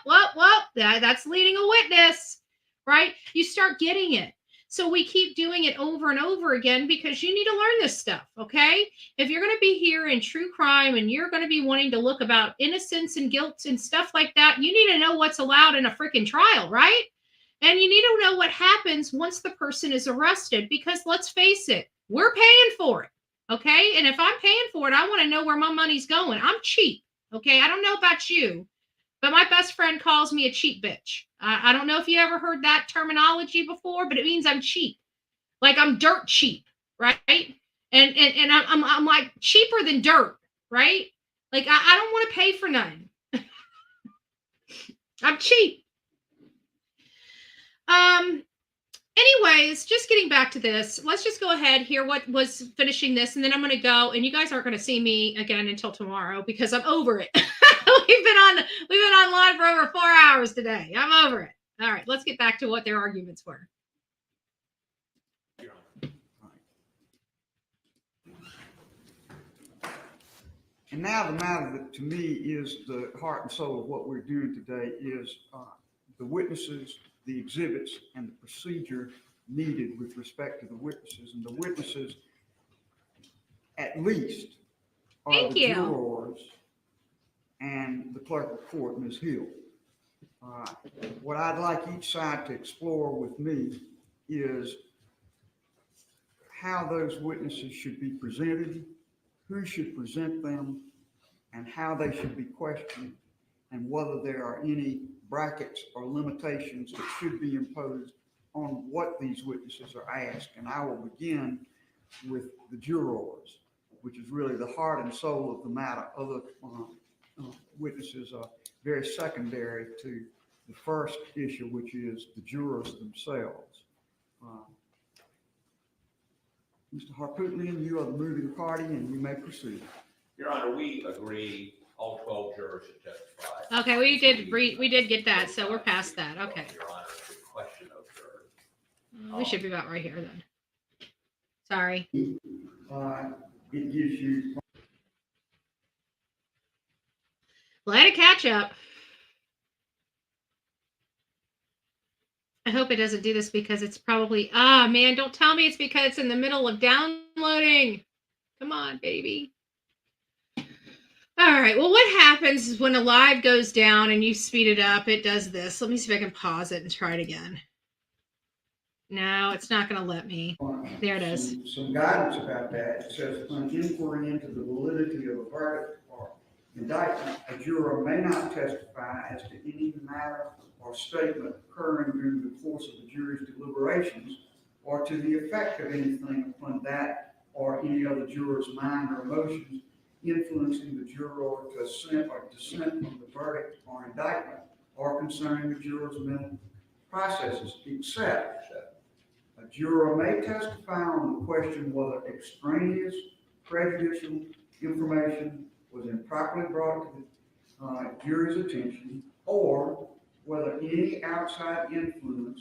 that's leading a witness, right? You start getting it. So we keep doing it over and over again because you need to learn this stuff, okay? If you're going to be here in true crime and you're going to be wanting to look about innocence and guilt and stuff like that, you need to know what's allowed in a freaking trial, right? And you need to know what happens once the person is arrested because let's face it, we're paying for it, okay? And if I'm paying for it, I want to know where my money's going. I'm cheap, okay? I don't know about you, but my best friend calls me a cheap bitch. I don't know if you ever heard that terminology before, but it means I'm cheap. Like I'm dirt cheap, right? And I'm like cheaper than dirt, right? Like I don't want to pay for nothing. I'm cheap. Anyways, just getting back to this, let's just go ahead here. What was finishing this, and then I'm going to go, and you guys aren't going to see me again until tomorrow because I'm over it. We've been on live for over 4 hours today. I'm over it. All right, let's get back to what their arguments were. And now the matter that to me is the heart and soul of what we're doing today is the witnesses, the exhibits, and the procedure needed with respect to the witnesses. And the witnesses, at least, are the jurors and the clerk of court, Ms. Hill. What I'd like each side to explore with me is how those witnesses should be presented, who should present them, and how they should be questioned, and whether there are any brackets or limitations that should be imposed on what these witnesses are asked. And I will begin with the jurors, which is really the heart and soul of the matter. Other witnesses are very secondary to the first issue, which is the jurors themselves. Mr. Harpootlian, you are the moving party and you may proceed. Your Honor, we agree all 12 jurors should testify. Okay, we did get that, so we're past that. Okay. Your Honor, the question of jurors. We should be about right here then. Sorry. It gives you. Let it catch up. I hope it doesn't do this because it's probably, man, don't tell me it's because it's in the middle of downloading. Come on, baby. All right, well, what happens is when a live goes down and you speed it up, it does this. Let me see if I can pause it and try it again. No, it's not going to let me. There it is. Some guidance about that. It says, an inquiry into the validity of a verdict or indictment, a juror may not testify as to any matter or statement occurring during the course of the jury's deliberations or to the effect of anything upon that or any other juror's mind or emotions influencing the juror to assent or dissent from the verdict or indictment or concerning the juror's mental processes, except a juror may testify on the question whether extraneous, prejudicial information was improperly brought to the jury's attention or whether any outside influence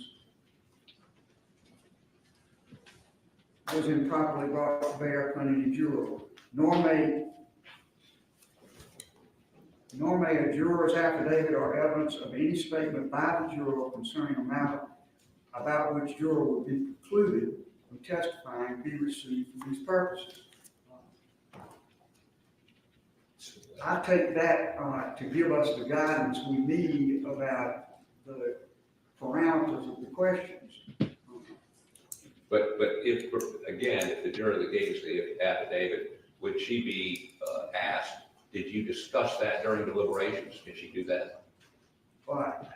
was improperly brought to bear upon any juror, nor may a juror's affidavit or evidence of any statement by the juror concerning a matter about which juror would be precluded from testifying be received for these purposes. I take that to give us the guidance we need about the parameters of the questions. But if, again, if the juror that gave us the affidavit, would she be asked, did you discuss that during deliberations? Did she do that? But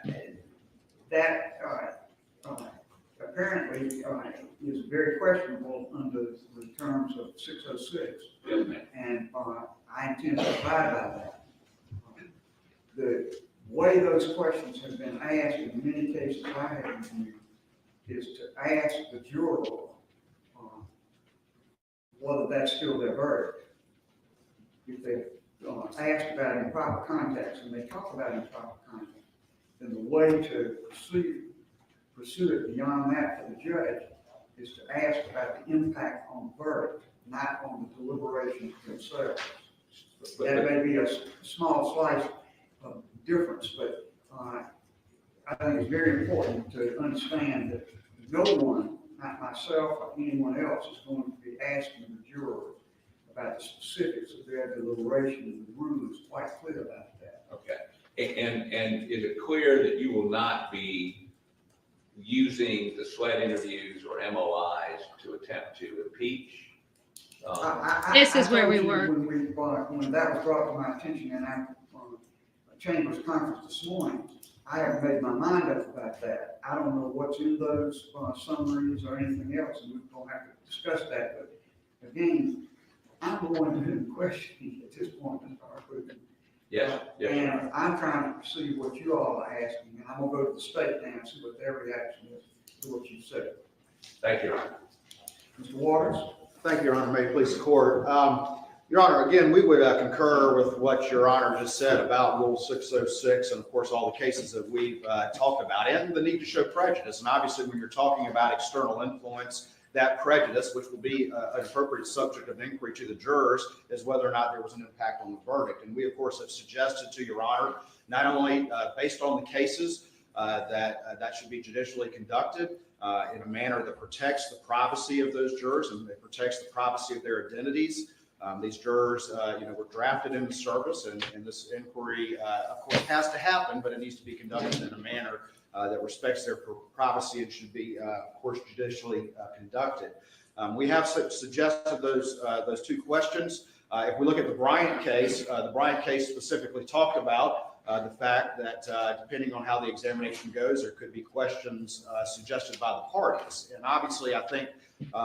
that apparently is very questionable under the terms of 606. Yes, ma'am. And I intend to abide by that. The way those questions have been asked in many cases I have reviewed is to ask the juror whether that's still their verdict. If they asked about improper context and they talk about improper context, then the way to pursue it beyond that for the judge is to ask about the impact on the verdict, not on the deliberations themselves. That may be a small slice of difference, but I think it's very important to understand that no one, not myself or anyone else, is going to be asking the juror about the specifics of their deliberation, and the rule is quite clear about that. Okay. And is it clear that you will not be using the SWET interviews or MOIs to attempt to impeach? This is where we were. When that was brought to my attention in our Chamber's conference this morning, I haven't made my mind up about that. I don't know what's in those summaries or anything else, and we're going to have to discuss that. But again, I'm the one doing the questioning at this point, Mr. Harpootlian. Yes. Yes. And I'm trying to perceive what you all are asking, and I'm going to go to the state now and see what their reaction is to what you said. Thank you, Your Honor. Mr. Waters? Thank you, Your Honor. May it please the court. Your Honor, again, we would concur with what Your Honor just said about Rule 606 and, of course, all the cases that we've talked about and the need to show prejudice. And obviously, when you're talking about external influence, that prejudice, which will be an appropriate subject of inquiry to the jurors, is whether or not there was an impact on the verdict. And we, of course, have suggested to Your Honor, not only based on the cases, that should be judicially conducted in a manner that protects the privacy of those jurors and that protects the privacy of their identities. These jurors, were drafted into service, and this inquiry, of course, has to happen, but it needs to be conducted in a manner that respects their privacy and should be, of course, judicially conducted. We have suggested those two questions. If we look at the Bryant case specifically talked about the fact that depending on how the examination goes, there could be questions suggested by the parties. And obviously, I think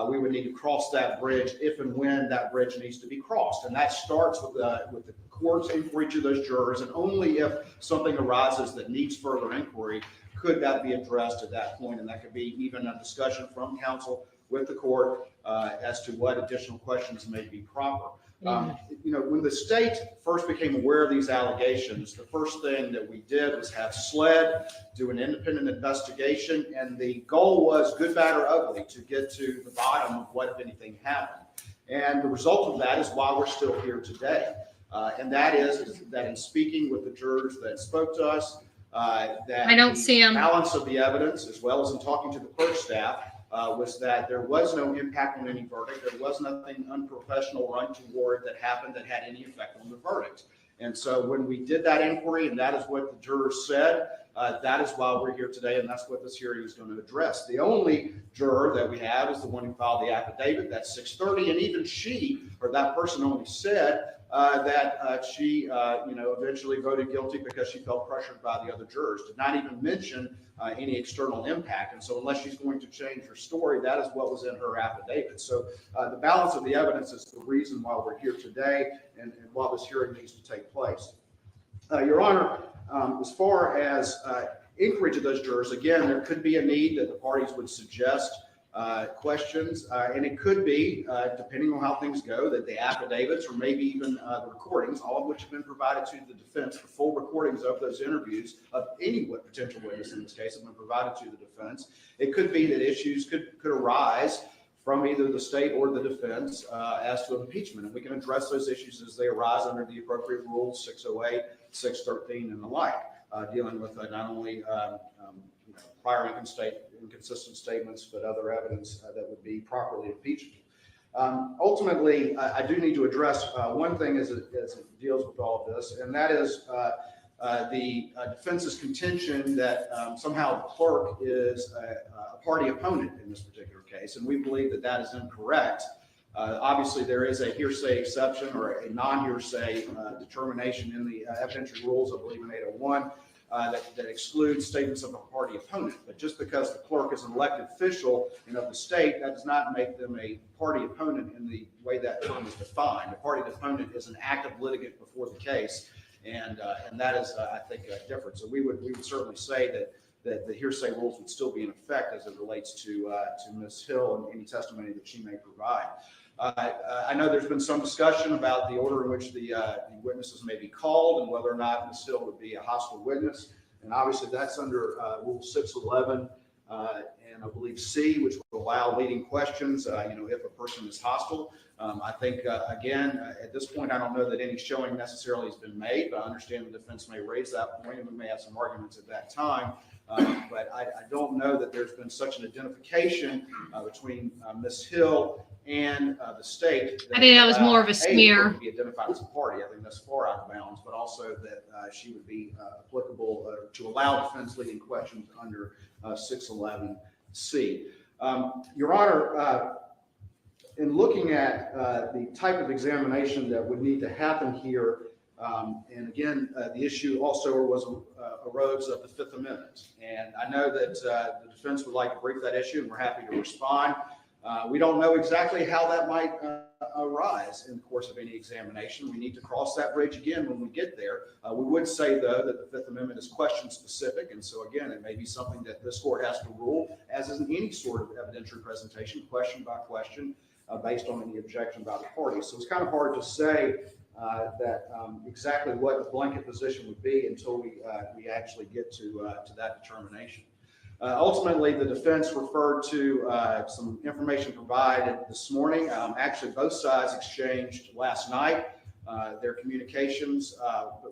we would need to cross that bridge if and when that bridge needs to be crossed. And that starts with the court's inquiry to those jurors. And only if something arises that needs further inquiry could that be addressed at that point. And that could be even a discussion from counsel with the court as to what additional questions may be proper. When the state first became aware of these allegations, the first thing that we did was have SLED do an independent investigation, and the goal was good, bad, or ugly to get to the bottom of what, if anything, happened. And the result of that is why we're still here today. And that is that in speaking with the jurors that spoke to us, that I don't see 'em. balance of the evidence, as well as in talking to the clerk staff, was that there was no impact on any verdict. There was nothing unprofessional or untoward that happened that had any effect on the verdict. And so when we did that inquiry, and that is what the jurors said, that is why we're here today, and that's what this hearing is going to address. The only juror that we have is the one who filed the affidavit. That's 630, and even she, or that person, only said that she, eventually voted guilty because she felt pressured by the other jurors. Did not even mention any external impact. And so unless she's going to change her story, that is what was in her affidavit. So the balance of the evidence is the reason why we're here today and why this hearing needs to take place. Your Honor, as far as inquiry to those jurors, again, there could be a need that the parties would suggest questions, and it could be, depending on how things go, that the affidavits or maybe even the recordings, all of which have been provided to the defense, the full recordings of those interviews of any potential witness in this case have been provided to the defense. It could be that issues could arise from either the state or the defense as to impeachment, and we can address those issues as they arise under the appropriate rules, 608, 613, and the like, dealing with not only prior inconsistent statements, but other evidence that would be properly impeachable. Ultimately, I do need to address one thing as it deals with all of this, and that is the defense's contention that somehow the clerk is a party opponent in this particular case, and we believe that that is incorrect. Obviously, there is a hearsay exception or a non-hearsay determination in the evidentiary rules, I believe in 801, that excludes statements of a party opponent. But just because the clerk is an elected official and of the state, that does not make them a party opponent in the way that term is defined. A party opponent is an active litigant before the case, and that is, I think, different. So we would certainly say that the hearsay rules would still be in effect as it relates to Ms. Hill and any testimony that she may provide. I know there's been some discussion about the order in which the witnesses may be called and whether or not Ms. Hill would be a hostile witness. And obviously that's under Rule 611 and I believe C, which will allow leading questions, if a person is hostile. I think, again, at this point, I don't know that any showing necessarily has been made, but I understand the defense may raise that point and we may have some arguments at that time. But I don't know that there's been such an identification between Ms. Hill and the state. I think that was more of a smear. To be identified as a party. I think that's far out of bounds, but also that she would be applicable to allow defense leading questions under 611C. Your Honor, in looking at the type of examination that would need to happen here, and again, the issue also arose of the Fifth Amendment. And I know that the defense would like to brief that issue, and we're happy to respond. We don't know exactly how that might arise in the course of any examination. We need to cross that bridge again when we get there. We would say, though, that the Fifth Amendment is question specific. And so, again, it may be something that this court has to rule, as is in any sort of evidentiary presentation, question by question, based on any objection by the parties. So it's kind of hard to say that exactly what the blanket position would be until we actually get to that determination. Ultimately, the defense referred to some information provided this morning. Actually, both sides exchanged last night their communications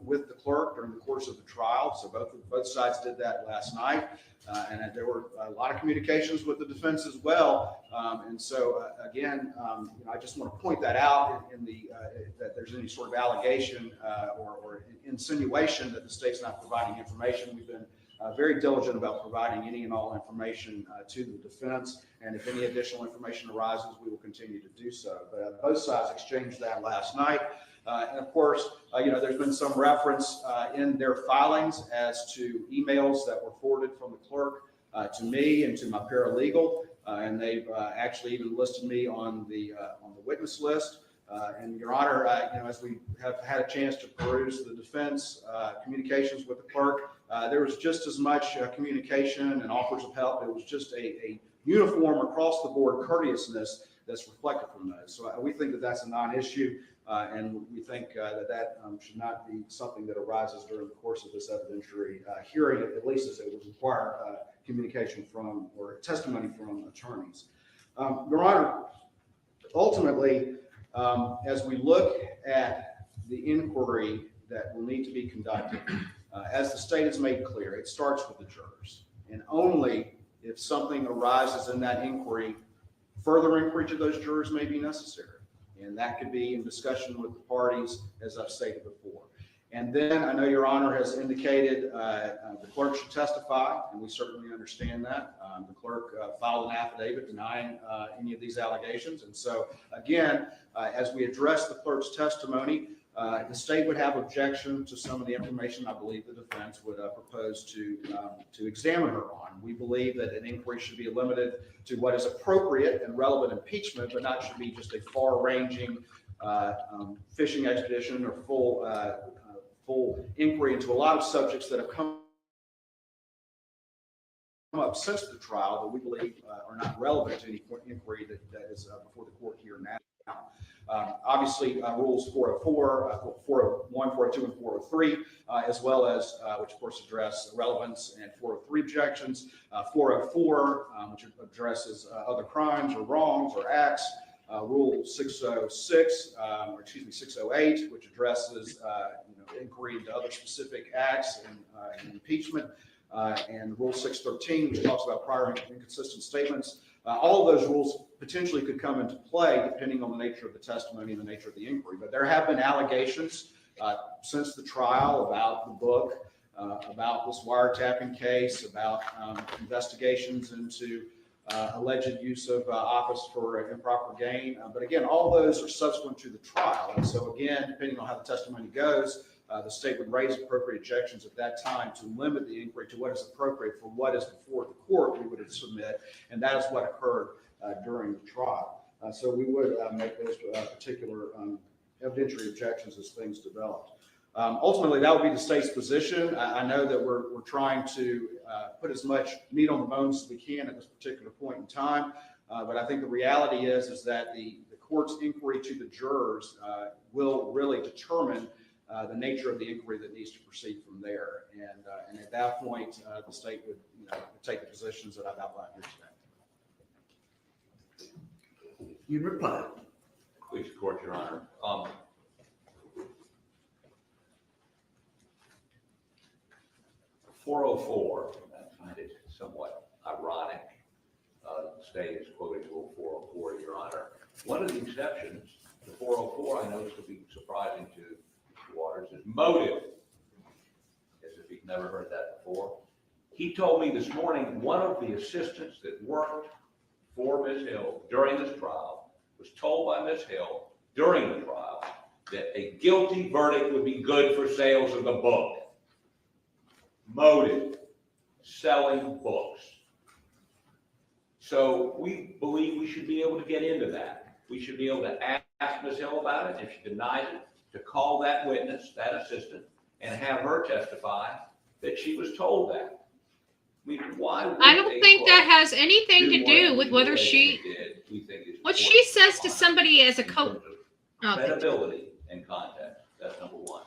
with the clerk during the course of the trial. So both sides did that last night. And there were a lot of communications with the defense as well. And so, again, I just want to point that out that there's any sort of allegation or insinuation that the state's not providing information. We've been very diligent about providing any and all information to the defense. And if any additional information arises, we will continue to do so. But both sides exchanged that last night. And of course, there's been some reference in their filings as to emails that were forwarded from the clerk to me and to my paralegal. And they've actually even listed me on the witness list. And Your Honor, as we have had a chance to peruse the defense communications with the clerk, there was just as much communication and offers of help. It was just a uniform across the board courteousness that's reflected from those. So we think that that's a non-issue, and we think that should not be something that arises during the course of this evidentiary hearing, at least as it would require communication from or testimony from attorneys. Your Honor, ultimately, as we look at the inquiry that will need to be conducted, as the state has made clear, it starts with the jurors. And only if something arises in that inquiry, further inquiry to those jurors may be necessary. And that could be in discussion with the parties, as I've stated before. And then I know Your Honor has indicated the clerk should testify, and we certainly understand that. The clerk filed an affidavit denying any of these allegations. And so, again, as we address the clerk's testimony, the state would have objection to some of the information I believe the defense would propose to examine her on. We believe that an inquiry should be limited to what is appropriate and relevant impeachment, but not should be just a far-ranging fishing expedition or full inquiry into a lot of subjects that have come up since the trial that we believe are not relevant to any inquiry that is before the court here now. Obviously, rules 404, 401, 402, and 403, as well as, which of course address relevance, and 403 objections, 404, which addresses other crimes or wrongs or acts, Rule 606, or excuse me, 608, which addresses inquiry into other specific acts and impeachment, and Rule 613, which talks about prior inconsistent statements. All of those rules potentially could come into play depending on the nature of the testimony and the nature of the inquiry. But there have been allegations since the trial about the book, about this wiretapping case, about investigations into alleged use of office for improper gain. But again, all those are subsequent to the trial. And so again, depending on how the testimony goes, the state would raise appropriate objections at that time to limit the inquiry to what is appropriate for what is before the court we would submit, and that is what occurred during the trial. So we would make those particular evidentiary objections as things developed. Ultimately, that would be the state's position. I know that we're trying to put as much meat on the bones as we can at this particular point in time, but I think the reality is that the court's inquiry to the jurors will really determine the nature of the inquiry that needs to proceed from there. And at that point, the state would take the positions that I've outlined here today. You reply. Please, court, Your Honor. 404, I find it somewhat ironic. The state is quoting Rule 404, Your Honor. One of the exceptions to 404, I noticed, will be surprising to Waters, is motive. As if you've never heard that before. He told me this morning one of the assistants that worked for Ms. Hill during this trial was told by Ms. Hill during the trial that a guilty verdict would be good for sales of the book. Motive, selling books. So we believe we should be able to get into that. We should be able to ask Ms. Hill about it. If she denies it, to call that witness, that assistant, and have her testify that she was told that. I mean, why? I don't think that has anything to do with whether she. What she says to somebody as a coach. Credibility and context. That's number one.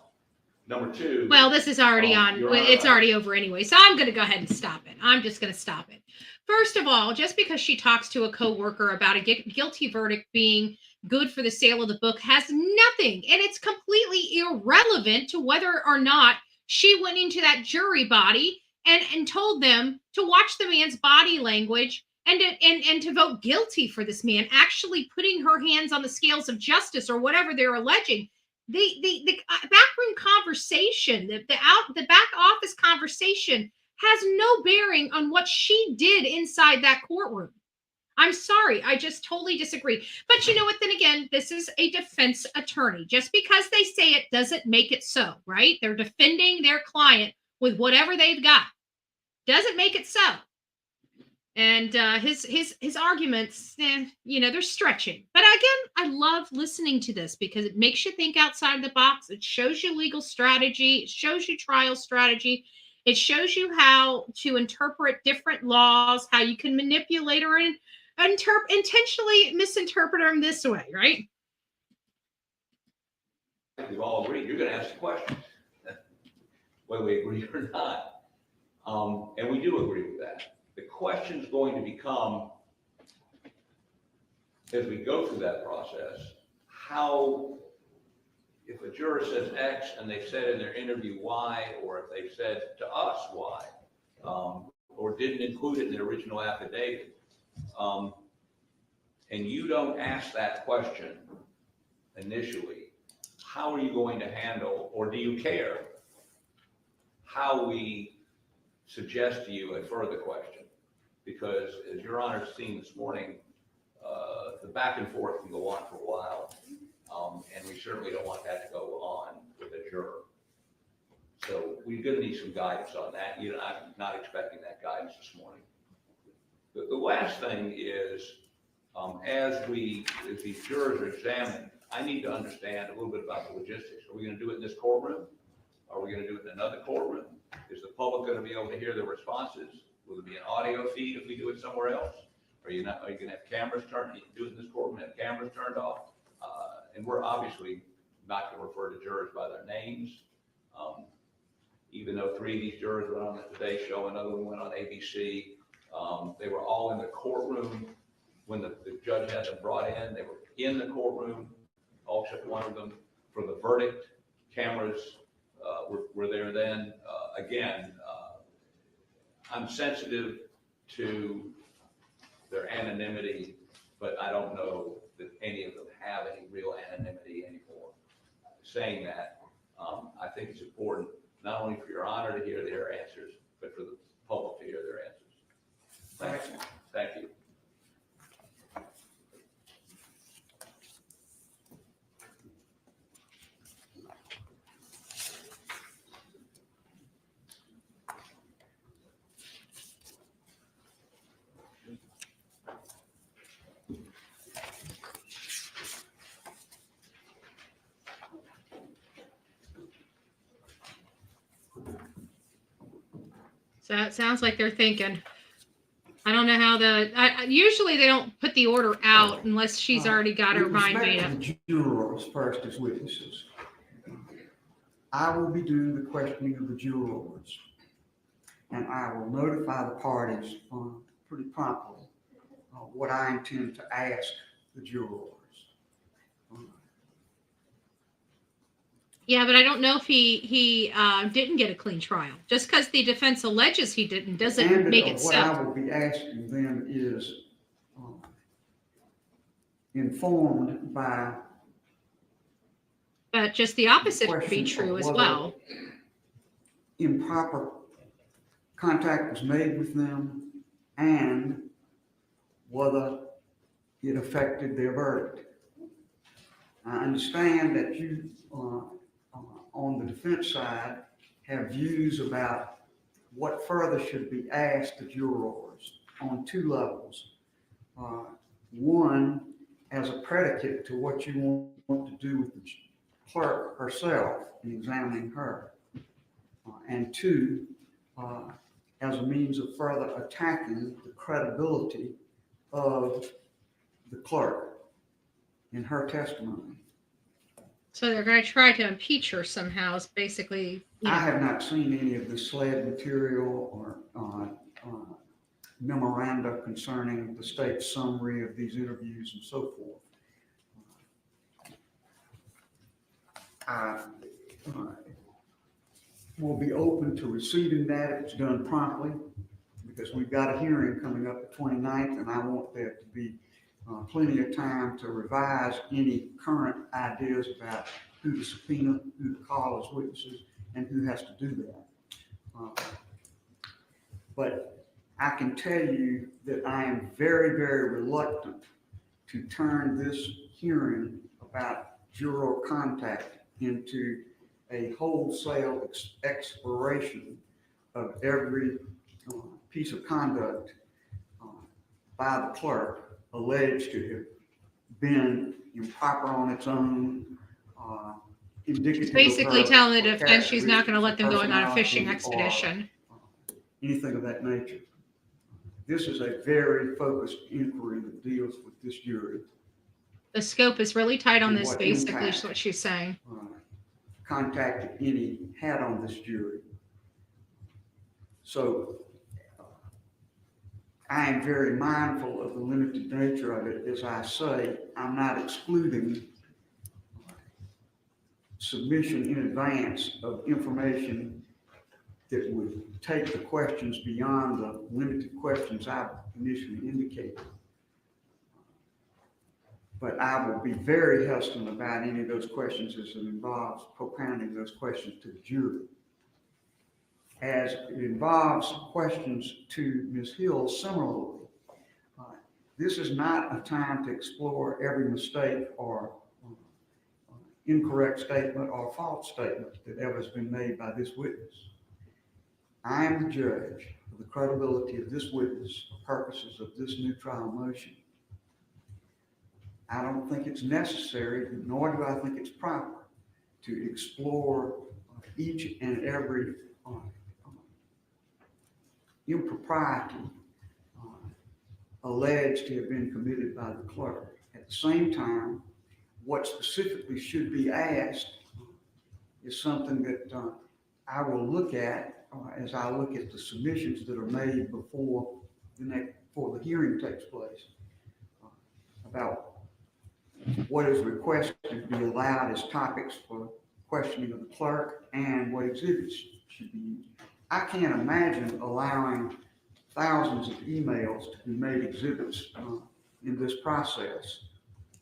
Number two. Well, this is already on. It's already over anyway, so I'm going to go ahead and stop it. I'm just going to stop it. First of all, just because she talks to a coworker about a guilty verdict being good for the sale of the book has nothing, and it's completely irrelevant to whether or not she went into that jury body and told them to watch the man's body language and to vote guilty for this man, actually putting her hands on the scales of justice or whatever they're alleging. The backroom conversation, the back office conversation has no bearing on what she did inside that courtroom. I'm sorry. I just totally disagree. But you know what? Then again, this is a defense attorney. Just because they say it doesn't make it so, right? They're defending their client with whatever they've got. Doesn't make it so. And his arguments, they're stretching. But again, I love listening to this because it makes you think outside the box. It shows you legal strategy. It shows you trial strategy. It shows you how to interpret different laws, how you can manipulate or intentionally misinterpret them this way, right? We've all agreed, you're gonna ask the questions, whether we agree or not. And we do agree with that. The question's going to become, as we go through that process, how, if a juror says X and they've said in their interview Y, or if they've said to us Y, or didn't include it in their original affidavit, and you don't ask that question initially, how are you going to handle, or do you care, how we suggest to you a further question? Because as Your Honor's seen this morning, the back and forth can go on for a while, and we certainly don't want that to go on with a juror. So we're going to need some guidance on that. I'm not expecting that guidance this morning. The last thing is, as these jurors are examined, I need to understand a little bit about the logistics. Are we going to do it in this courtroom? Are we going to do it in another courtroom? Is the public going to be able to hear the responses? Will there be an audio feed if we do it somewhere else? Are you going to have cameras turned? You can do it in this courtroom, have cameras turned off? And we're obviously not going to refer to jurors by their names. Even though 3 of these jurors were on the Today Show, another one went on ABC. They were all in the courtroom when the judge had them brought in. They were in the courtroom, all except one of them, for the verdict. Cameras were there then. Again, I'm sensitive to their anonymity, but I don't know that any of them have any real anonymity anymore. Saying that, I think it's important not only for Your Honor to hear their answers, but for the public to hear their answers. Thank you. Thank you. So it sounds like they're thinking. I don't know how usually they don't put the order out unless she's already got her mind made up. The jurors first as witnesses. I will be doing the questioning of the jurors, and I will notify the parties pretty promptly what I intend to ask the jurors. Yeah, but I don't know if he didn't get a clean trial. Just because the defense alleges he didn't doesn't make it so. What I will be asking them is informed by. But just the opposite would be true as well. Improper contact was made with them and whether it affected their verdict. I understand that you, on the defense side, have views about what further should be asked of jurors on 2 levels. One, as a predicate to what you want to do with the clerk herself in examining her. And 2, as a means of further attacking the credibility of the clerk in her testimony. So they're going to try to impeach her somehow. Is basically. I have not seen any of the SLED material or memoranda concerning the state's summary of these interviews and so forth. I will be open to receiving that if it's done promptly, because we've got a hearing coming up the 29th, and I want there to be plenty of time to revise any current ideas about who to subpoena, who to call as witnesses, and who has to do that. But I can tell you that I am very, very reluctant to turn this hearing about juror contact into a wholesale exploration of every piece of conduct by the clerk alleged to have been improper on its own, indicative. It's basically of her telling the defense she's not going to let them go on a personality fishing expedition. anything of that nature. This is a very focused inquiry that deals with this jury. The scope is really tight on And this, what basically, is impact, what she's saying. Contact, if any, had on this jury. So I am very mindful of the limited nature of it. As I say, I'm not excluding submission in advance of information that would take the questions beyond the limited questions I initially indicated. But I will be very hesitant about any of those questions as it involves propounding those questions to the jury. As it involves questions to Ms. Hill similarly, this is not a time to explore every mistake or incorrect statement or false statement that ever has been made by this witness. I am the judge of the credibility of this witness for purposes of this new trial motion. I don't think it's necessary, nor do I think it's proper, to explore each and every impropriety alleged to have been committed by the clerk. At the same time, what specifically should be asked is something that I will look at as I look at the submissions that are made before the hearing takes place about what is requested to be allowed as topics for questioning of the clerk and what exhibits should be used. I can't imagine allowing thousands of emails to be made exhibits in this process.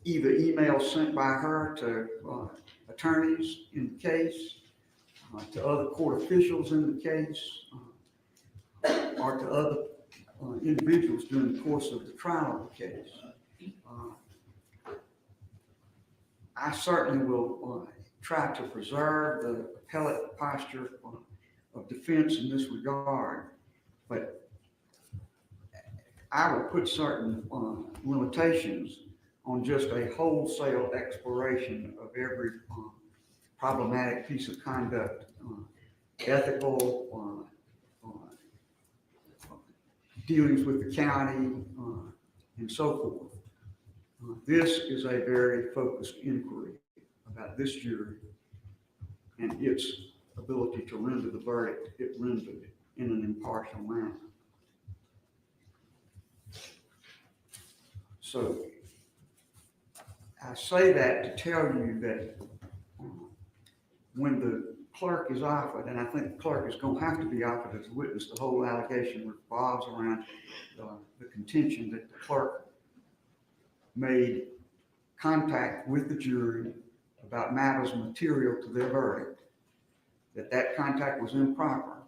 Either emails sent by her to attorneys in the case, to other court officials in the case, or to other individuals during the course of the trial of the case. I certainly will try to preserve the appellate posture of defense in this regard, but I will put certain limitations on just a wholesale exploration of every problematic piece of conduct, ethical, dealings with the county, and so forth. This is a very focused inquiry about this jury and its ability to render the verdict it rendered in an impartial manner. So I say that to tell you that when the clerk is offered, and I think the clerk is going to have to be offered as a witness, the whole allegation revolves around the contention that the clerk made contact with the jury about matters material to their verdict, that contact was improper,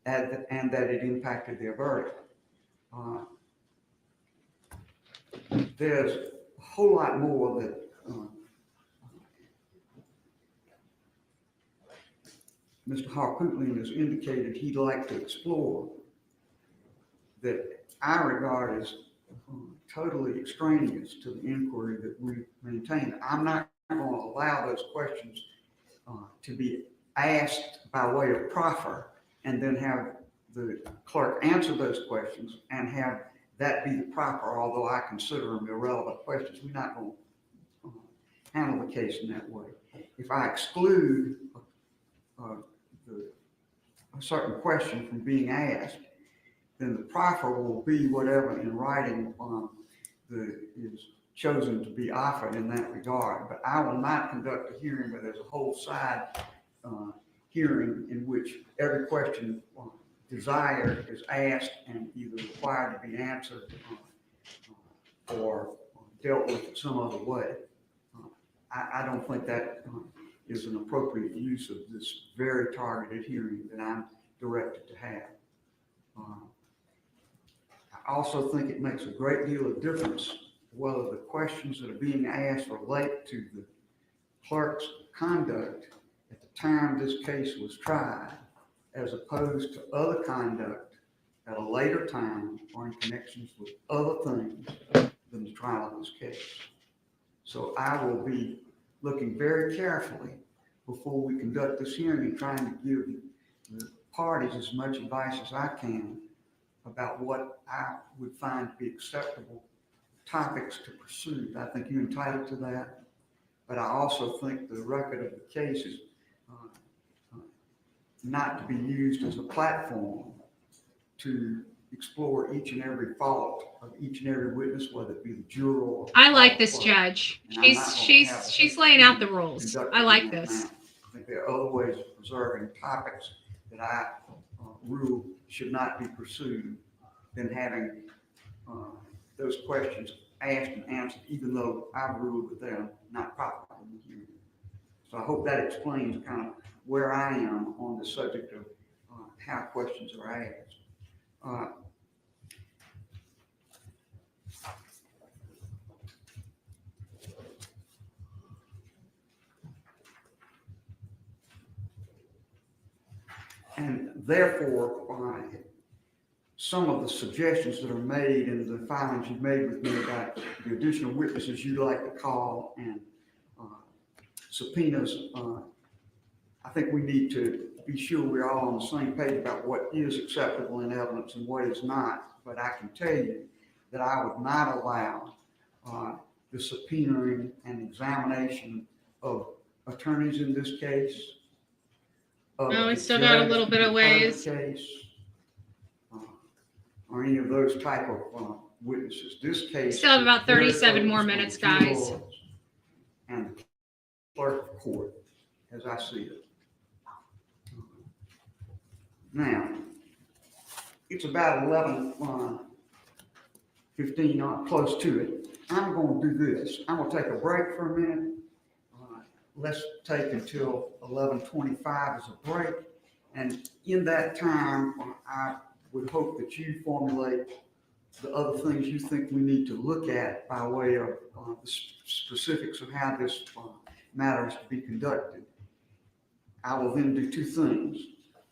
and that it impacted their verdict. There's a whole lot more that Mr. Harpootlian has indicated he'd like to explore that I regard as totally extraneous to the inquiry that we maintain. I'm not going to allow those questions to be asked by way of proffer and then have the clerk answer those questions and have that be the proffer, although I consider them irrelevant questions. We're not going to handle the case in that way. If I exclude a certain question from being asked, then the proffer will be whatever in writing is chosen to be offered in that regard. But I will not conduct a hearing where there's a whole side hearing in which every question desired is asked and either required to be answered or dealt with in some other way. I don't think that is an appropriate use of this very targeted hearing that I'm directed to have. I also think it makes a great deal of difference whether the questions that are being asked relate to the clerk's conduct at the time this case was tried, as opposed to other conduct at a later time or in connections with other things than the trial of this case. So I will be looking very carefully before we conduct this hearing and trying to give the parties as much advice as I can about what I would find to be acceptable topics to pursue. I think you're entitled to that, but I also think the record of the case is not to be used as a platform to explore each and every fault of each and every witness, whether it be the juror or I like this judge. And I'm not gonna have She's laying out the rules. conducted I in like that this. manner. I think there are other ways of preserving topics that I rule should not be pursued than having those questions asked and answered, even though I ruled that they're not proper in the hearing. So I hope that explains kind of where I am on the subject of how questions are asked. And therefore, some of the suggestions that are made in the filings you've made with me about the additional witnesses you'd like to call and subpoenas, I think we need to be sure we're all on the same page about what is acceptable in evidence and what is not. But I can tell you that I would not allow the subpoenaing and examination of attorneys in this case. Oh, we still got a little bit of ways. Case, or any of those type of witnesses. This case. Still have about 37 more minutes, guys. And the clerk of court, as I see it. Now, it's about 11:15, close to it. I'm going to do this. I'm going to take a break for a minute. Let's take until 11:25 as a break. And in that time, I would hope that you formulate the other things you think we need to look at by way of the specifics of how this matter is to be conducted. I will then do two things.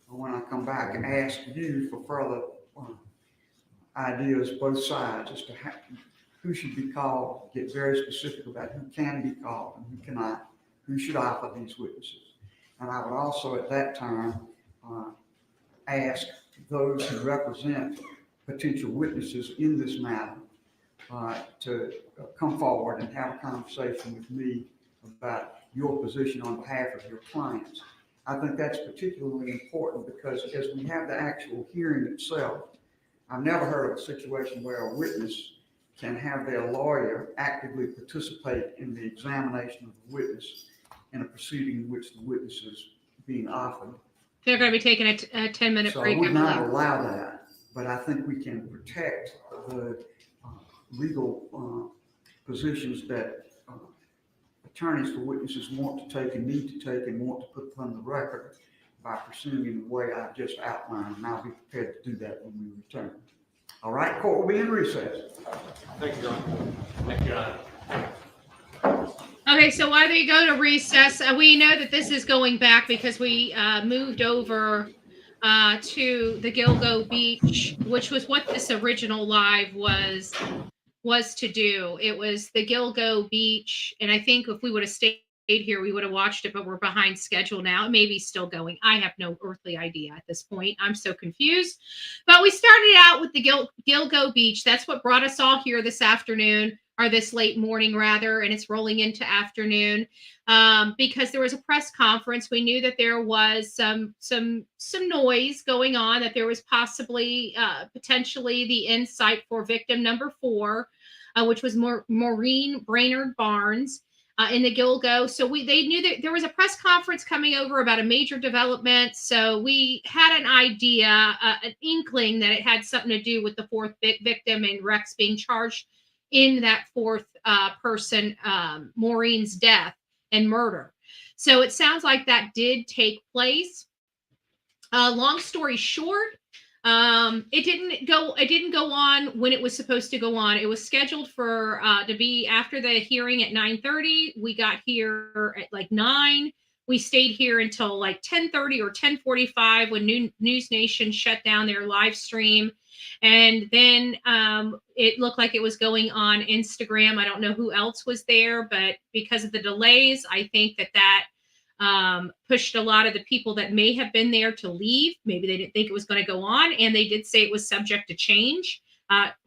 When I come back and ask you for further ideas, both sides, as to who should be called, get very specific about who can be called and who cannot, who should offer these witnesses. And I would also at that time ask those who represent potential witnesses in this matter to come forward and have a conversation with me about your position on behalf of your clients. I think that's particularly important because as we have the actual hearing itself, I've never heard of a situation where a witness can have their lawyer actively participate in the examination of the witness in a proceeding in which the witness is being offered. They're going to be taking a 10-minute break. So I would not allow that, but I think we can protect the legal positions that attorneys for witnesses want to take and need to take and want to put on the record by pursuing in the way I've just outlined, and I'll be prepared to do that when we return. All right, court will be in recess. Thank you, Your Honor. Thank you, Your Honor. Okay, so while they go to recess, we know that this is going back because we moved over to the Gilgo Beach, which was what this original live was to do. It was the Gilgo Beach, and I think if we would have stayed here, we would have watched it, but we're behind schedule now. It may be still going. I have no earthly idea at this point. I'm so confused. But we started out with the Gilgo Beach. That's what brought us all here this afternoon, or this late morning rather, and it's rolling into afternoon because there was a press conference. We knew that there was some noise going on, that there was possibly potentially the insight for victim number 4, which was Maureen Brainerd Barnes in the Gilgo. So they knew that there was a press conference coming over about a major development. So we had an idea, an inkling that it had something to do with the 4th victim and Rex being charged in that 4th person, Maureen's death and murder. So it sounds like that did take place. Long story short, it didn't go on when it was supposed to go on. It was scheduled for to be after the hearing at 9:30. We got here at like 9. We stayed here until like 10:30 or 10:45 when News Nation shut down their live stream. And then it looked like it was going on Instagram. I don't know who else was there, but because of the delays, I think that pushed a lot of the people that may have been there to leave. Maybe they didn't think it was going to go on, and they did say it was subject to change.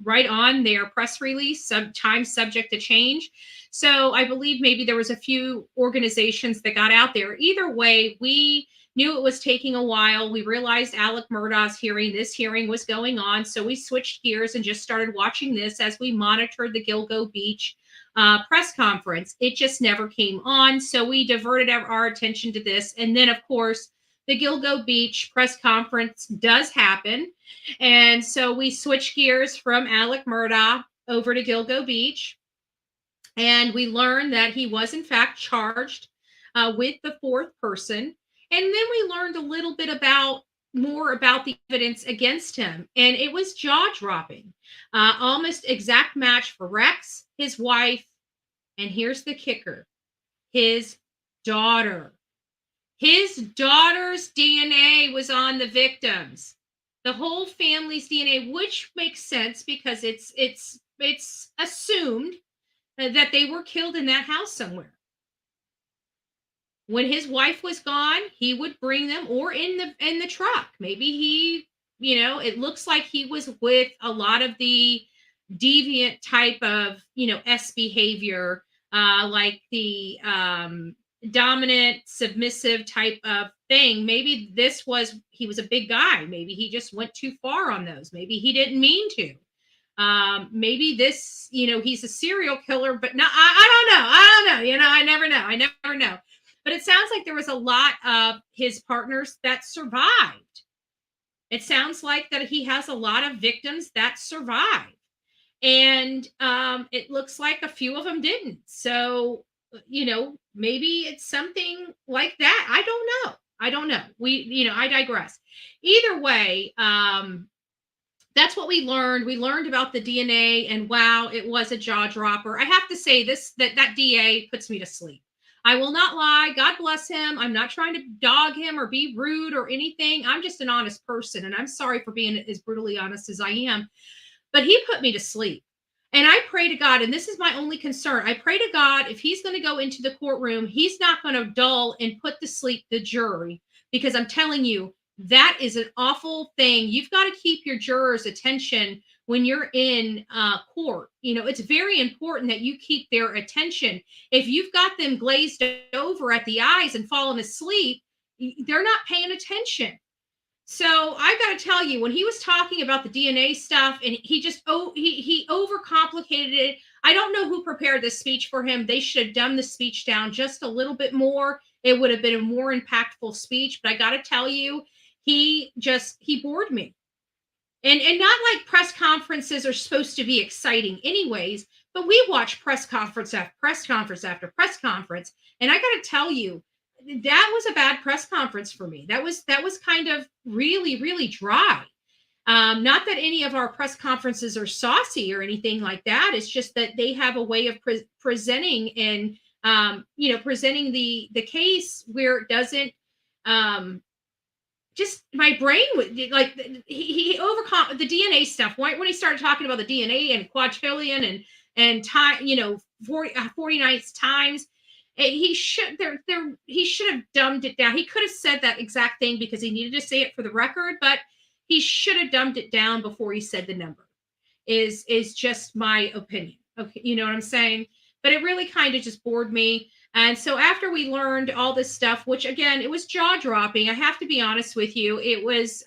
Right on their press release, time subject to change. So I believe maybe there was a few organizations that got out there. Either way, we knew it was taking a while. We realized Alex Murdaugh's this hearing was going on. So we switched gears and just started watching this as we monitored the Gilgo Beach press conference. It just never came on. So we diverted our attention to this. And then, of course, the Gilgo Beach press conference does happen. And so we switch gears from Alex Murdaugh over to Gilgo Beach. And we learned that he was, in fact, charged with the fourth person. And then we learned a little bit more about the evidence against him. And it was jaw-dropping. Almost exact match for Rex, his wife, and here's the kicker, his daughter. His daughter's DNA was on the victims. The whole family's DNA, which makes sense because it's assumed that they were killed in that house somewhere. When his wife was gone, he would bring them, or in the truck. Maybe he, it looks like he was with a lot of the deviant type of, S behavior, like the dominant, submissive type of thing. Maybe he was a big guy. Maybe he just went too far on those. Maybe he didn't mean to. Maybe this, he's a serial killer, but no, I don't know. I never know. But it sounds like there was a lot of his partners that survived. It sounds like that he has a lot of victims that survived. And it looks like a few of them didn't. So, maybe it's something like that. I don't know. I digress. Either way, that's what we learned. We learned about the DNA, and wow, it was a jaw dropper. I have to say that DA puts me to sleep. I will not lie. God bless him. I'm not trying to dog him or be rude or anything. I'm just an honest person, and I'm sorry for being as brutally honest as I am. But he put me to sleep. And I pray to God, and this is my only concern. I pray to God, if he's going to go into the courtroom, he's not going to dull and put to sleep the jury, because I'm telling you, that is an awful thing. You've got to keep your jurors' attention when you're in court. It's very important that you keep their attention. If you've got them glazed over at the eyes and fallen asleep, they're not paying attention. So I got to tell you, when he was talking about the DNA stuff, and he just he overcomplicated it. I don't know who prepared this speech for him. They should have dumbed the speech down just a little bit more. It would have been a more impactful speech. But I got to tell you, he bored me. And not like press conferences are supposed to be exciting anyways, but we watch press conference after press conference after press conference. And I got to tell you, that was a bad press conference for me. That was kind of really, really dry. Not that any of our press conferences are saucy or anything like that. It's just that they have a way of presenting and, presenting the case where it doesn't, just my brain would like, he overcome the DNA stuff. When he started talking about the DNA and quadrillion and time, 49 times, he should have dumbed it down. He could have said that exact thing because he needed to say it for the record, but he should have dumbed it down before he said the number. Is just my opinion. Okay, you know what I'm saying? But it really kind of just bored me. And so after we learned all this stuff, which again, it was jaw-dropping, I have to be honest with you, it was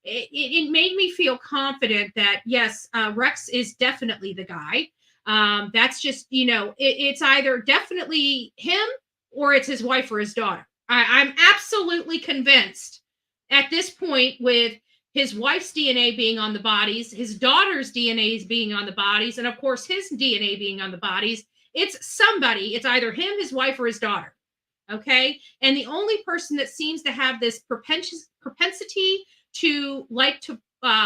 it made me feel confident that yes, Rex is definitely the guy. That's just, it's either definitely him or it's his wife or his daughter. I'm absolutely convinced at this point, with his wife's DNA being on the bodies, his daughter's DNA being on the bodies, and of course his DNA being on the bodies, it's somebody. It's either him, his wife, or his daughter. Okay. And the only person that seems to have this propensity to like to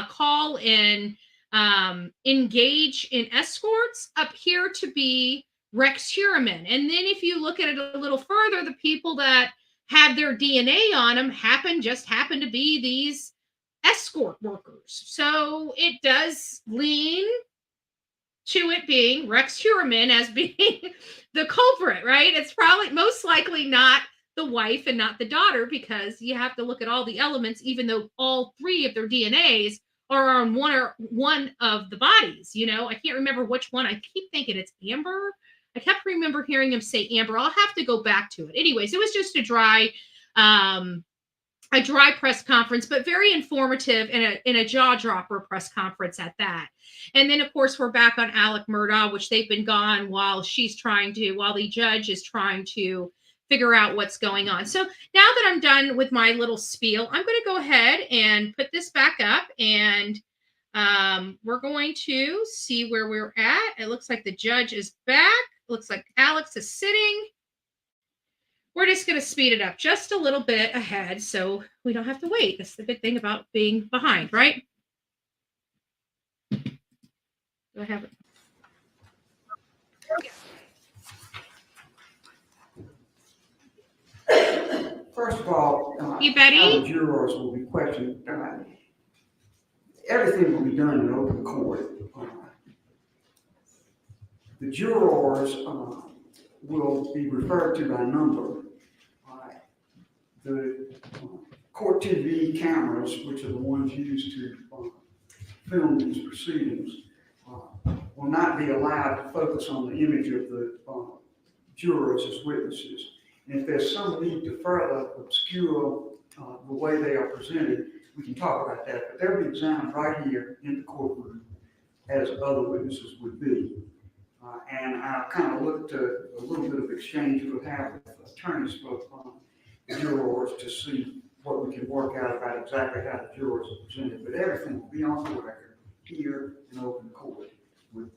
call and engage in escorts appear to be Rex Heuermann. And then if you look at it a little further, the people that have their DNA on them happen to be these escort workers. So it does lean to it being Rex Heuermann as being the culprit, right? It's probably most likely not the wife and not the daughter, because you have to look at all the elements, even though all three of their DNAs are on one of the bodies. I can't remember which one. I keep thinking it's Amber. I kept remember hearing him say Amber. I'll have to go back to it. Anyways, it was just a dry press conference, but very informative and a jaw dropper press conference at that. And then, of course, we're back on Alex Murdaugh, which they've been gone while the judge is trying to figure out what's going on. So now that I'm done with my little spiel, I'm going to go ahead and put this back up, and we're going to see where we're at. It looks like the judge is back. Looks like Alex is sitting. We're just going to speed it up just a little bit ahead so we don't have to wait. That's the good thing about being behind, right? Do I have it? First of all, You Betty? how the jurors will be questioned. Everything will be done in open court. The jurors will be referred to by number. The court TV cameras, which are the ones used to film these proceedings, will not be allowed to focus on the image of the jurors as witnesses. And if there's some need to further obscure the way they are presented, we can talk about that. But they'll be examined right here in the courtroom as other witnesses would be. And I kind of looked at a little bit of exchange we'll have with attorneys for the jurors to see what we can work out about exactly how the jurors are presented. But everything will be on the record here in open court with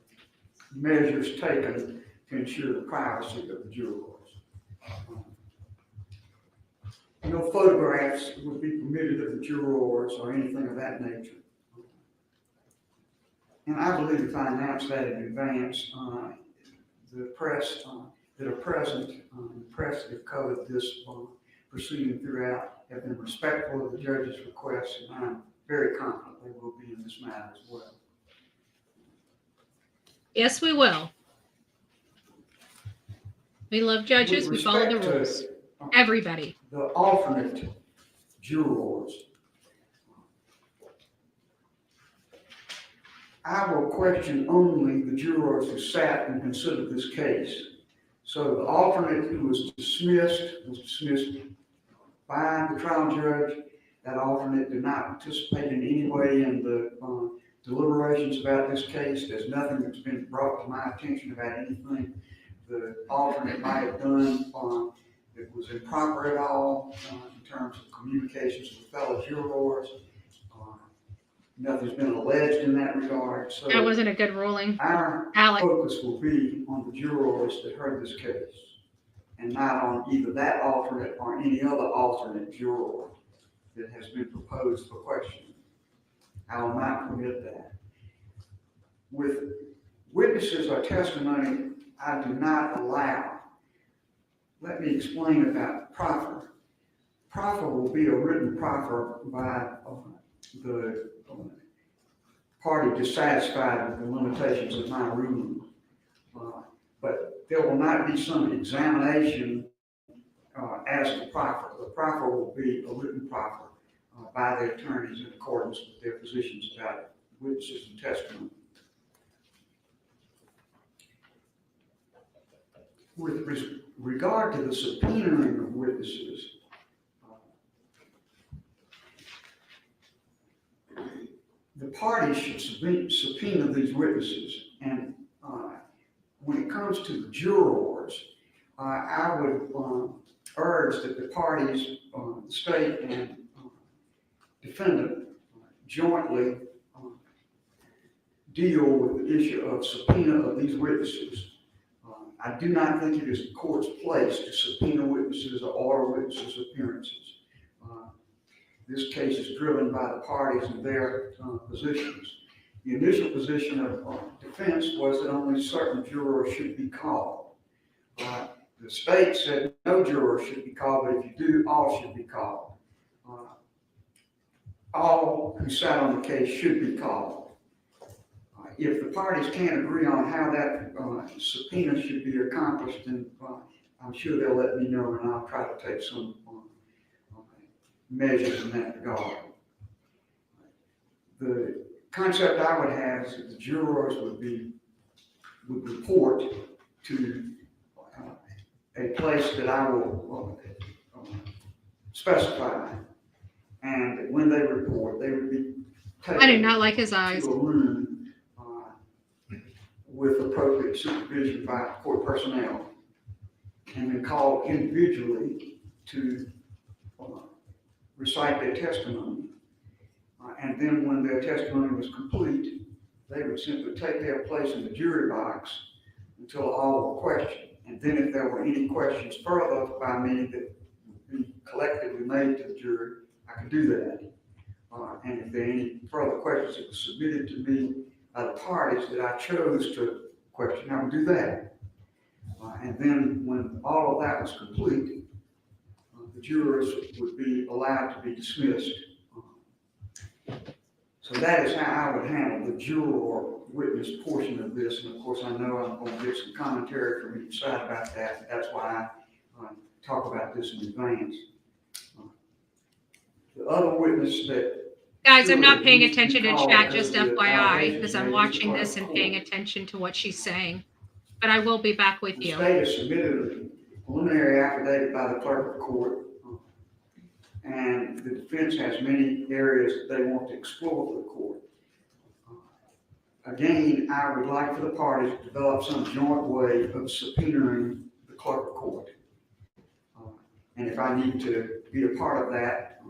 measures taken to ensure the privacy of the jurors. No photographs would be permitted of the jurors or anything of that nature. And I believe if I announce that in advance, the press that are present, the press that have covered this proceeding throughout have been respectful of the judge's requests, and I'm very confident they will be in this matter as well. Yes, we will. We love judges. We follow the rules. Everybody. The alternate jurors. I will question only the jurors who sat and considered this case. So the alternate who was dismissed by the trial judge. That alternate did not participate in any way in the deliberations about this case. There's nothing that's been brought to my attention about anything the alternate might have done that was improper at all in terms of communications with fellow jurors. Nothing's been alleged in that regard. So that wasn't a good ruling. Our focus will be on the jurors that heard this case, and not on either that alternate or any other alternate juror that has been proposed for questioning. I will not permit that. With witnesses or testimony, I do not allow. Let me explain about proffer. Proffer will be a written proffer by the party dissatisfied with the limitations of my ruling. But there will not be some examination as to proffer. The proffer will be a written proffer by the attorneys in accordance with their positions about witnesses and testimony. With regard to the subpoenaing of witnesses, the parties should subpoena these witnesses, and when it comes to the jurors, I would urge that the parties, the state and defendant, jointly deal with the issue of subpoena of these witnesses. I do not think it is the court's place to subpoena witnesses or order witnesses' appearances. This case is driven by the parties and their positions. The initial position of defense was that only certain jurors should be called. The state said no jurors should be called, but if you do, all should be called. All who sat on the case should be called. If the parties can't agree on how that subpoena should be accomplished, then I'm sure they'll let me know, and I'll try to take some measures in that regard. The concept I would have is that the jurors would report to a place that I will specify, and when they report, they would be taken I do not like his eyes. to a room with appropriate supervision by court personnel, and then called individually to recite their testimony. And then when their testimony was complete, they would simply take their place in the jury box until all were questioned. And then if there were any questions further by me that would be collectively made to the jury, I could do that. And if there are any further questions that were submitted to me by the parties that I chose to question, I would do that. And then when all of that was complete, the jurors would be allowed to be dismissed. So that is how I would handle the juror witness portion of this. And of course, I know I'm going to get some commentary from each side about that. That's why I talk about this in advance. The other witness that... Guys, I'm not paying attention to chat, just FYI, because I'm watching this and paying attention to what she's saying. But I will be back with The you. state has submitted a preliminary affidavit by the clerk of court, and the defense has many areas that they want to explore for the court. Again, I would like for the parties to develop some joint way of subpoenaing the clerk of court. And if I need to be a part of that,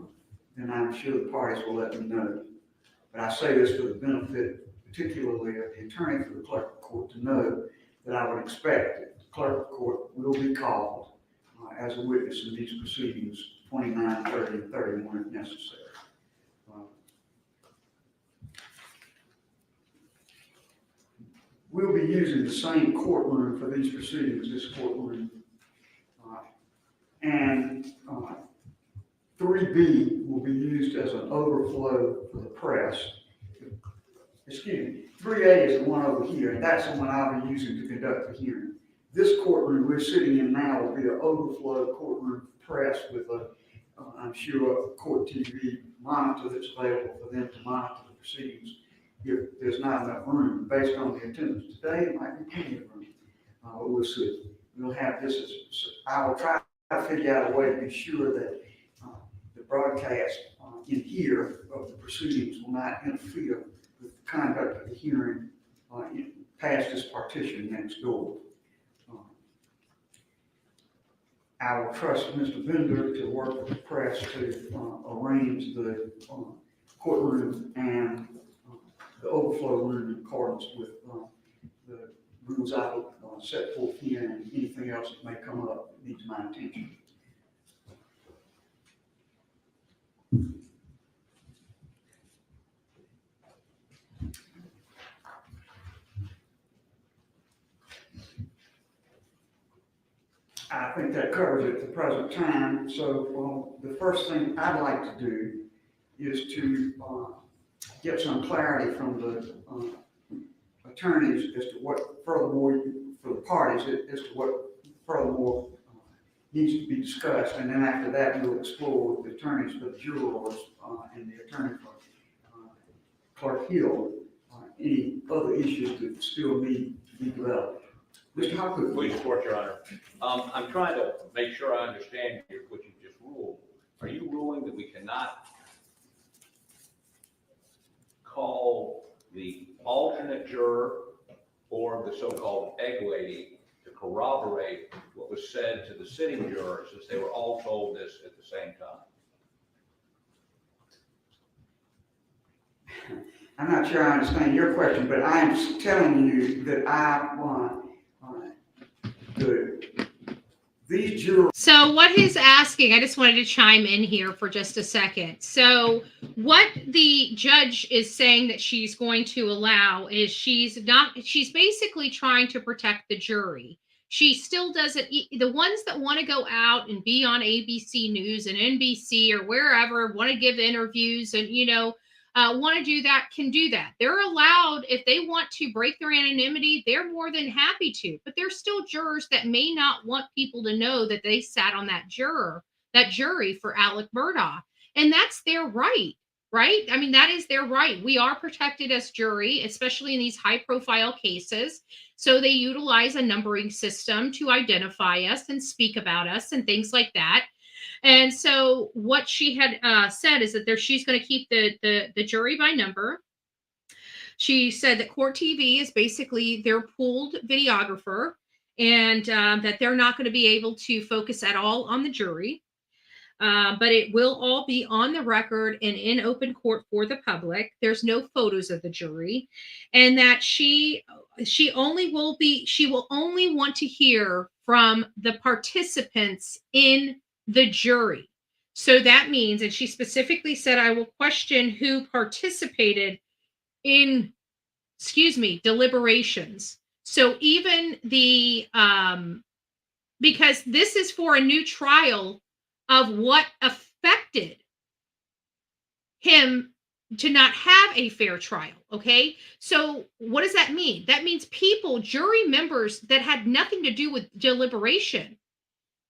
then I'm sure the parties will let me know. But I say this for the benefit, particularly of the attorney for the clerk of court, to know that I would expect that the clerk of court will be called as a witness in these proceedings, 29, 30, and 31 if necessary. We'll be using the same courtroom for these proceedings, this courtroom. And 3B will be used as an overflow for the press. Excuse me, 3A is the one over here, and that's the one I'll be using to conduct the hearing. This courtroom we're sitting in now will be an overflow courtroom for press with I'm sure, a court TV monitor that's available for them to monitor the proceedings. If there's not enough room, based on the attendance today, it might be plenty of room. But we'll see. We'll have this as, I will try to figure out a way to be sure that the broadcast in here of the proceedings will not interfere with the conduct of the hearing past this partition next door. I will trust Mr. Bender to work with the press to arrange the courtroom and the overflow room in accordance with the rules I will set forth here, and anything else that may come up that needs my attention. I think that covers it at the present time. So the first thing I'd like to do is to get some clarity from the attorneys as to what furthermore, for the parties, as to what furthermore needs to be discussed. And then after that, we'll explore with the attorneys for the jurors and the attorney for Clark Hill any other issues that still need to be developed. Mr. Hopkins. Please support, Your Honor. I'm trying to make sure I understand what you just ruled. Are you ruling that we cannot call the alternate juror or the so-called egg lady to corroborate what was said to the sitting jurors, since they were all told this at the same time? I'm not sure I understand your question, but I'm telling you that I want these jurors. So what he's asking, I just wanted to chime in here for just a second. So what the judge is saying that she's going to allow is she's basically trying to protect the jury. She still doesn't, the ones that want to go out and be on ABC News and NBC or wherever, want to give interviews and, want to do that can do that. They're allowed, if they want to break their anonymity, they're more than happy to. But there's still jurors that may not want people to know that they sat on that jury for Alex Murdaugh. And that's their right, right? I mean, that is their right. We are protected as jury, especially in these high profile cases. So they utilize a numbering system to identify us and speak about us and things like that. And so what she had said is that she's going to keep the jury by number. She said that Court TV is basically their pooled videographer, and that they're not going to be able to focus at all on the jury. But it will all be on the record and in open court for the public. There's no photos of the jury, and that she will only want to hear from the participants in the jury. So that means, and she specifically said, I will question who participated in, deliberations. So even because this is for a new trial of what affected him to not have a fair trial. Okay. So what does that mean? That means jury members that had nothing to do with deliberation,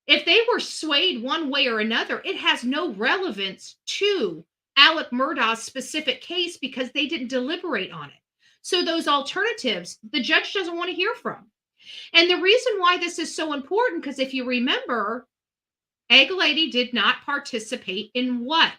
if they were swayed one way or another, it has no relevance to Alex Murdaugh's specific case because they didn't deliberate on it. So those alternatives, the judge doesn't want to hear from. And the reason why this is so important, because if you remember, Egg Lady did not participate in what?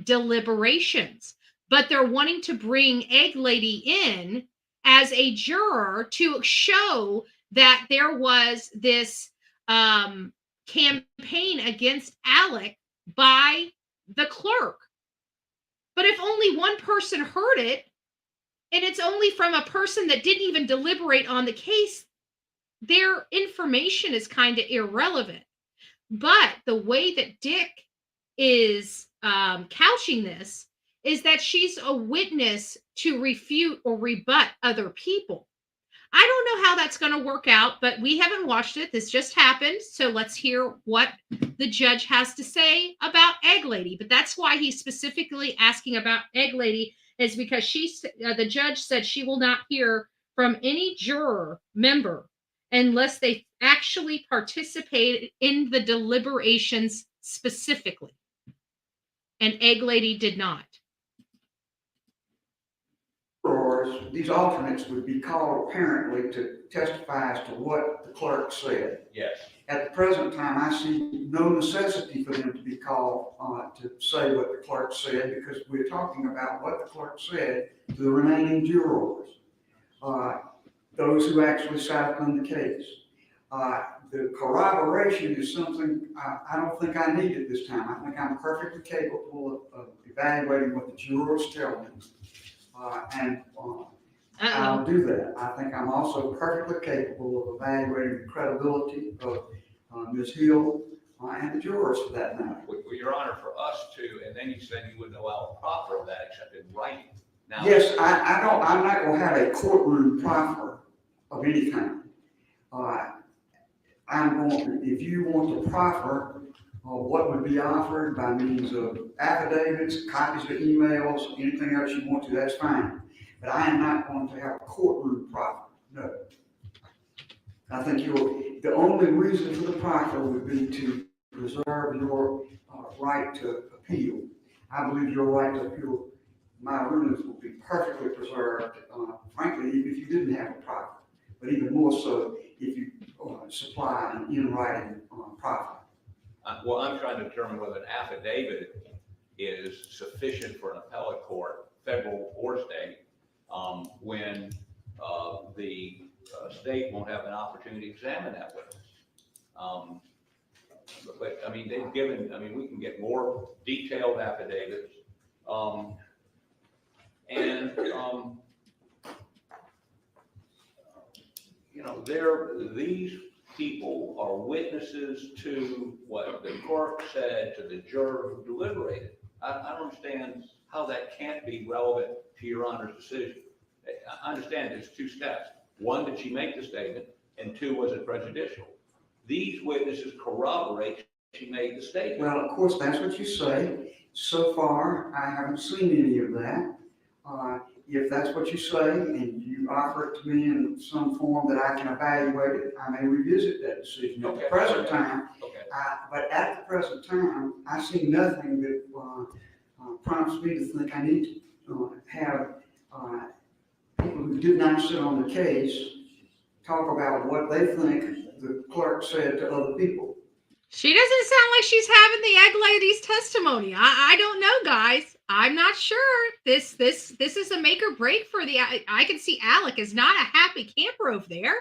Deliberations. But they're wanting to bring Egg Lady in as a juror to show that there was this campaign against Alec by the clerk. But if only one person heard it, and it's only from a person that didn't even deliberate on the case, their information is kind of irrelevant. But the way that Dick is couching this is that she's a witness to refute or rebut other people. I don't know how that's going to work out, but we haven't watched it. This just happened. So let's hear what the judge has to say about Egg Lady. But that's why he's specifically asking about Egg Lady, is because the judge said she will not hear from any juror member unless they actually participated in the deliberations specifically. And Egg Lady did not. These alternates would be called apparently to testify as to what the clerk said. Yes. At the present time, I see no necessity for them to be called to say what the clerk said, because we're talking about what the clerk said to the remaining jurors, those who actually sat on the case. The corroboration is something I don't think I need at this time. I think I'm perfectly capable of evaluating what the jurors tell me. I'll do that. I think I'm also perfectly capable of evaluating the credibility of Ms. Hill and the jurors for that matter. Well, Your Honor, for us to, and then you said you wouldn't allow a proffer of that except in writing. Now, yes, I'm not going to have a courtroom proffer of any kind. If you want to proffer what would be offered by means of affidavits, copies of emails, anything else you want to, that's fine. But I am not going to have a courtroom proffer, no. I think the only reason for the proffer would be to preserve your right to appeal. I believe your right to appeal, my rulings will be perfectly preserved, frankly, even if you didn't have a proffer, but even more so if you supply an in-writing proffer. Well, I'm trying to determine whether an affidavit is sufficient for an appellate court, federal or state, when the state won't have an opportunity to examine that witness. But I mean, they've given, I mean, we can get more detailed affidavits. You know, these people are witnesses to what the court said to the juror who deliberated. I don't understand how that can't be relevant to Your Honor's decision. I understand there's two steps. One, did she make the statement? And two, was it prejudicial? These witnesses corroborate she made the statement. Well, of course, that's what you say. So far, I haven't seen any of that. If that's what you say and you offer it to me in some form that I can evaluate it, I may revisit that decision. At the Okay. present time, Okay. but at the present time, I see nothing that prompts me to think I need to have people who did not sit on the case talk about what they think the clerk said to other people. She doesn't sound like she's having the egg lady's testimony. I don't know, guys. I'm not sure. This is a make or break for the. I can see Alec is not a happy camper over there.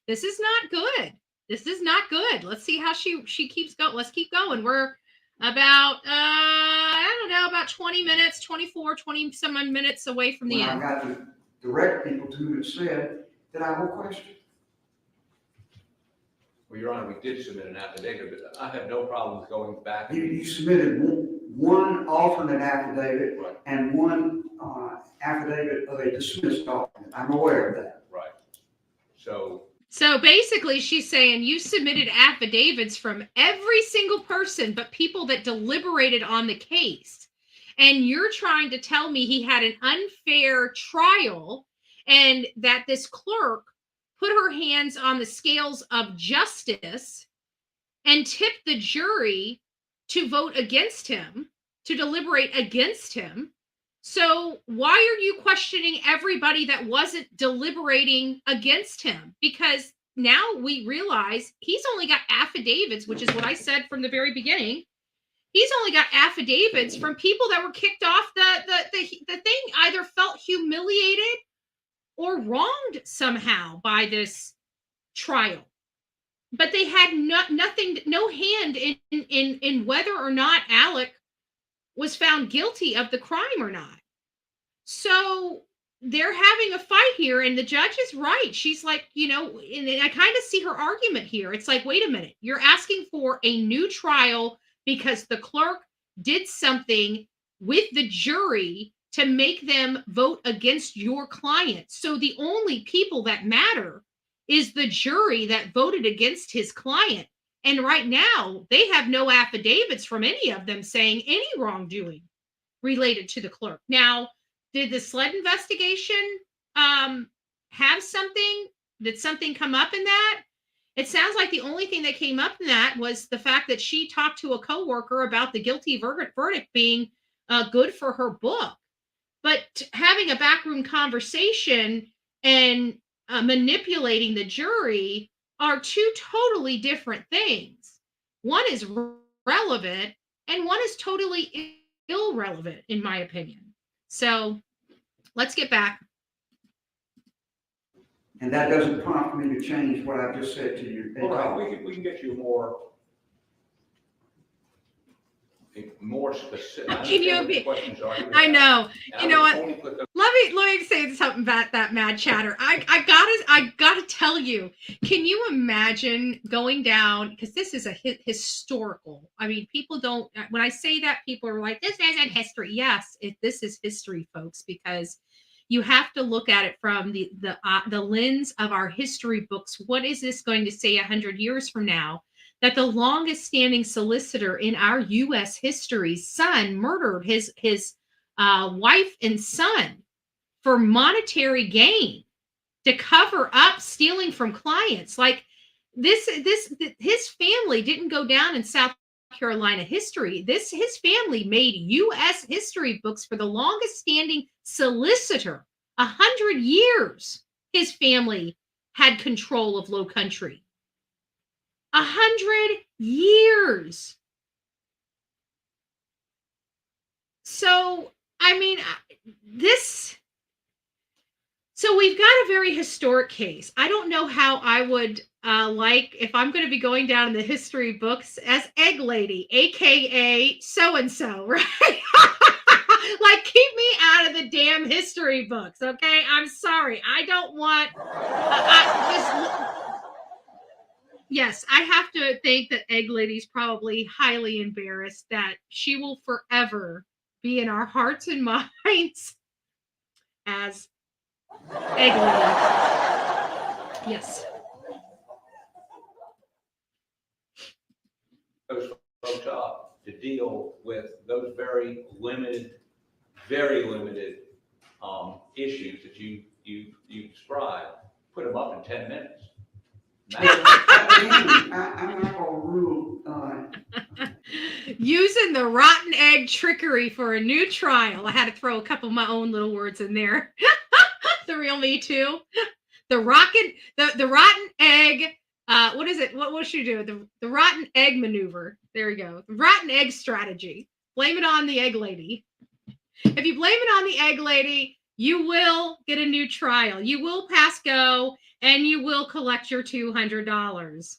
This is not good. This is not good. Let's see how she keeps going. Let's keep going. We're about I don't know, about 20 minutes, 24, 20 some odd minutes away from the When I end. got to direct people to whom it said that I will question. Well, Your Honor, we did submit an affidavit, but I have no problems going back. You submitted one alternate affidavit Right. and one affidavit of a dismissed alternate. I'm aware of that. Right. So Basically, she's saying you submitted affidavits from every single person, but people that deliberated on the case. And you're trying to tell me he had an unfair trial and that this clerk put her hands on the scales of justice and tipped the jury to vote against him, to deliberate against him. So why are you questioning everybody that wasn't deliberating against him? Because now we realize he's only got affidavits, which is what I said from the very beginning. He's only got affidavits from people that were kicked off the thing, either felt humiliated or wronged somehow by this trial. But they had nothing, no hand in whether or not Alec was found guilty of the crime or not. So they're having a fight here, and the judge is right. She's like, and I kind of see her argument here. It's like, wait a minute, you're asking for a new trial because the clerk did something with the jury to make them vote against your client. So the only people that matter is the jury that voted against his client. And right now, they have no affidavits from any of them saying any wrongdoing related to the clerk. Now, did the SLED investigation have something? Did something come up in that? It sounds like the only thing that came up in that was the fact that she talked to a coworker about the guilty verdict being good for her book. But having a backroom conversation and manipulating the jury are two totally different things. One is relevant and one is totally irrelevant, in my opinion. So let's get back. And that doesn't prompt me to change what I just said to you. all right, we can get you more specific. Can you be? I know. You know what? Let me say something about that mad chatter. I gotta tell you. Can you imagine going down, because this is a historical. I mean, people don't. When I say that, people are like, "This isn't history." Yes, this is history, folks, because you have to look at it from the lens of our history books. What is this going to say 100 years from now? That the longest standing solicitor in our U.S. history's son murdered his wife and son for monetary gain to cover up stealing from clients. Like his family didn't go down in South Carolina history. His family made U.S. history books for the longest standing solicitor. 100 years his family had control of Low Country. 100 years. So, I mean, so we've got a very historic case. I don't know how I would if I'm going to be going down in the history books as Egg Lady, AKA so-and-so, right? Like, keep me out of the damn history books, okay? I'm sorry. I don't want Yes, I have to think that Egg Lady's probably highly embarrassed that she will forever be in our hearts and minds as Egg Lady. Yes. Those folks up. to deal with those very limited issues that you described, put them up in 10 minutes. I'm not gonna rule, Using the rotten egg trickery for a new trial. I had to throw a couple of my own little words in there. The real me too. The rotten egg. What is it? What should you do? The rotten egg maneuver. There we go. The rotten egg strategy. Blame it on the egg lady. If you blame it on the egg lady, you will get a new trial. You will pass go, and you will collect your $200.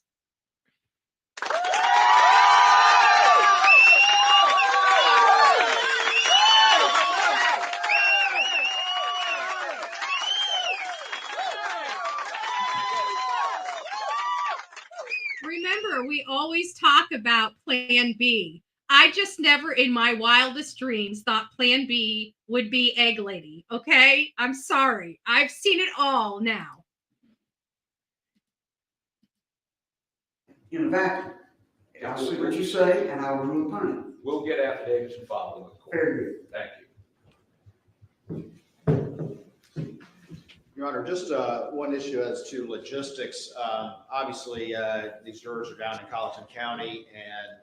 Remember, we always talk about Plan B. I just never in my wildest dreams thought Plan B would be Egg Lady. Okay? I'm sorry. I've seen it all now. in a vacuum. I'll see what you say, and I will rule upon it. We'll get affidavits and file them with the court. Very good. Thank you. Your Honor, just one issue as to logistics. Obviously, these jurors are down in Colleton County, and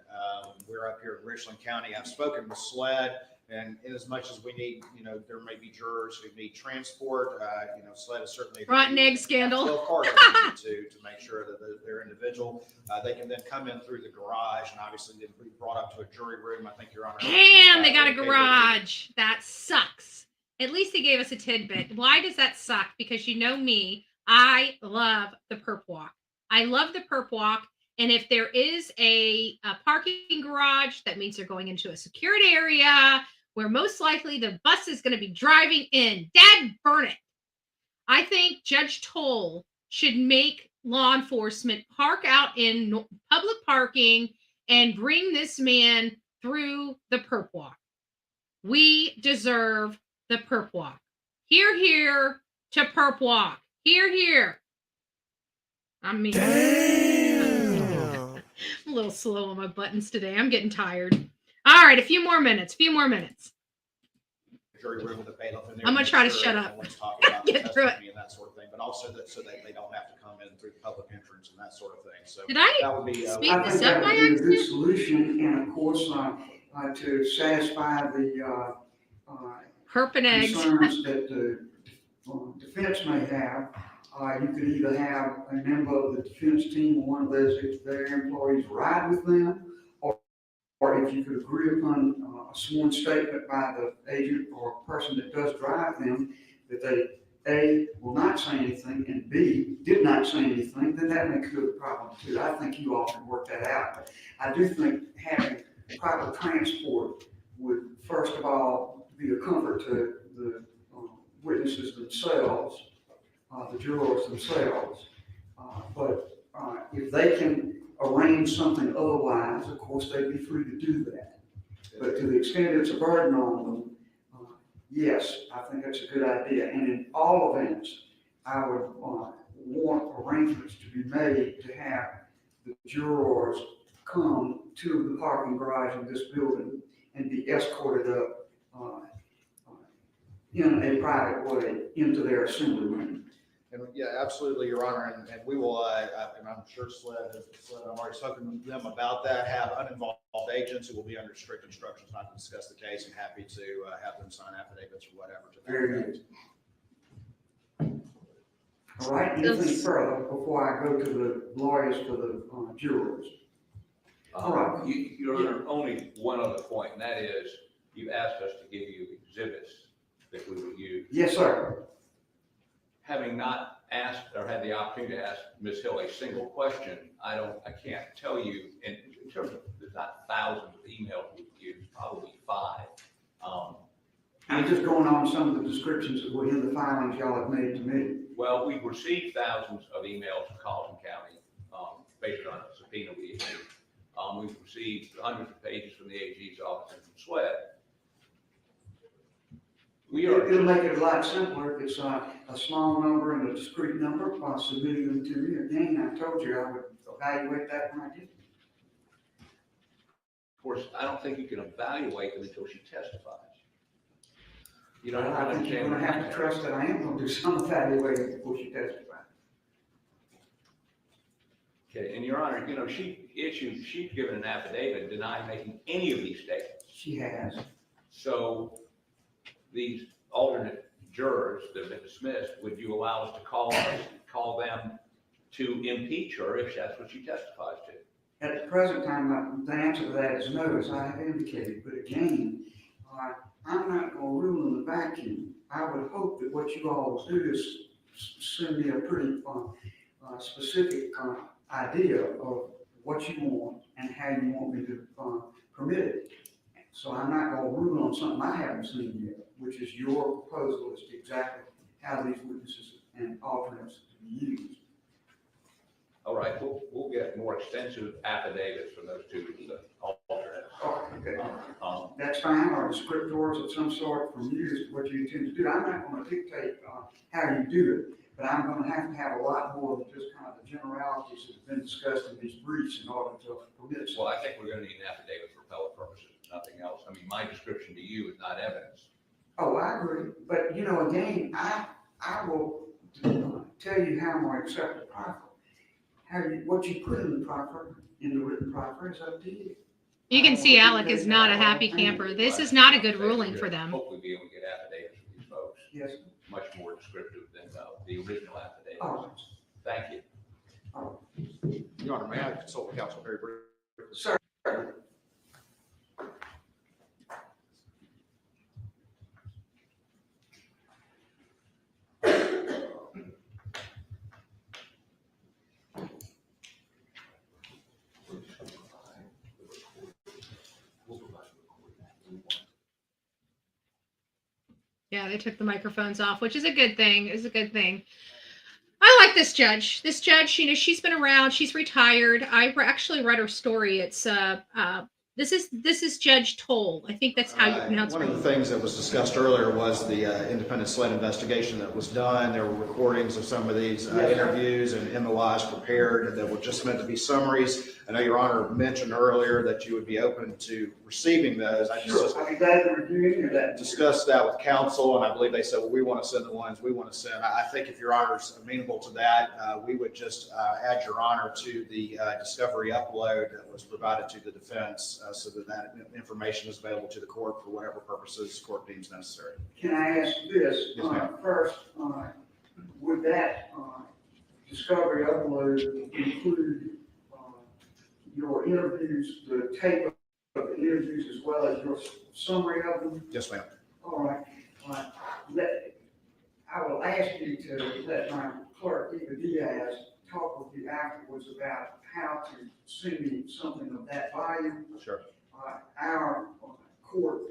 we're up here in Richland County. I've spoken with SLED, and in as much as we need, there may be jurors who need transport. SLED is certainly rotten egg scandal. Of course, to make sure that they're individual. They can then come in through the garage, and obviously then be brought up to a jury room. I think Your Honor. Damn, they got a garage. That sucks. At least they gave us a tidbit. Why does that suck? Because you know me, I love the perp walk. I love the perp walk. And if there is a parking garage, that means they're going into a secured area where most likely the bus is going to be driving in. Dad burn it. I think Judge Toll should make law enforcement park out in public parking and bring this man through the perp walk. We deserve the perp walk. Here to perp walk. Here. I mean, I'm a little slow on my buttons today. I'm getting tired. All right, a few more minutes. Jury room with a bailiff in there. I'm gonna try to shut up. Get through it. And that sort of thing, but also so that they don't have to come in through the public entrance and that sort of thing. So did I that would be speak I this think up that by would be a good accident? solution, and of course, to satisfy the Perp and eggs. concerns that the defense may have, you could either have a member of the defense team or one of their employees ride with them, or if you could agree upon a sworn statement by the agent or person that does drive them, that they, A, will not say anything, and B, did not say anything, then that may clear the problem too. I think you all can work that out. But I do think having proper transport would, first of all, be a comfort to the witnesses themselves, the jurors themselves. But if they can arrange something otherwise, of course, they'd be free to do that. But to the extent it's a burden on them, yes, I think that's a good idea. And in all events, I would want arrangements to be made to have the jurors come to the parking garage in this building and be escorted up in a private way into their assembly room. And yeah, absolutely, Your Honor, and we will, and I'm sure SLED, I've already spoken to them about that, have uninvolved agents who will be under strict instructions not to discuss the case, and happy to have them sign affidavits or whatever. Very good. All right, anything further before I go to the lawyers for the jurors? All right. Your Honor, only one other point, and that is, you asked us to give you exhibits that we would use. Yes, sir. Having not asked or had the opportunity to ask Ms. Hill a single question, I can't tell you, in terms of, there's not thousands of emails we've used, probably 5. I'm just going on some of the descriptions that were in the filings y'all have made to me. Well, we've received thousands of emails from Colleton County, based on a subpoena we issued. We've received hundreds of pages from the AG's office and from SLED. It'll make it a lot simpler if it's a small number and a discrete number by submitting them to me. Again, I told you I would evaluate that when I get them. Of course, I don't think you can evaluate them until she testifies. You don't I think you're gonna have to trust that I am gonna do some evaluating before she testifies. Okay, and Your Honor, she's given an affidavit denying making any of these statements. She has. So these alternate jurors that have been dismissed, would you allow us to call them to impeach her if that's what she testifies to? At the present time, the answer to that is no, as I have indicated, but again, I'm not gonna rule in the vacuum. I would hope that what you all will do is send me a pretty, specific, idea of what you want and how you want me to, permit it. So I'm not gonna rule on something I haven't seen yet, which is your proposal as to exactly how these witnesses and alternates to be used. All right, we'll get more extensive affidavits from those two alternates. Oh, okay. Um, That's fine, or descriptors of some sort from you as to what you intend to do. I'm not gonna dictate, how you do it, but I'm gonna have a lot more than just kind of the generalities that have been discussed in these briefs in order to permit. Well, I think we're gonna need an affidavit for appellate purposes, nothing else. I mean, my description to you is not evidence. Oh, I agree, but again, I will tell you how I'm gonna accept the proffer. What you put in the proffer, in the written proffer, is up to you. You can see Alec is not a happy camper. This is not a good ruling for them. Hopefully be able to get affidavits from these folks, Yes. much more descriptive than the original affidavit. Oh, Thank you. Your Honor, may I consult with counsel very briefly? sir. Yeah, they took the microphones off, which is a good thing. Is a good thing. I like this judge. This judge, she's been around. She's retired. I actually read her story. It's this is Judge Toll. I think that's how you pronounce it. One of the things that was discussed earlier was the independent SLED investigation that was done. There were recordings of some of these interviews and MOIs prepared that were just meant to be summaries. I know Your Honor mentioned earlier that you would be open to receiving those. I just I'd be glad to review any of that. discussed that with counsel, and I believe they said, well, we want to send the ones we want to send. I think if Your Honor's amenable to that, we would just add Your Honor to the discovery upload that was provided to the defense so that information is available to the court for whatever purposes the court deems necessary. Can I ask this? Yes, ma'am. First, would that discovery upload include your interviews, the tape of the interviews, as well as your summary of them? Yes, ma'am. All right. I will ask you to let my clerk, Eva Diaz, talk with you afterwards about how to send me something of that volume. Sure. Our court,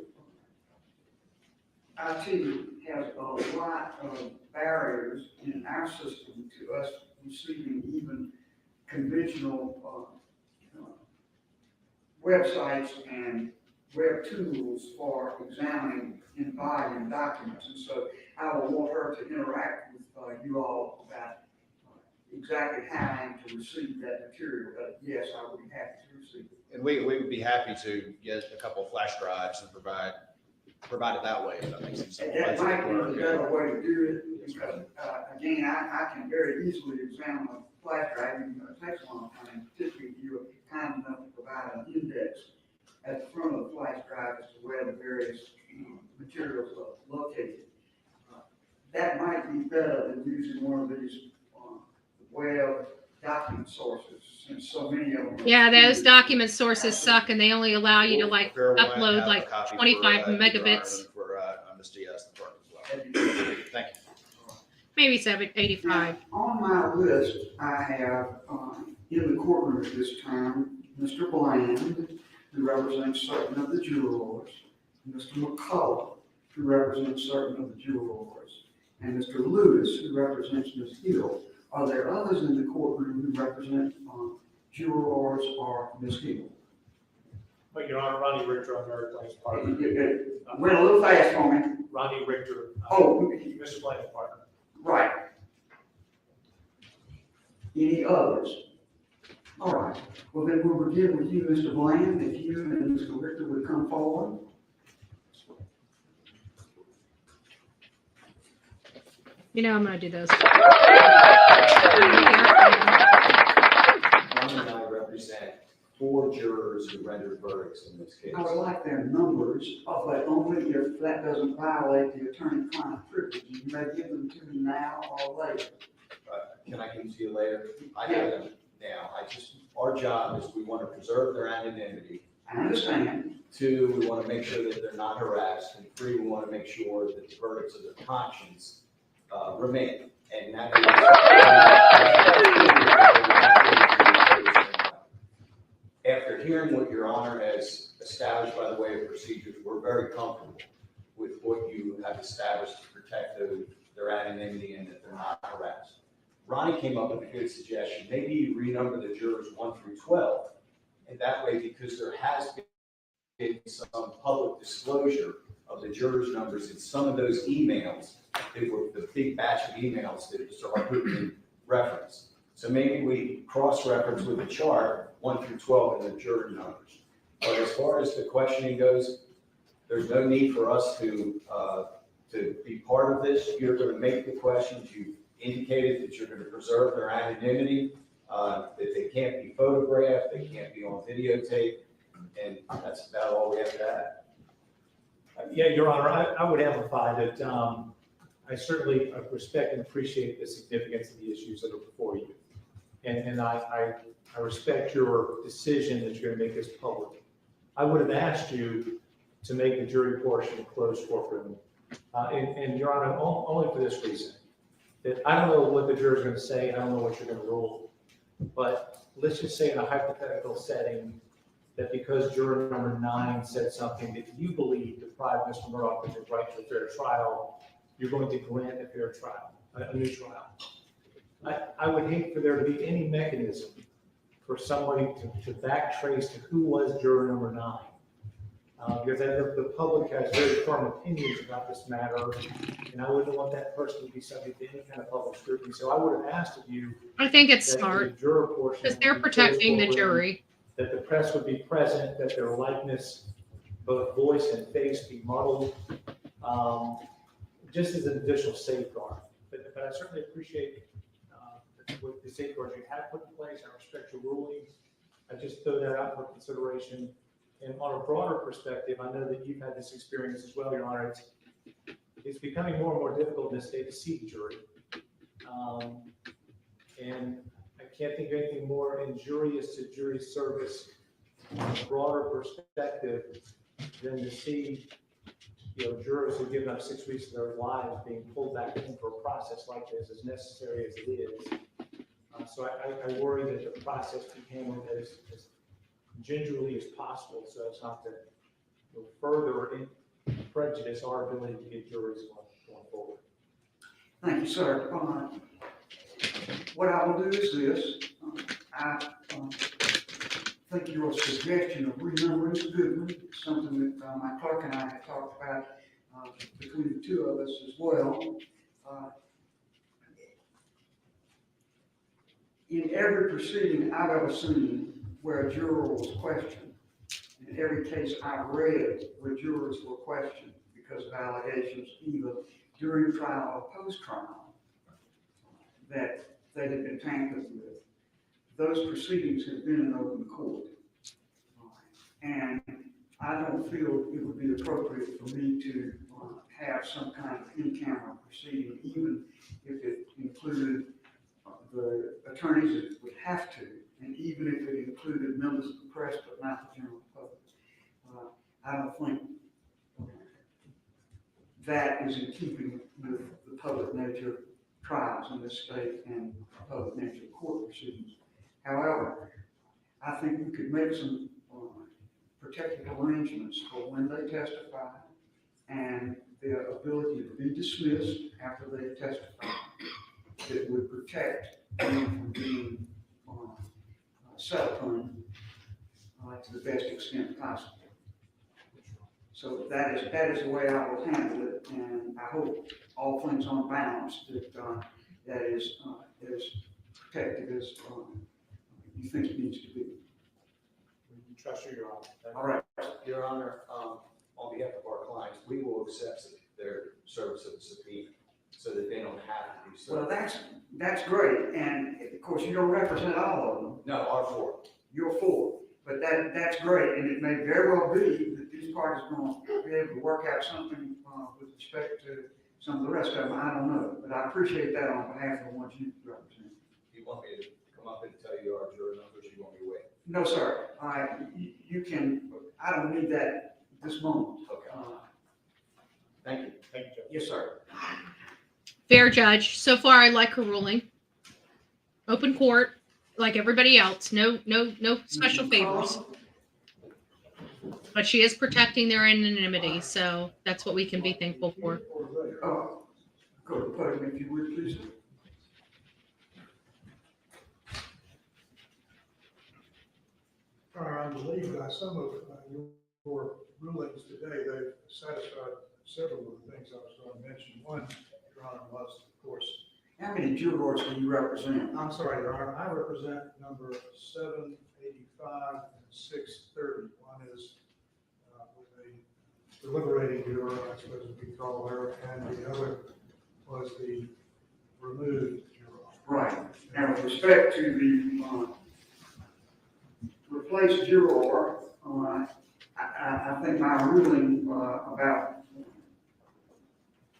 IT has a lot of barriers in our system to us receiving even conventional websites and web tools for examining in volume documents. And so I will want her to interact with you all about exactly how I am to receive that material. But yes, I would be happy to receive it. And we would be happy to get a couple of flash drives and provide it that way, if that makes sense. And that might be the better way to do it, because, again, I can very easily examine a flash drive, even though it takes a long time. Typically, you are kind enough to provide an index at the front of the flash drive as to where the various materials are located. That might be better than using one of these web document sources, since so many of them. Yeah, those document sources suck, and they only allow you to like upload like 25 megabits. For Ms. Diaz, the clerk as well. Thank you. Maybe 785. On my list, I have in the courtroom at this time, Mr. Bland, who represents certain of the jurors, Mr. McCullough, who represents certain of the jurors, and Mr. Lewis, who represents Ms. Hill. Are there others in the courtroom who represent jurors or Ms. Hill? But Your Honor, Ronnie Richter, our married claims partner. Went a little fast for me. Ronnie Richter. Oh. Mr. Blank's partner. Right. Any others? All right, well then we'll begin with you, Mr. Bland, if you and Mr. Richter would come forward. You know I'm gonna do this. Ron and I represent 4 jurors who rendered verdicts in this case. I would like their numbers, but only if that doesn't violate the attorney-client privilege. You may give them to me now or later. Can I give them to you later? I have them now. Our job is we want to preserve their anonymity. I understand. 2, we want to make sure that they're not harassed. And 3, we want to make sure that the verdicts of their conscience remain. And that after hearing what Your Honor has established by the way of procedures, we're very comfortable with what you have established to protect their anonymity and that they're not harassed. Ronnie came up with a good suggestion. Maybe you renumber the jurors 1 through 12. And that way, because there has been some public disclosure of the jurors' numbers in some of those emails, they were the big batch of emails that Mr. Harpootlian referenced. So maybe we cross-reference with the chart 1 through 12 and the juror numbers. But as far as the questioning goes, there's no need for us to be part of this. You're going to make the questions. You've indicated that you're going to preserve their anonymity, that they can't be photographed, they can't be on videotape, and that's about all we have to add. Yeah, Your Honor, I would amplify that I certainly respect and appreciate the significance of the issues that are before you. And I respect your decision that you're going to make this public. I would have asked you to make the jury portion a closed courtroom. And Your Honor, only for this reason, that I don't know what the jurors are going to say, and I don't know what you're going to rule. But let's just say in a hypothetical setting that because juror number 9 said something that you believe deprived Mr. Murdaugh of his right to a fair trial, you're going to grant a fair trial, a new trial. I would hate for there to be any mechanism for somebody to backtrace to who was juror number 9. Because I know the public has very firm opinions about this matter, and I wouldn't want that person to be subject to any kind of public scrutiny. So I would have asked of you. I think it's that smart the juror portion because they're protecting the jury. That the press would be present, that their likeness, both voice and face, be muddled, just as an additional safeguard. But I certainly appreciate what the safeguards you have put in place. I respect your ruling. I just throw that out for consideration. And on a broader perspective, I know that you've had this experience as well, Your Honor. It's becoming more and more difficult in this state to see the jury. And I can't think of anything more injurious to jury service on a broader perspective than to see, jurors who've given up 6 weeks of their lives being pulled back in for a process like this, as necessary as it is. So I worry that the process be handled as gingerly as possible, so as not to further prejudice our ability to get juries going forward. Thank you, sir. What I will do is this. I think your suggestion of renumbering is a good one. It's something that my clerk and I had talked about between the two of us as well. In every proceeding I've ever seen where a juror was questioned, in every case I've read where jurors were questioned because of allegations either during trial or post-trial that they had been tampered with, those proceedings have been in open court. And I don't feel it would be appropriate for me to have some kind of in-camera proceeding, even if it included the attorneys that would have to, and even if it included members of the press, but not the general public. I don't think that is in keeping with the public nature of trials in this state and public nature of court proceedings. However, I think we could make some protective arrangements for when they testify and their ability to be dismissed after they testify that would protect them from being set upon to the best extent possible. So that is the way I will handle it, and I hope all things on balance that is as protective as you think it needs to be. We trust you, Your Honor. Thank you. All right. Your Honor, on behalf of our clients, we will accept their service of the subpoena so that they don't have to do so. Well, that's great, and of course, you don't represent all of them. No, our four. You're for, but that's great, and it may very well be that these parties are going to be able to work out something with respect to some of the rest of them. I don't know, but I appreciate that on behalf of the ones you represent. You want me to come up and tell you our juror numbers, or you want me to wait? No, sir. You can. I don't need that this moment. Okay. Thank you. Thank you, Judge. Yes, sir. Fair judge. So far, I like her ruling. Open court, like everybody else. No special favors. But she is protecting their anonymity, so that's what we can be thankful for. Oh, go to the podium if you would, please. I believe that some of your rulings today, they've satisfied several of the things I was going to mention. One, Your Honor, was, of course. How many jurors do you represent? I'm sorry, Your Honor, I represent number 785 and 630. One is with a deliberating juror, I suppose we call her, and the other was the removed juror. Right. Now, with respect to the replaced juror, I think my ruling about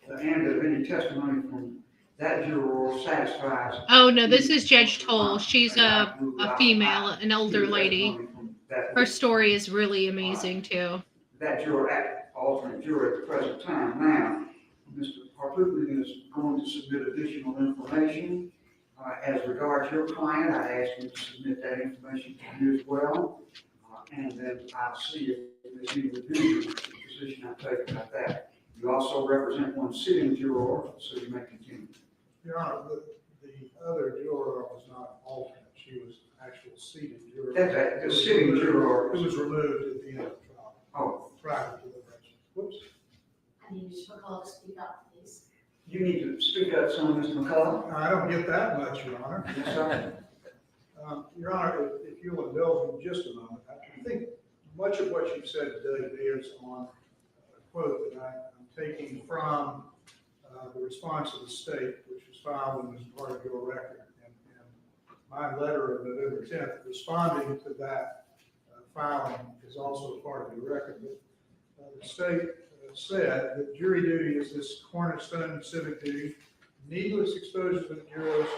the end of any testimony from that juror satisfies. Oh, no, this is Judge Toll. She's a female, an older lady. Her story is really amazing, too. That juror, alternate juror at the present time. Now, Mr. Harpootlian is going to submit additional information. As regards your client, I asked him to submit that information to you as well. And then I'll see if there's any revision position I take about that. You also represent one sitting juror, so you may continue. Your Honor, the other juror was not alternate. She was actual seated juror. That's right, the sitting juror. Who was removed at the end of the trial. Oh. Prior to deliberation. Whoops. I need Mr. McCullough to speak up, please. You need to speak up some, Mr. McCullough. I don't get that much, Your Honor. Yes, sir. Your Honor, if you'll indulge me just a moment, I think much of what you've said today bears on a quote that I'm taking from the response of the state, which was filed and was part of your record. And my letter of November 10th responding to that filing is also a part of your record. But the state said that jury duty is this cornerstone of civic duty, needless exposure to the jurors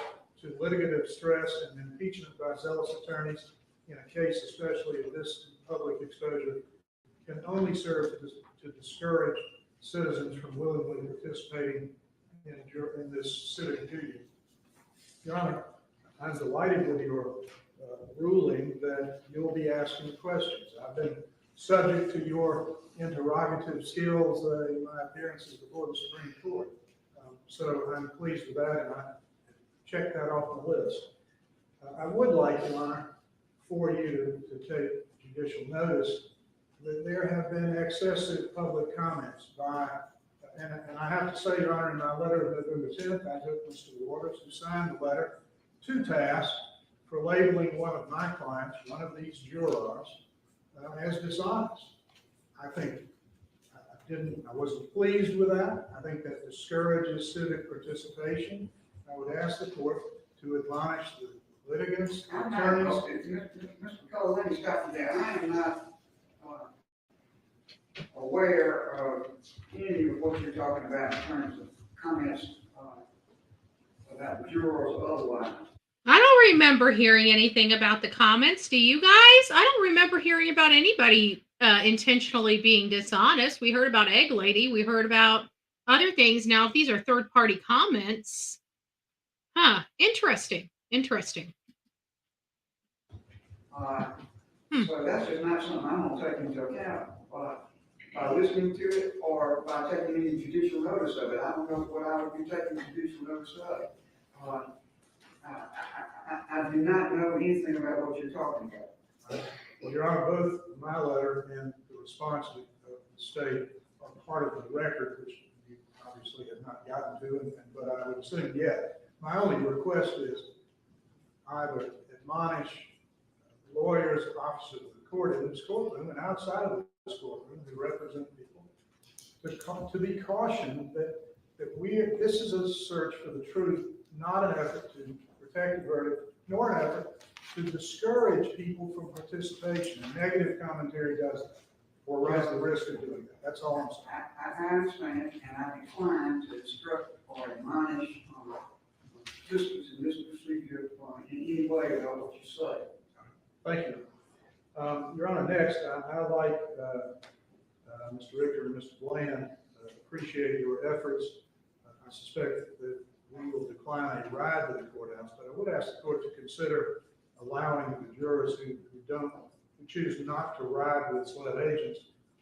to litigative stress and impeachment by zealous attorneys in a case especially of this public exposure can only serve to discourage citizens from willingly participating in this civic duty. Your Honor, I'm delighted with your ruling that you'll be asking questions. I've been subject to your interrogative skills in my appearances before the Supreme Court. So I'm pleased with that, and I check that off the list. I would like, Your Honor, for you to take judicial notice that there have been excessive public comments by, and I have to say, Your Honor, in my letter of November 10th, I took Mr. Waters, who signed the letter, to task for labeling one of my clients, one of these jurors, as dishonest. I think I wasn't pleased with that. I think that discourages civic participation. I would ask the court to admonish the litigants, attorneys. Mr. McCullough, let me stop you there. I am not aware of any of what you're talking about in terms of comments about jurors or otherwise. I don't remember hearing anything about the comments. Do you guys? I don't remember hearing about anybody intentionally being dishonest. We heard about Egg Lady. We heard about other things. Now, if these are third-party comments, interesting. So that's just not something I'm going to take into account by listening to it or by taking any judicial notice of it. I don't know what I would be taking judicial notice of. I do not know anything about what you're talking about. Well, Your Honor, both my letter and the response of the state are part of the record, which you obviously have not gotten to, but I would assume yet. My only request is either admonish lawyers, officers of the court in this courtroom and outside of this courtroom who represent people to be cautioned that this is a search for the truth, not an effort to protect the verdict, nor an effort to discourage people from participation. Negative commentary does that, or runs the risk of doing that. That's all I'm saying. I understand, and I decline to instruct or admonish participants in this procedure in any way about what you say. Thank you. Your Honor, next, I'd like Mr. Richter and Mr. Bland appreciate your efforts. I suspect that we will decline a ride to the courthouse, but I would ask the court to consider allowing the jurors who choose not to ride with SLED agents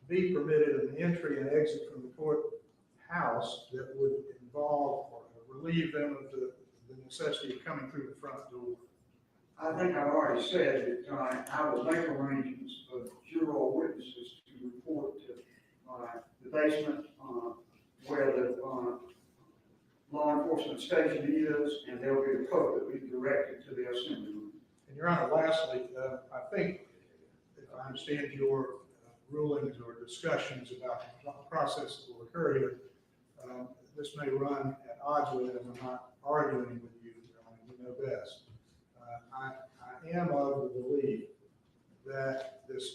be permitted an entry and exit from the courthouse that would involve or relieve them of the necessity of coming through the front door. I think I've already said that I will make arrangements for juror witnesses to report to the basement where the law enforcement station is, and they'll be appropriately directed to the assembly room. And Your Honor, lastly, I think, if I understand your rulings or discussions about the process that will occur here, this may run at odds with it, and I'm not arguing with you, Your Honor, you know best. I am of the belief that this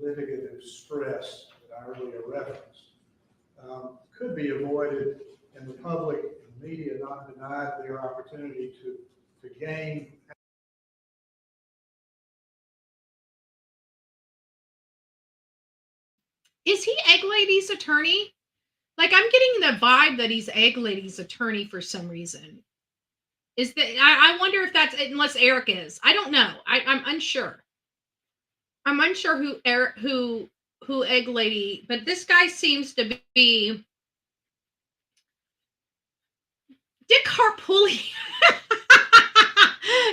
litigative stress that I earlier referenced could be avoided, and the public and media not denied their opportunity to gain. Is he Egg Lady's attorney? Like, I'm getting the vibe that he's Egg Lady's attorney for some reason. Is that I wonder if that's, unless Eric is. I don't know. I'm unsure. I'm unsure who Egg Lady, but this guy seems to be Dick Harpoolian.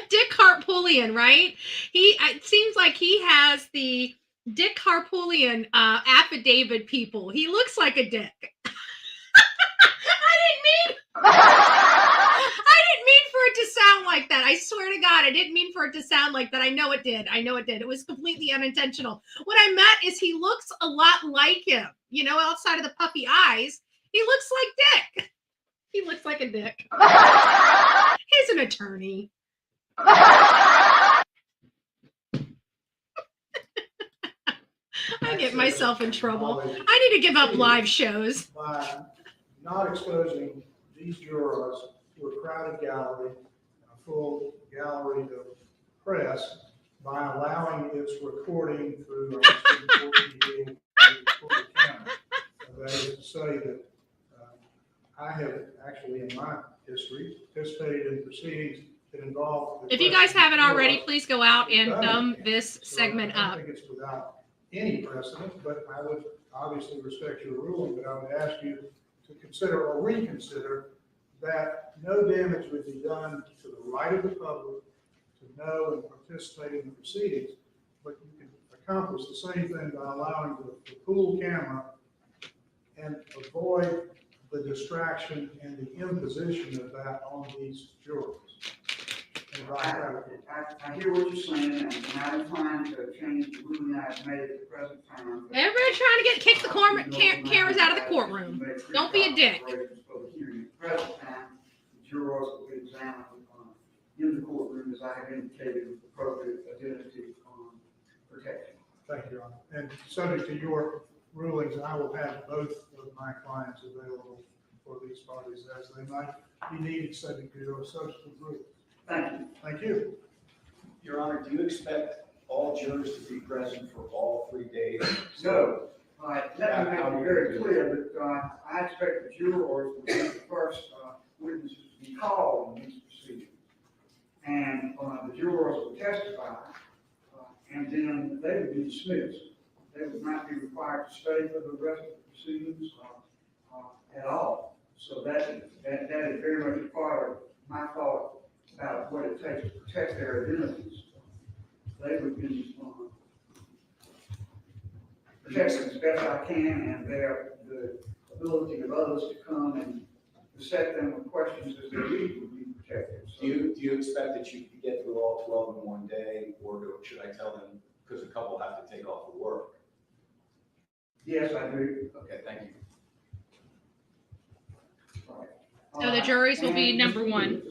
Dick Harpoolian, right? It seems like he has the Dick Harpoolian affidavit people. He looks like a dick. I didn't mean for it to sound like that. I swear to God, I didn't mean for it to sound like that. I know it did. It was completely unintentional. What I meant is he looks a lot like him. You know, outside of the puffy eyes, he looks like Dick. He looks like a dick. He's an attorney. I get myself in trouble. I need to give up live shows. By not exposing these jurors to a crowded gallery, a full gallery of press, by allowing its recording through our TV camera. That is to say that I have actually, in my history, participated in proceedings that involve. If you guys haven't already, please go out and thumb this segment up. I think it's without any precedent, but I would obviously respect your ruling, but I would ask you to consider or reconsider that no damage would be done to the right of the public to know and participate in the proceedings, but you can accomplish the same thing by allowing the pool camera and avoid the distraction and the imposition of that on these jurors. I hear what you're saying, and I'm inclined to change the ruling I've made at the present time. Everybody's trying to kick the cameras out of the courtroom. Don't be a dick. For the hearing. At the present time, the jurors will be examined in the courtroom, as I have indicated, with appropriate identity protection. Thank you, Your Honor. And subject to your rulings, I will have both of my clients available for these parties as they might be needed, subject to your subsequent rulings. Thank you. Thank you. Your Honor, do you expect all jurors to be present for all 3 days? No. Let me make it very clear that I expect the jurors will be the first witnesses to be called in these proceedings. And the jurors will testify, and then they would be dismissed. They would not be required to stay for the rest of the proceedings at all. So that is very much a part of my thought about what it takes to protect their identities. They would be protected as best I can, and the ability of others to come and to set them with questions as they leave would be protected. So- Do you expect that you could get through all 12 in one day, or should I tell them, because a couple have to take off for work? Yes, I do. Okay, thank you. So the juries will be And- number one.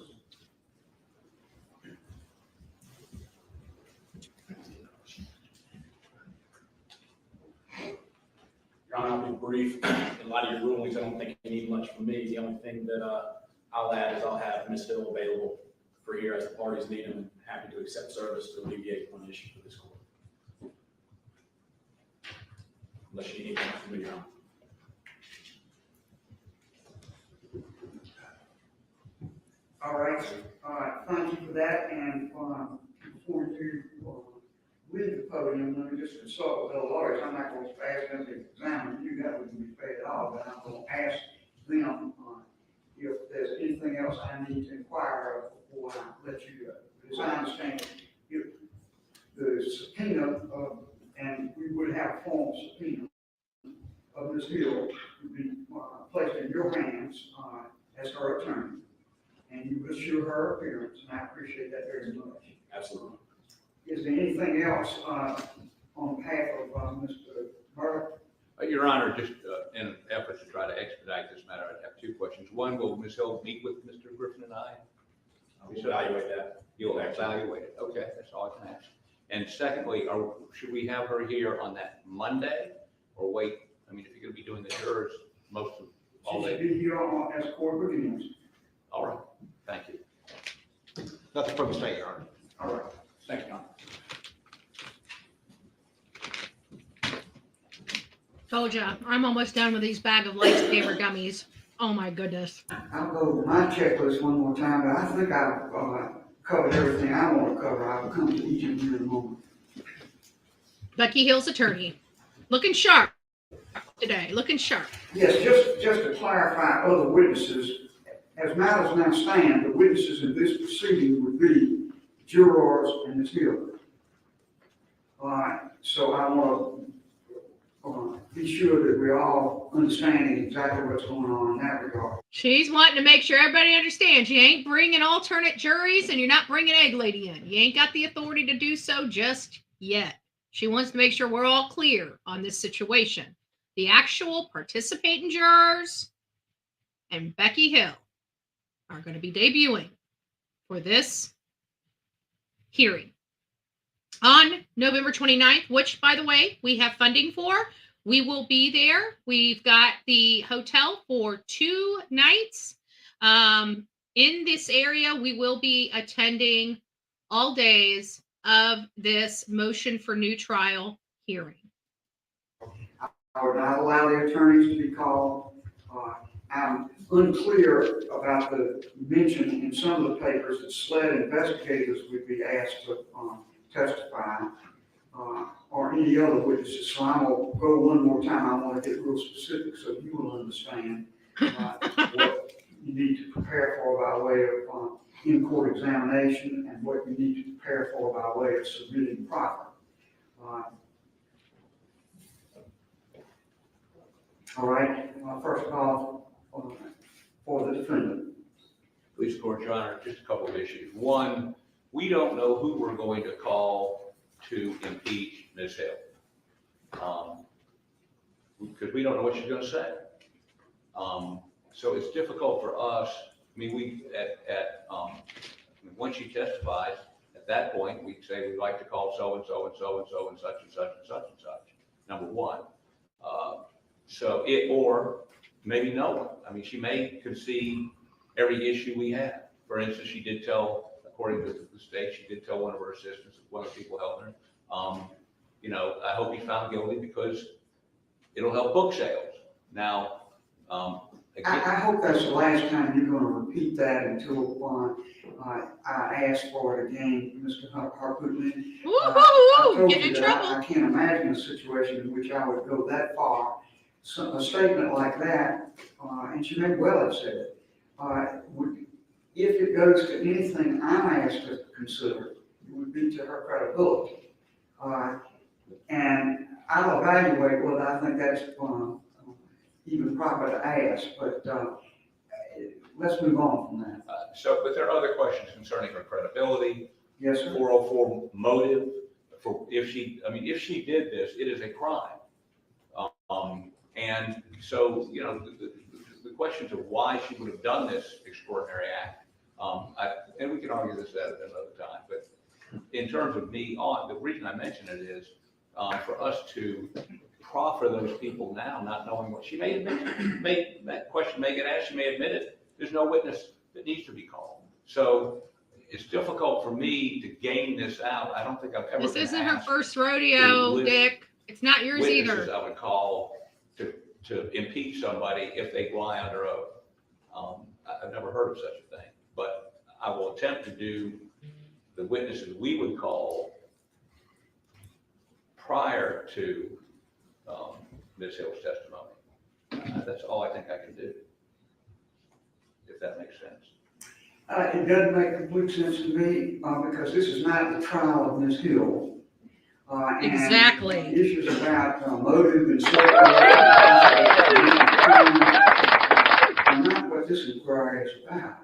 Your Honor, I'll be brief. In light of your rulings, I don't think you need much from me. The only thing that I'll add is I'll have Ms. Hill available for here as the parties need him, and happy to accept service to alleviate one issue for this court. Unless you need anything from me, Your Honor. All right, thank you for that, and, before you, leave the podium, let me just consult with the lawyers. I'm not going to ask them to examine you, that wouldn't be fair at all, but I'm going to ask them, if there's anything else I need to inquire of before I let you go. As I understand it, the subpoena, and we would have a formal subpoena of Ms. Hill would be, placed in your hands, as her attorney. And you assure her appearance, and I appreciate that very much. Absolutely. Is there anything else, on behalf of, Mr. Murdaugh? Your Honor, just in an effort to try to expedite this matter, I have two questions. One, will Ms. Hill meet with Mr. Griffin and I? We'll evaluate that. You'll evaluate it. Okay, that's all I can ask. And secondly, should we have her here on that Monday or wait? I mean, if you're going to be doing the jurors most of all She should day. be here on, as court begins. All right, thank you. Nothing from the state, Your Honor. All right. Thank you, Your Honor. Told ya, I'm almost done with these bag of lifesaver gummies. Oh my goodness. I'll go over my checklist one more time, but I think I've, covered everything I want to cover. I'll come to each of you in a moment. Becky Hill's attorney. Looking sharp today, looking sharp. Yes, just to clarify other witnesses, as matters now stand, the witnesses in this proceeding would be jurors and Ms. Hill. All right, so I want to be sure that we're all understanding exactly what's going on in that regard. She's wanting to make sure everybody understands you ain't bringing alternate juries and you're not bringing Egg Lady in. You ain't got the authority to do so just yet. She wants to make sure we're all clear on this situation. The actual participating jurors and Becky Hill are going to be debuting for this hearing on November 29th, which, by the way, we have funding for. We will be there. We've got the hotel for 2 nights. In this area, we will be attending all days of this motion for new trial hearing. I would not allow the attorneys to be called. I'm unclear about the mention in some of the papers that SLED investigators would be asked to testify, or any other witnesses. So I'm going to go one more time. I want to get real specific so you will understand what you need to prepare for by way of in-court examination and what you need to prepare for by way of submitting proffer. All right, first of all, for the defendant. Police Court, Your Honor, just a couple of issues. One, we don't know who we're going to call to impeach Ms. Hill. Because we don't know what she's going to say. So it's difficult for us. I mean, once she testifies, at that point, we say we'd like to call so-and-so and so-and-so and such and such and such and such, number one. Or maybe no one. I mean, she may concede every issue we have. For instance, she did tell, according to the state, she did tell one of her assistants, one of the people helping her, I hope he's found guilty because it'll help book sales. Now, again, I hope that's the last time you're going to repeat that until I ask for it again, Mr. Harpootlian. Woo-hoo-hoo! Getting in trouble. I can't imagine a situation in which I would go that far. So a statement like that, and she may well have said it, if it goes to anything I'm asked to consider, it would be to her credibility. And I'll evaluate whether I think that's even proper to ask, but let's move on from that. But there are other questions concerning her credibility. Yes, sir. 404 motive for if she did this, it is a crime. And so, the questions of why she would have done this extraordinary act, and we can argue this at another time, but in terms of me the reason I mention it is for us to proffer those people now, not knowing what she may admit, that question may get asked, she may admit it. There's no witness that needs to be called. So it's difficult for me to gain this out. I don't think I've ever. This isn't her first rodeo, Dick. It's not yours witnesses either. I would call to impeach somebody if they lie under oath. I've never heard of such a thing, but I will attempt to do the witnesses we would call prior to Ms. Hill's testimony. That's all I think I can do, if that makes sense. It doesn't make complete sense to me, because this is not the trial of Ms. Hill. Exactly. And issues about motive and so forth are not what this inquiry is about.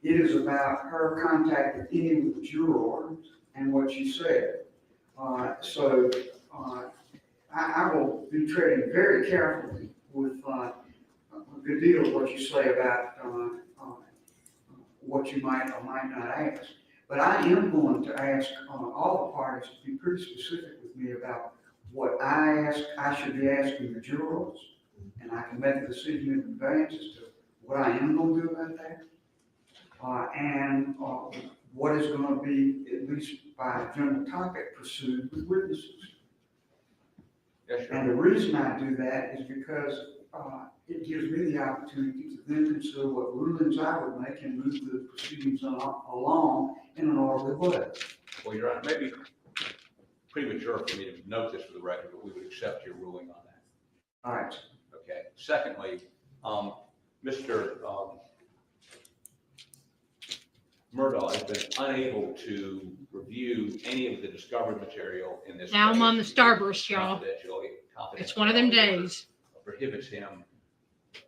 It is about her contact with any of the jurors and what she said. So I will be treading very carefully with a good deal of what you say about what you might or might not ask. But I am going to ask all the parties to be pretty specific with me about what I should be asking the jurors, and I can make a decision in advance as to what I am going to do about that, and what is going to be, at least by general topic, pursued with witnesses. Yes, sure. And the reason I do that is because it gives me the opportunity to then consider what rulings I would make and move the proceedings along in an orderly way. Well, Your Honor, maybe premature for me to note this for the record, but we would accept your ruling on that. All right. Okay. Secondly, Mr. Murdaugh has been unable to review any of the discovered material in this Now I'm case. on the starburst, y'all. It's one of them days. Prohibits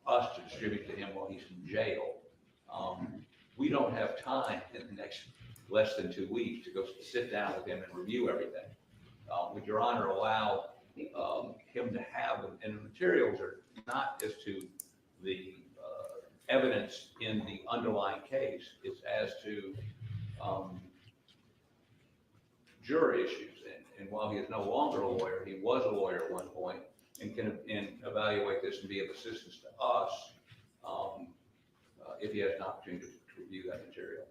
us to distribute to him while he's in jail. We don't have time in the next less than 2 weeks to go sit down with him and review everything. Would Your Honor allow him to have them? And the materials are not as to the evidence in the underlying case, it's as to jury issues. And while he is no longer a lawyer, he was a lawyer at one point and can evaluate this and be of assistance to us if he has an opportunity to review that material.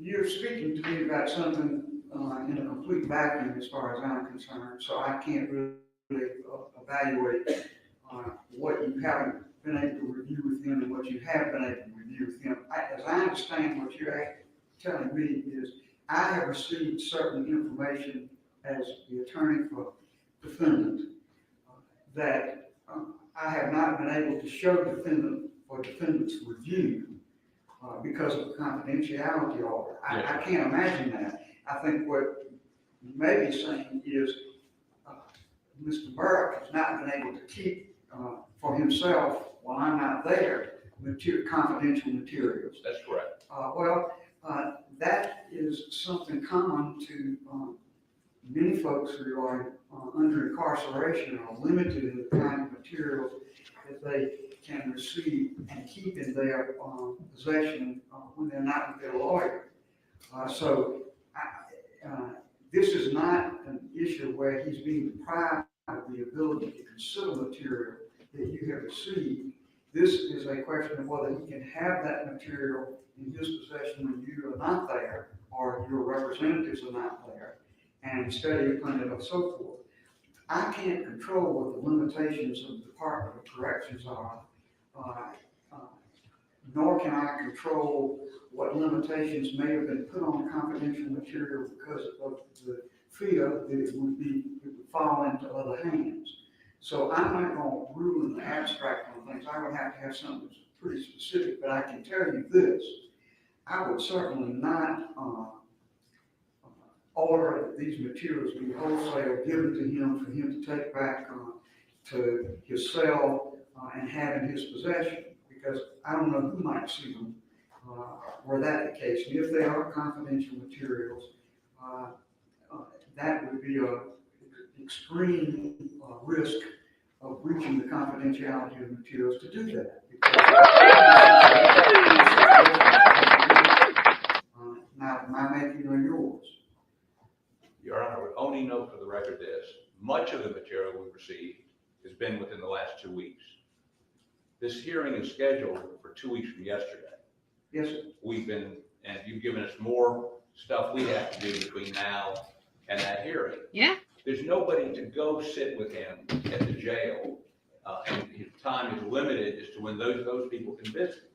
You're speaking to me about something in a complete vacuum as far as I'm concerned, so I can't really evaluate what you haven't been able to review with him and what you have been able to review with him. As I understand what you're telling me is I have received certain information as the attorney for defendant that I have not been able to show defendant for defendant's review because of the confidentiality order. I can't imagine that. I think what you may be saying is Mr. Burke has not been able to keep for himself while I'm not there confidential materials. That's correct. That is something common to many folks who are under incarceration are limited in the kind of materials that they can receive and keep in their possession when they're not with their lawyer. This is not an issue where he's being deprived of the ability to consider material that you have received. This is a question of whether he can have that material in his possession when you are not there or your representatives are not there and study upon it and so forth. I can't control what the limitations of the Department of Corrections are, nor can I control what limitations may have been put on confidential material because of the fear that it would fall into other hands. So I'm not going to rule in the abstract on things. I would have to have something that's pretty specific, but I can tell you this. I would certainly not order that these materials be wholesale given to him for him to take back to his cell and have in his possession. because I don't know who might see them. Were that the case, and if they are confidential materials, that would be a extreme risk of breaching the confidentiality of materials to do that. Now, my making or yours? Your Honor, I would only note for the record this: much of the material we've received has been within the last 2 weeks. This hearing is scheduled for 2 weeks from yesterday. Yes, sir. And you've given us more stuff we have to do between now and that hearing. Yeah. There's nobody to go sit with him at the jail, and his time is limited as to when those people can visit.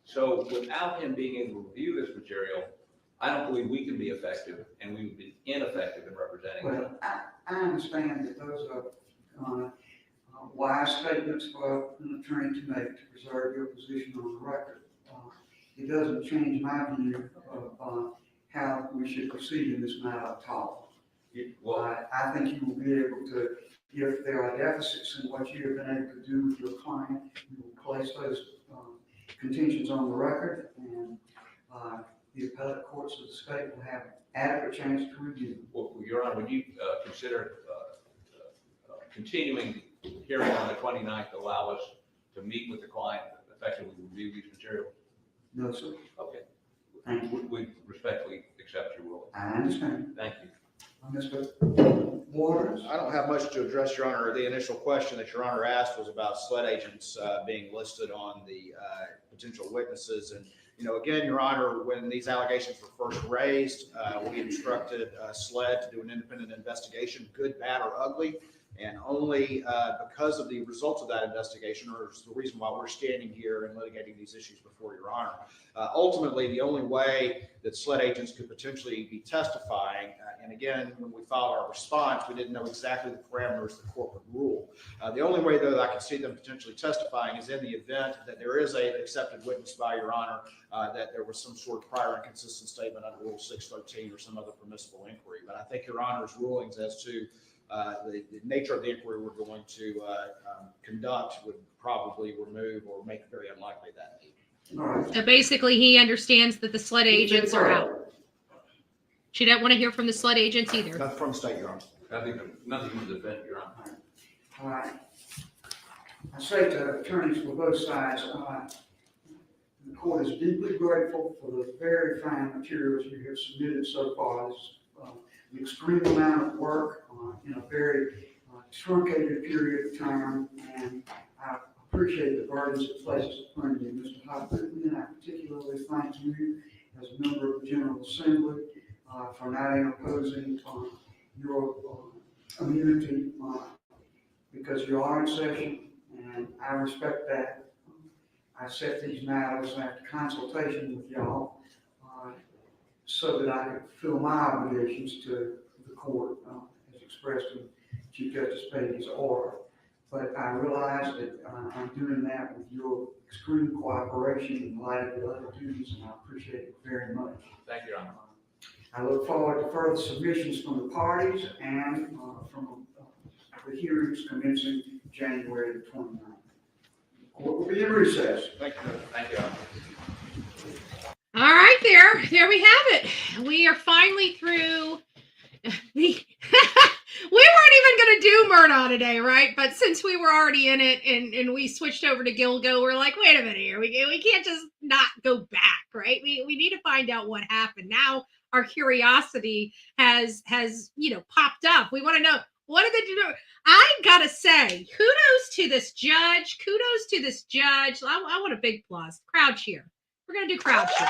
So without him being able to review this material, I don't believe we can be effective, and we would be ineffective in representing him. Well, I understand that those are wise statements for an attorney to make to preserve your position on the record. It doesn't change my view of how we should proceed in this matter at all. I think you will be able to, if there are deficits in what you have been able to do with your client, you will place those contentions on the record, and the appellate courts of the state will have adequate chance to review them. Well, Your Honor, would you consider continuing hearing on the 29th to allow us to meet with the client, effectively review these materials? No, sir. Okay. Thank you. We respectfully accept your ruling. I understand. Thank you. Mr. Waters? I don't have much to address, Your Honor. The initial question that Your Honor asked was about SLED agents being listed on the potential witnesses. And, again, Your Honor, when these allegations were first raised, we instructed SLED to do an independent investigation, good, bad, or ugly. And only because of the results of that investigation, or is the reason why we're standing here and litigating these issues before Your Honor. Ultimately, the only way that SLED agents could potentially be testifying, and again, when we filed our response, we didn't know exactly the parameters the court would rule. The only way, though, that I could see them potentially testifying is in the event that there is an accepted witness by Your Honor, that there was some sort of prior inconsistent statement under Rule 613 or some other permissible inquiry. But I think Your Honor's rulings as to the nature of the inquiry we're going to conduct would probably remove or make it very unlikely that need. So basically, he understands that the SLED agents are out. She doesn't want to hear from the SLED agents either. Nothing from the state, Your Honor. Nothing to defend, Your Honor. All right. I say to attorneys for both sides, the court is deeply grateful for the very fine materials you have submitted so far. This an extreme amount of work in a very truncated period of time, and I appreciate the burdens it places upon you, Mr. Hopkins, and I particularly thank you as a member of the General Assembly for not interposing your immunity because you are in session, and I respect that. I set these matters after consultation with y'all so that I could fulfill my obligations to the court as expressed in Chief Justice Payne's order. But I realize that I'm doing that with your extreme cooperation in light of the other duties, and I appreciate it very much. Thank you, Your Honor. I look forward to further submissions from the parties and from the hearings commencing January the 29th. The court will be in recess. Thank you. Thank you, Your Honor. All right, there we have it. We are finally through the. We weren't even going to do Murdaugh today, right? But since we were already in it and we switched over to Gilgo, we're like, wait a minute here. We can't just not go back, right? We need to find out what happened. Now our curiosity has popped up. We want to know, what did they do? I gotta say, kudos to this judge. Kudos to this judge. I want a big plus. Crowd cheer. We're going to do crowd cheer.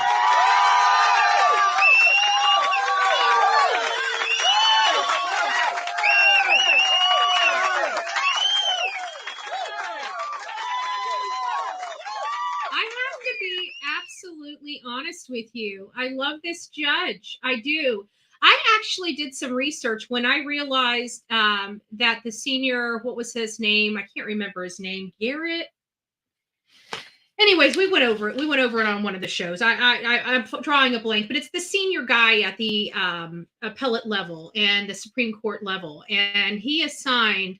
I have to be absolutely honest with you. I love this judge. I do. I actually did some research when I realized that the senior, what was his name? I can't remember his name. Garrett. Anyways, we went over it. We went over it on one of the shows. I'm drawing a blank, but it's the senior guy at the appellate level and the Supreme Court level. And he assigned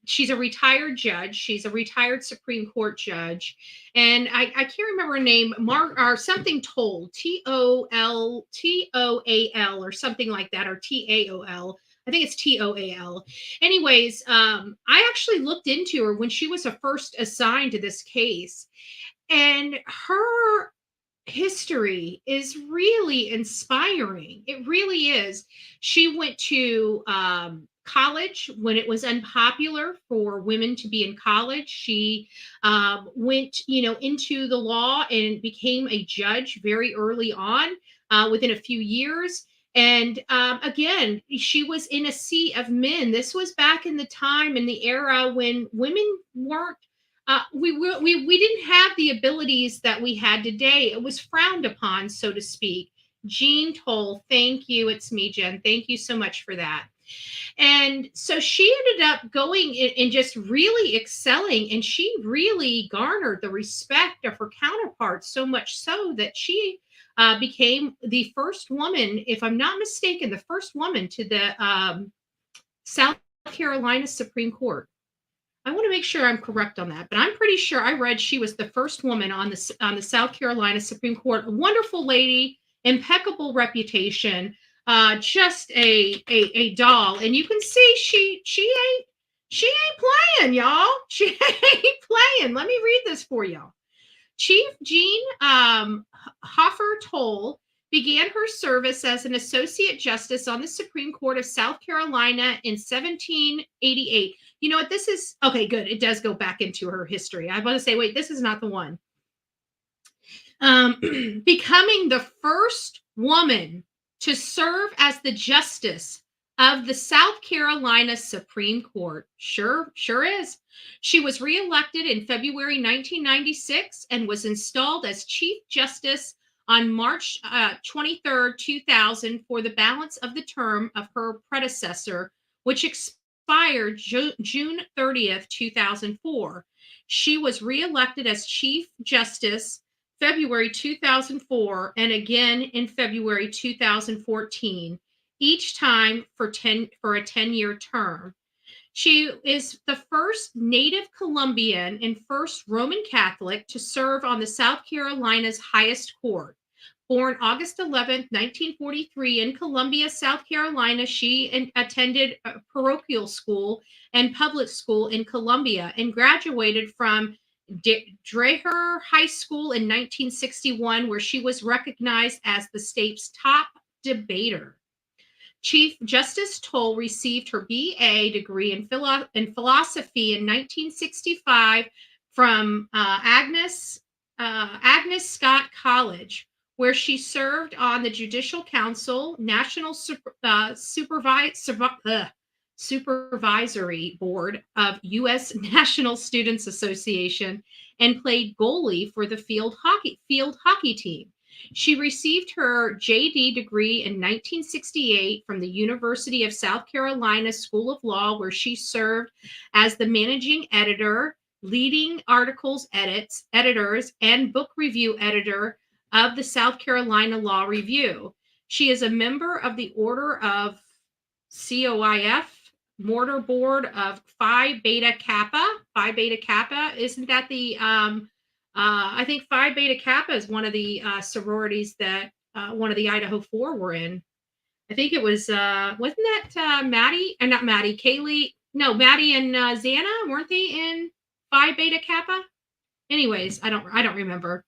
she's a retired judge. She's a retired Supreme Court judge. And I can't remember her name, or something Toll, Toal, or something like that, or Taol. I think it's Toal. Anyways, I actually looked into her when she was first assigned to this case. And her history is really inspiring. It really is. She went to college when it was unpopular for women to be in college. She went, into the law and became a judge very early on, within a few years. And again, she was in a sea of men. This was back in the time, in the era when women weren't we didn't have the abilities that we had today. It was frowned upon, so to speak. Jean Toll, thank you. It's me, Jen. Thank you so much for that. And so she ended up going and just really excelling, and she really garnered the respect of her counterparts, so much so that she became the first woman, if I'm not mistaken, the first woman to the South Carolina Supreme Court. I want to make sure I'm correct on that, but I'm pretty sure I read she was the first woman on the South Carolina Supreme Court. A wonderful lady, impeccable reputation, just a doll. And you can see she ain't playing, y'all. She ain't playing. Let me read this for y'all. Chief Jean Hoffer Toll began her service as an associate justice on the Supreme Court of South Carolina in 1788. You know what? This is okay. Good. It does go back into her history. I want to say, wait, this is not the one. Becoming the first woman to serve as the justice of the South Carolina Supreme Court. Sure is. She was reelected in February 1996 and was installed as Chief Justice on March 23rd, 2000 for the balance of the term of her predecessor, which expired June 30th, 2004. She was reelected as Chief Justice February 2004 and again in February 2014, each time for a 10-year term. She is the first Native Colombian and first Roman Catholic to serve on the South Carolina's highest court. Born August 11th, 1943 in Columbia, South Carolina, she attended a parochial school and public school in Columbia and graduated from Dreher High School in 1961, where she was recognized as the state's top debater. Chief Justice Toll received her BA degree in philosophy in 1965 from Agnes Scott College, where she served on the Judicial Council, National Supervisory Board of U.S. National Students Association, and played goalie for the field hockey team. She received her JD degree in 1968 from the University of South Carolina School of Law, where she served as the managing editor, leading articles editors, and book review editor of the South Carolina Law Review. She is a member of the Order of COIF, Mortar Board of Phi Beta Kappa. Phi Beta Kappa, isn't that the I think Phi Beta Kappa is one of the sororities that one of the Idaho 4 were in. I think it was, wasn't that Maddie? Or not Maddie, Kaylee? No, Maddie and Xana, weren't they in Phi Beta Kappa? Anyways, I don't remember.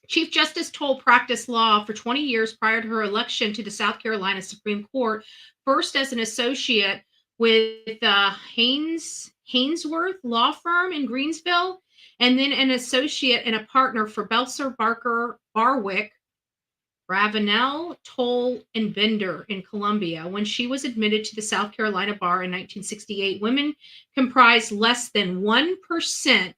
Chief Justice Toll practiced law for 20 years prior to her election to the South Carolina Supreme Court, first as an associate with Hainsworth Law Firm in Greensville, and then an associate and a partner for Belser, Barker, Barwick, Ravenel, Toll, and Bender in Columbia. When she was admitted to the South Carolina bar in 1968, women comprised less than 1%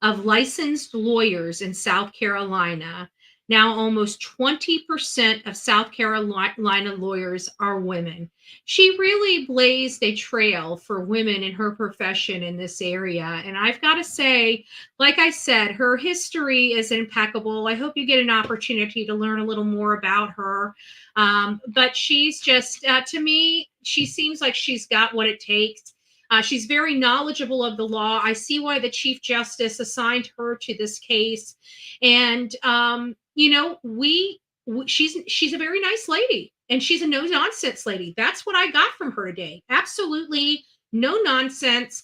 of licensed lawyers in South Carolina. Now almost 20% of South Carolina lawyers are women. She really blazed a trail for women in her profession in this area. And I've got to say, like I said, her history is impeccable. I hope you get an opportunity to learn a little more about her. But she's just, to me, she seems like she's got what it takes. She's very knowledgeable of the law. I see why the Chief Justice assigned her to this case. And, she's a very nice lady, and she's a no nonsense lady. That's what I got from her today. Absolutely no nonsense.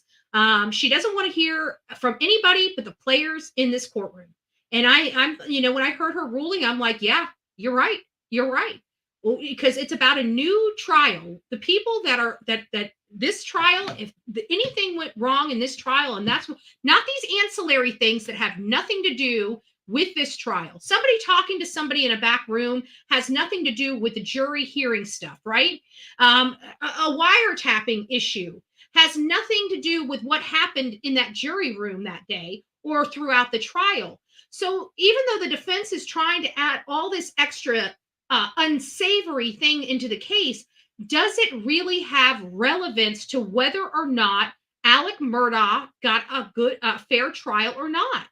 She doesn't want to hear from anybody but the players in this courtroom. And when I heard her ruling, I'm like, yeah, you're right. You're right. Well, because it's about a new trial. The people that this trial, if anything went wrong in this trial, and that's not these ancillary things that have nothing to do with this trial. Somebody talking to somebody in a back room has nothing to do with the jury hearing stuff, right? A wiretapping issue has nothing to do with what happened in that jury room that day or throughout the trial. So even though the defense is trying to add all this extra unsavory thing into the case, does it really have relevance to whether or not Alex Murdaugh got a good, fair trial or not?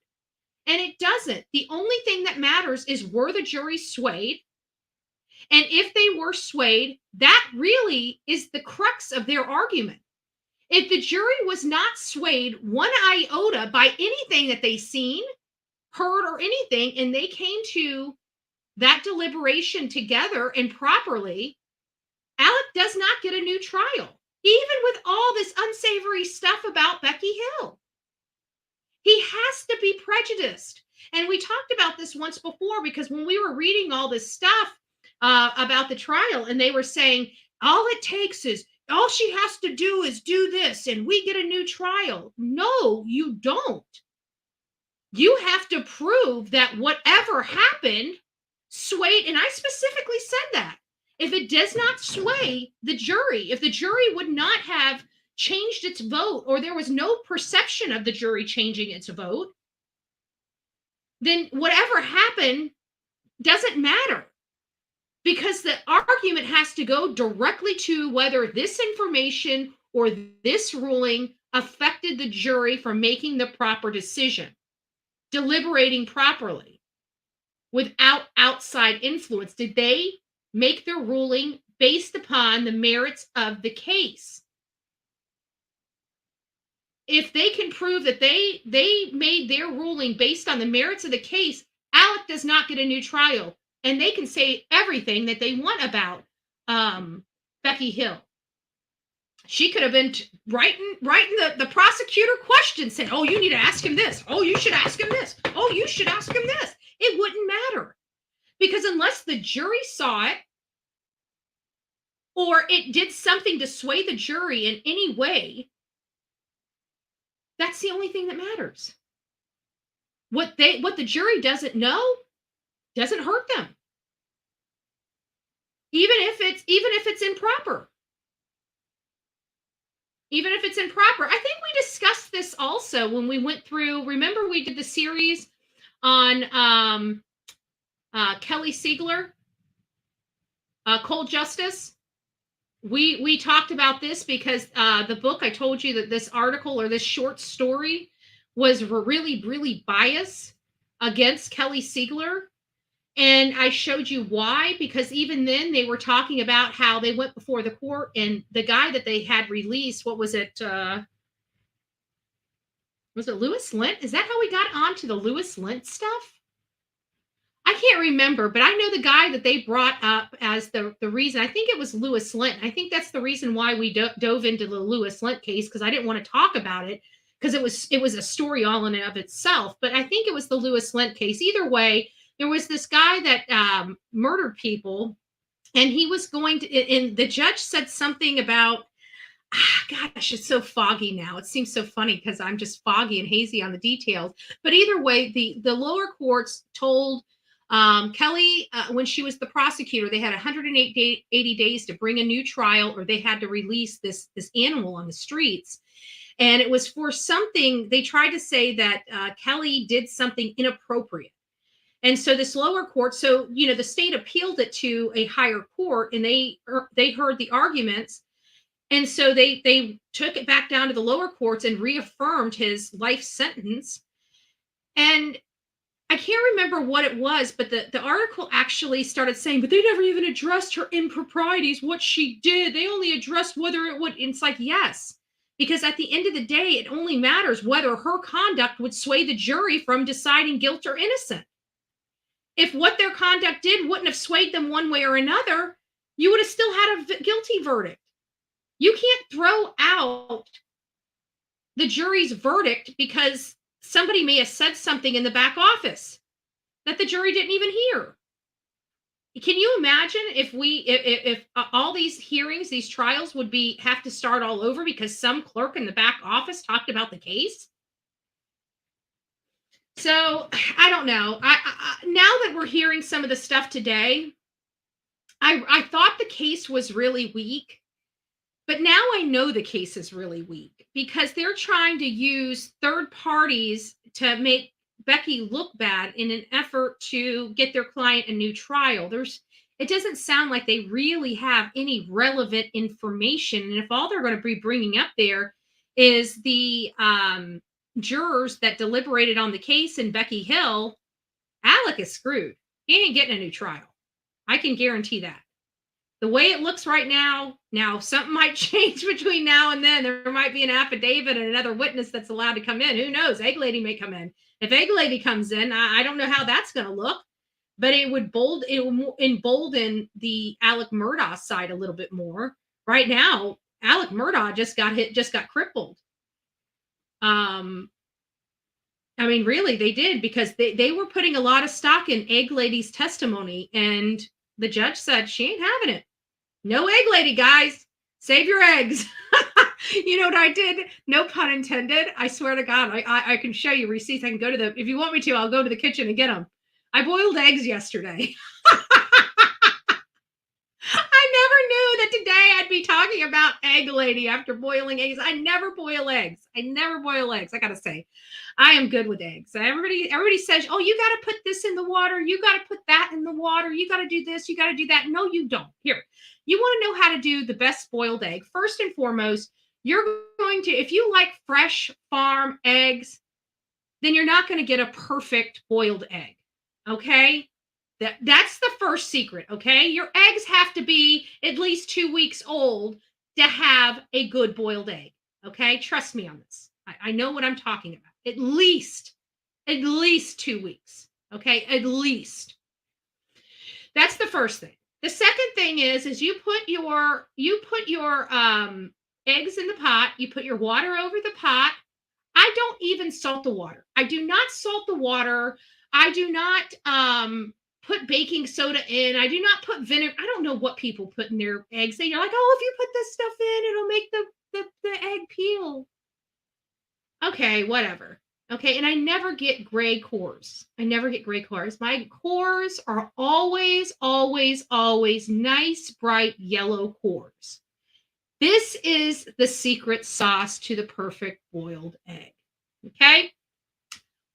And it doesn't. The only thing that matters is, were the jury swayed? And if they were swayed, that really is the crux of their argument. If the jury was not swayed one iota by anything that they seen, heard, or anything, and they came to that deliberation together and properly, Alec does not get a new trial, even with all this unsavory stuff about Becky Hill. He has to be prejudiced. And we talked about this once before, because when we were reading all this stuff about the trial, and they were saying, all she has to do is do this and we get a new trial. No, you don't. You have to prove that whatever happened swayed. And I specifically said that. If it does not sway the jury, if the jury would not have changed its vote, or there was no perception of the jury changing its vote, then whatever happened doesn't matter, because the argument has to go directly to whether this information or this ruling affected the jury from making the proper decision, deliberating properly without outside influence. Did they make their ruling based upon the merits of the case? If they can prove that they made their ruling based on the merits of the case, Alec does not get a new trial, and they can say everything that they want about Becky Hill. She could have been writing the prosecutor questions, saying, "Oh, you need to ask him this. Oh, you should ask him this. Oh, you should ask him this." It wouldn't matter, because unless the jury saw it, or it did something to sway the jury in any way, that's the only thing that matters. What the jury doesn't know doesn't hurt them, even if it's improper. Even if it's improper. I think we discussed this also when we went through. Remember, we did the series on Kelly Siegler, Cold Justice. We talked about this because the book, I told you that this article or this short story was really, really biased against Kelly Siegler. And I showed you why, because even then they were talking about how they went before the court, and the guy that they had released, what was it? Was it Lewis Lent? Is that how we got onto the Lewis Lent stuff? I can't remember, but I know the guy that they brought up as the reason. I think it was Lewis Lent. I think that's the reason why we dove into the Lewis Lent case, because I didn't want to talk about it, because it was a story all in and of itself. But I think it was the Lewis Lent case. Either way, there was this guy that murdered people, and he was going to, and the judge said something about, gosh, it's so foggy now. It seems so funny because I'm just foggy and hazy on the details. But either way, the lower courts told Kelly, when she was the prosecutor, they had 180 days to bring a new trial, or they had to release this animal on the streets. And it was for something, they tried to say that Kelly did something inappropriate. And so this lower court, so, the state appealed it to a higher court, and they heard the arguments. And so they took it back down to the lower courts and reaffirmed his life sentence. And I can't remember what it was, but the article actually started saying, but they never even addressed her improprieties, what she did. They only addressed whether it would. It's like, yes, Because at the end of the day, it only matters whether her conduct would sway the jury from deciding guilt or innocent. If what their conduct did wouldn't have swayed them one way or another, you would have still had a guilty verdict. You can't throw out the jury's verdict because somebody may have said something in the back office that the jury didn't even hear. Can you imagine if all these hearings, these trials would have to start all over because some clerk in the back office talked about the case? So I don't know. I now that we're hearing some of the stuff today, I thought the case was really weak, but now I know the case is really weak because they're trying to use third parties to make Becky look bad in an effort to get their client a new trial. It doesn't sound like they really have any relevant information. And if all they're going to be bringing up there is the jurors that deliberated on the case in Becky Hill, Alec is screwed. He ain't getting a new trial. I can guarantee that. The way it looks right now something might change between now and then. There might be an affidavit and another witness that's allowed to come in. Who knows? Egg Lady may come in. If Egg Lady comes in, I don't know how that's going to look, but it would embolden the Alex Murdaugh side a little bit more. Right now, Alex Murdaugh just got crippled. I mean, really, they did because they were putting a lot of stock in Egg Lady's testimony, and the judge said she ain't having it. No Egg Lady, guys. Save your eggs. You know what I did? No pun intended. I swear to God, I can show you receipts. I can go to if you want me to, I'll go to the kitchen and get them. I boiled eggs yesterday. I never knew that today I'd be talking about Egg Lady after boiling eggs. I never boil eggs. I got to say, I am good with eggs. Everybody says, oh, you got to put this in the water. You got to put that in the water. You got to do this. You got to do that. No, you don't. Here, you want to know how to do the best boiled egg. First and foremost, you're going to, if you like fresh farm eggs, then you're not going to get a perfect boiled egg. Okay? That's the first secret. Okay? Your eggs have to be at least 2 weeks old to have a good boiled egg. Okay? Trust me on this. I know what I'm talking about. At least 2 weeks. Okay? At least. That's the first thing. The second thing is you put your eggs in the pot. You put your water over the pot. I don't even salt the water. I do not salt the water. I do not put baking soda in. I do not put vinegar. I don't know what people put in their eggs. They're like, oh, if you put this stuff in, it'll make the egg peel. Okay, whatever. Okay, and I never get gray cores. My cores are always, always, always nice, bright yellow cores. This is the secret sauce to the perfect boiled egg. Okay?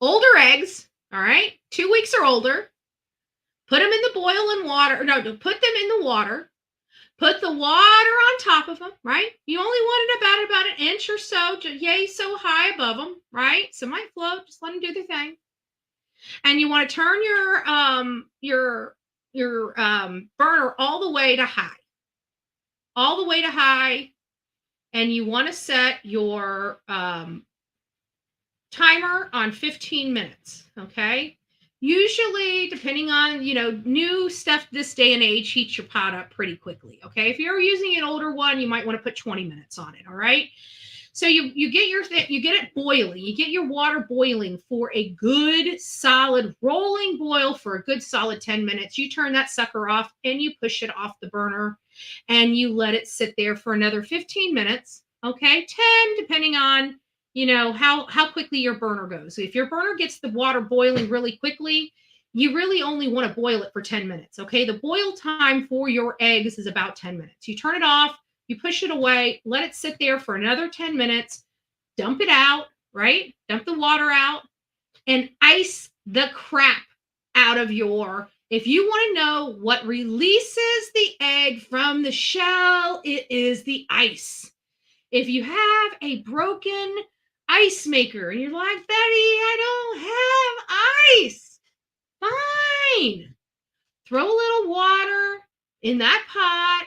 Older eggs, all right? 2 weeks or older. Put them in the boiling water. No, put them in the water. Put the water on top of them, right? You only want it about an inch or so, yay, so high above them, right? So it might float. Just let them do their thing. And you want to turn your burner all the way to high. All the way to high. And you want to set your timer on 15 minutes, okay? Usually, depending on, new stuff this day and age, heats your pot up pretty quickly, okay? If you're using an older one, you might want to put 20 minutes on it, all right? So you get it boiling. You get your water boiling for a good, solid, rolling boil for a good, solid 10 minutes. You turn that sucker off and you push it off the burner and you let it sit there for another 15 minutes, okay? 10, depending on how quickly your burner goes. So if your burner gets the water boiling really quickly, you really only want to boil it for 10 minutes. Okay. The boil time for your eggs is about 10 minutes. You turn it off, you push it away, let it sit there for another 10 minutes, dump it out, right? Dump the water out and ice the crap out of if you want to know what releases the egg from the shell, it is the ice. If you have a broken ice maker and you're like, Betty, I don't have ice. Fine. Throw a little water in that pot.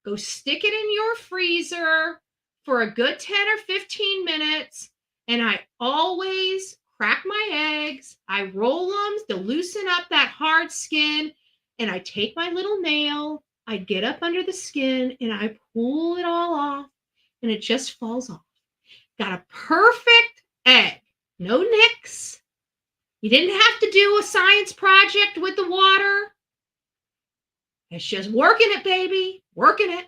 Go stick it in your freezer for a good 10 or 15 minutes, and I always crack my eggs. I roll them to loosen up that hard skin, and I take my little nail, I get up under the skin, and I pull it all off, and it just falls off. Got a perfect egg. No nicks. You didn't have to do a science project with the water. It's just working it, baby. Working it.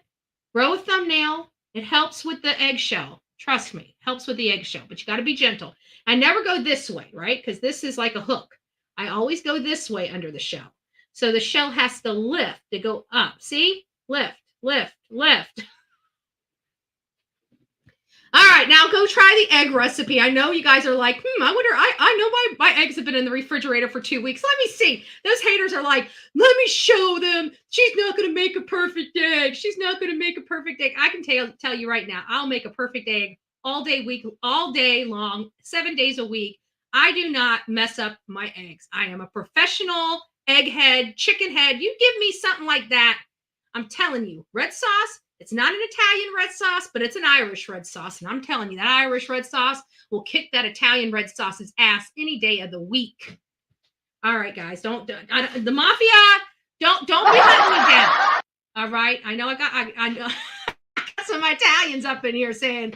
Grow a thumbnail. It helps with the eggshell. Trust me, helps with the eggshell, but you got to be gentle. I never go this way, right? Because this is like a hook. I always go this way under the shell. So the shell has to lift to go up. See? Lift, lift, lift. All right, now go try the egg recipe. I know you guys are like, I wonder, I know my eggs have been in the refrigerator for 2 weeks. Let me see. Those haters are like, let me show them. She's not going to make a perfect egg. She's not going to make a perfect egg. I can tell you right now, I'll make a perfect egg all day long, 7 days a week. I do not mess up my eggs. I am a professional egghead, chicken head. You give me something like that, I'm telling you, red sauce, it's not an Italian red sauce, but it's an Irish red sauce. And I'm telling you, that Irish red sauce will kick that Italian red sauce's ass any day of the week. All right, guys, the mafia, don't be letting me down. All right, I know I got some Italians up in here saying,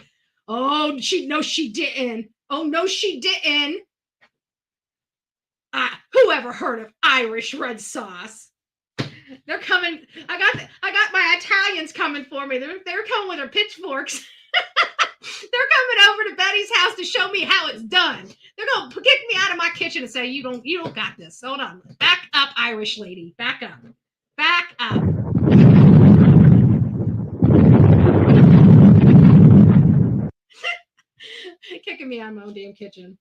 oh, she didn't. Oh, no, she didn't. Who ever heard of Irish red sauce? They're coming. I got my Italians coming for me. They're coming with their pitchforks. They're coming over to Betty's house to show me how it's done. They're gonna kick me out of my kitchen and say, you don't got this. Hold on. Back up, Irish lady. Back up. Back up. Kicking me out of my own damn kitchen.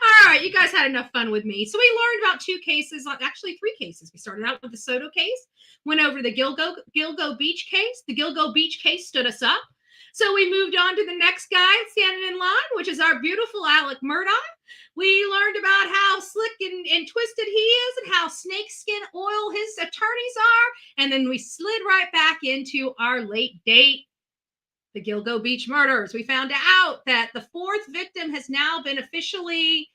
All right, you guys had enough fun with me. So we learned about 2 cases, actually 3 cases. We started out with the Soto case, went over the Gilgo Beach case. The Gilgo Beach case stood us up. So we moved on to the next guy standing in line, which is our beautiful Alex Murdaugh. We learned about how slick and twisted he is and how snakeskin oil his attorneys are. And then we slid right back into our late date, the Gilgo Beach murders. We found out that the 4th victim has now been officially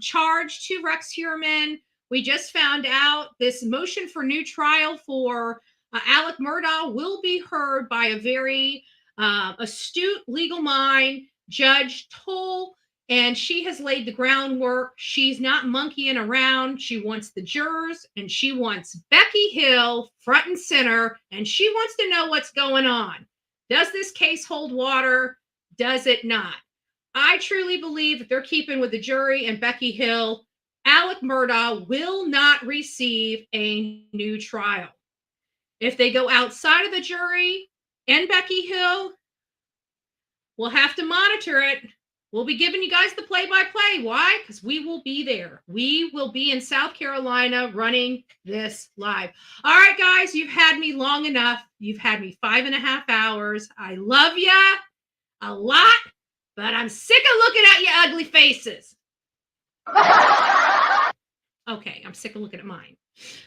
charged to Rex Heuermann. We just found out this motion for new trial for Alex Murdaugh will be heard by a very astute legal mind, Judge Toll, and she has laid the groundwork. She's not monkeying around. She wants the jurors, and she wants Becky Hill front and center, and she wants to know what's going on. Does this case hold water? Does it not? I truly believe that they're keeping with the jury and Becky Hill. Alex Murdaugh will not receive a new trial. If they go outside of the jury and Becky Hill, we'll have to monitor it. We'll be giving you guys the play-by-play. Why? Because we will be there. We will be in South Carolina running this live. All right, guys, you've had me long enough. You've had me 5.5 hours. I love ya a lot, but I'm sick of looking at your ugly faces. Okay, I'm sick of looking at mine.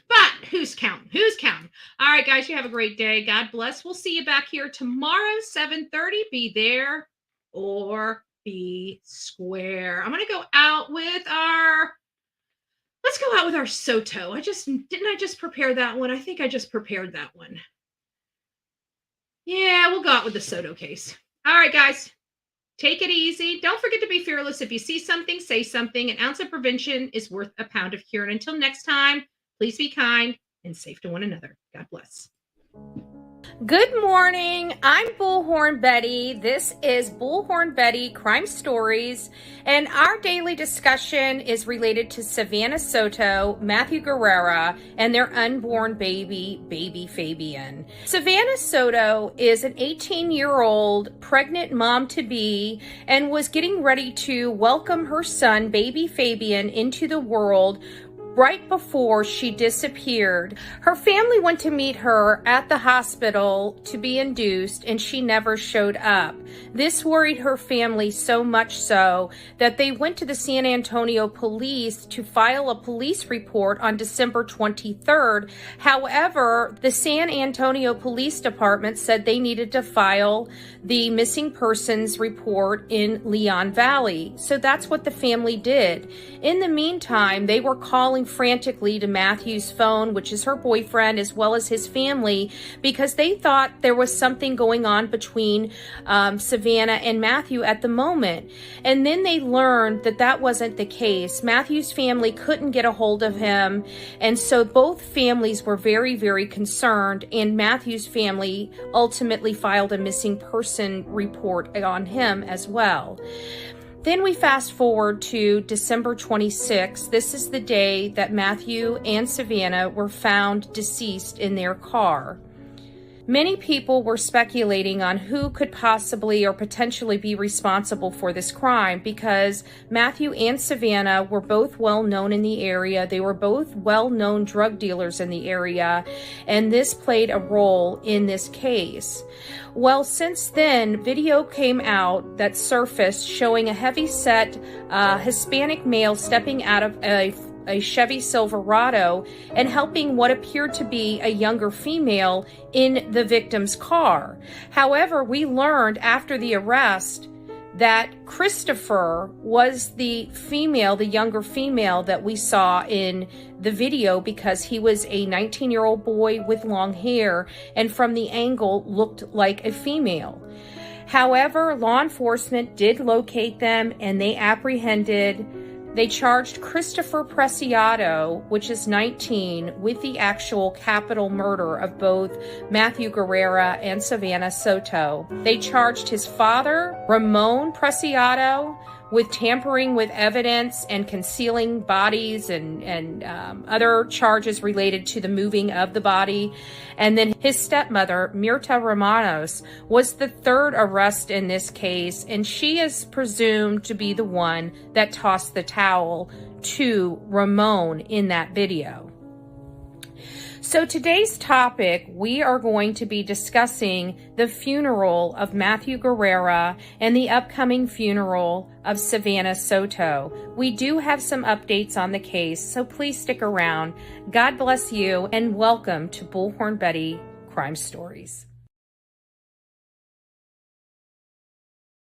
But who's counting? Who's counting? All right, guys, you have a great day. God bless. We'll see you back here tomorrow, 7:30. Be there or be square. I'm going to go out with let's go out with our Soto. Didn't I just prepare that one? I think I just prepared that one. Yeah, we'll go out with the Soto case. All right, guys, take it easy. Don't forget to be fearless. If you see something, say something. An ounce of prevention is worth a pound of cure. And until next time, please be kind and safe to one another. God bless. Good morning. I'm Bullhorn Betty. This is Bullhorn Betty Crime Stories, and our daily discussion is related to Savannah Soto, Matthew Guerrera, and their unborn baby Fabian. Savannah Soto is an 18-year-old pregnant mom-to-be and was getting ready to welcome her son, baby Fabian, into the world right before she disappeared. Her family went to meet her at the hospital to be induced, and she never showed up. This worried her family so much so that they went to the San Antonio police to file a police report on December 23rd. However, the San Antonio Police Department said they needed to file the missing persons report in Leon Valley. So that's what the family did. In the meantime, they were calling frantically to Matthew's phone, which is her boyfriend, as well as his family, because they thought there was something going on between Savannah and Matthew at the moment. And then they learned that that wasn't the case. Matthew's family couldn't get a hold of him, and so both families were very, very concerned, and Matthew's family ultimately filed a missing person report on him as well. Then we fast forward to December 26th. This is the day that Matthew and Savannah were found deceased in their car. Many people were speculating on who could possibly or potentially be responsible for this crime, because Matthew and Savannah were both well known in the area. They were both well-known drug dealers in the area, and this played a role in this case. Well, since then, video came out that surfaced showing a heavy-set Hispanic male stepping out of a Chevy Silverado and helping what appeared to be a younger female in the victim's car. However, we learned after the arrest that Christopher was the female, the younger female that we saw in the video, because he was a 19-year-old boy with long hair and from the angle looked like a female. However, law enforcement did locate them and they charged Christopher Preciado, which is 19, with the actual capital murder of both Matthew Guerrera and Savannah Soto. They charged his father, Ramon Preciado, with tampering with evidence and concealing bodies and other charges related to the moving of the body. And then his stepmother, Mirta Romanos, was the third arrest in this case, and she is presumed to be the one that tossed the towel to Ramon in that video. So today's topic, we are going to be discussing the funeral of Matthew Guerrera and the upcoming funeral of Savannah Soto. We do have some updates on the case, so please stick around. God bless you, and welcome to Bullhorn Betty Crime Stories.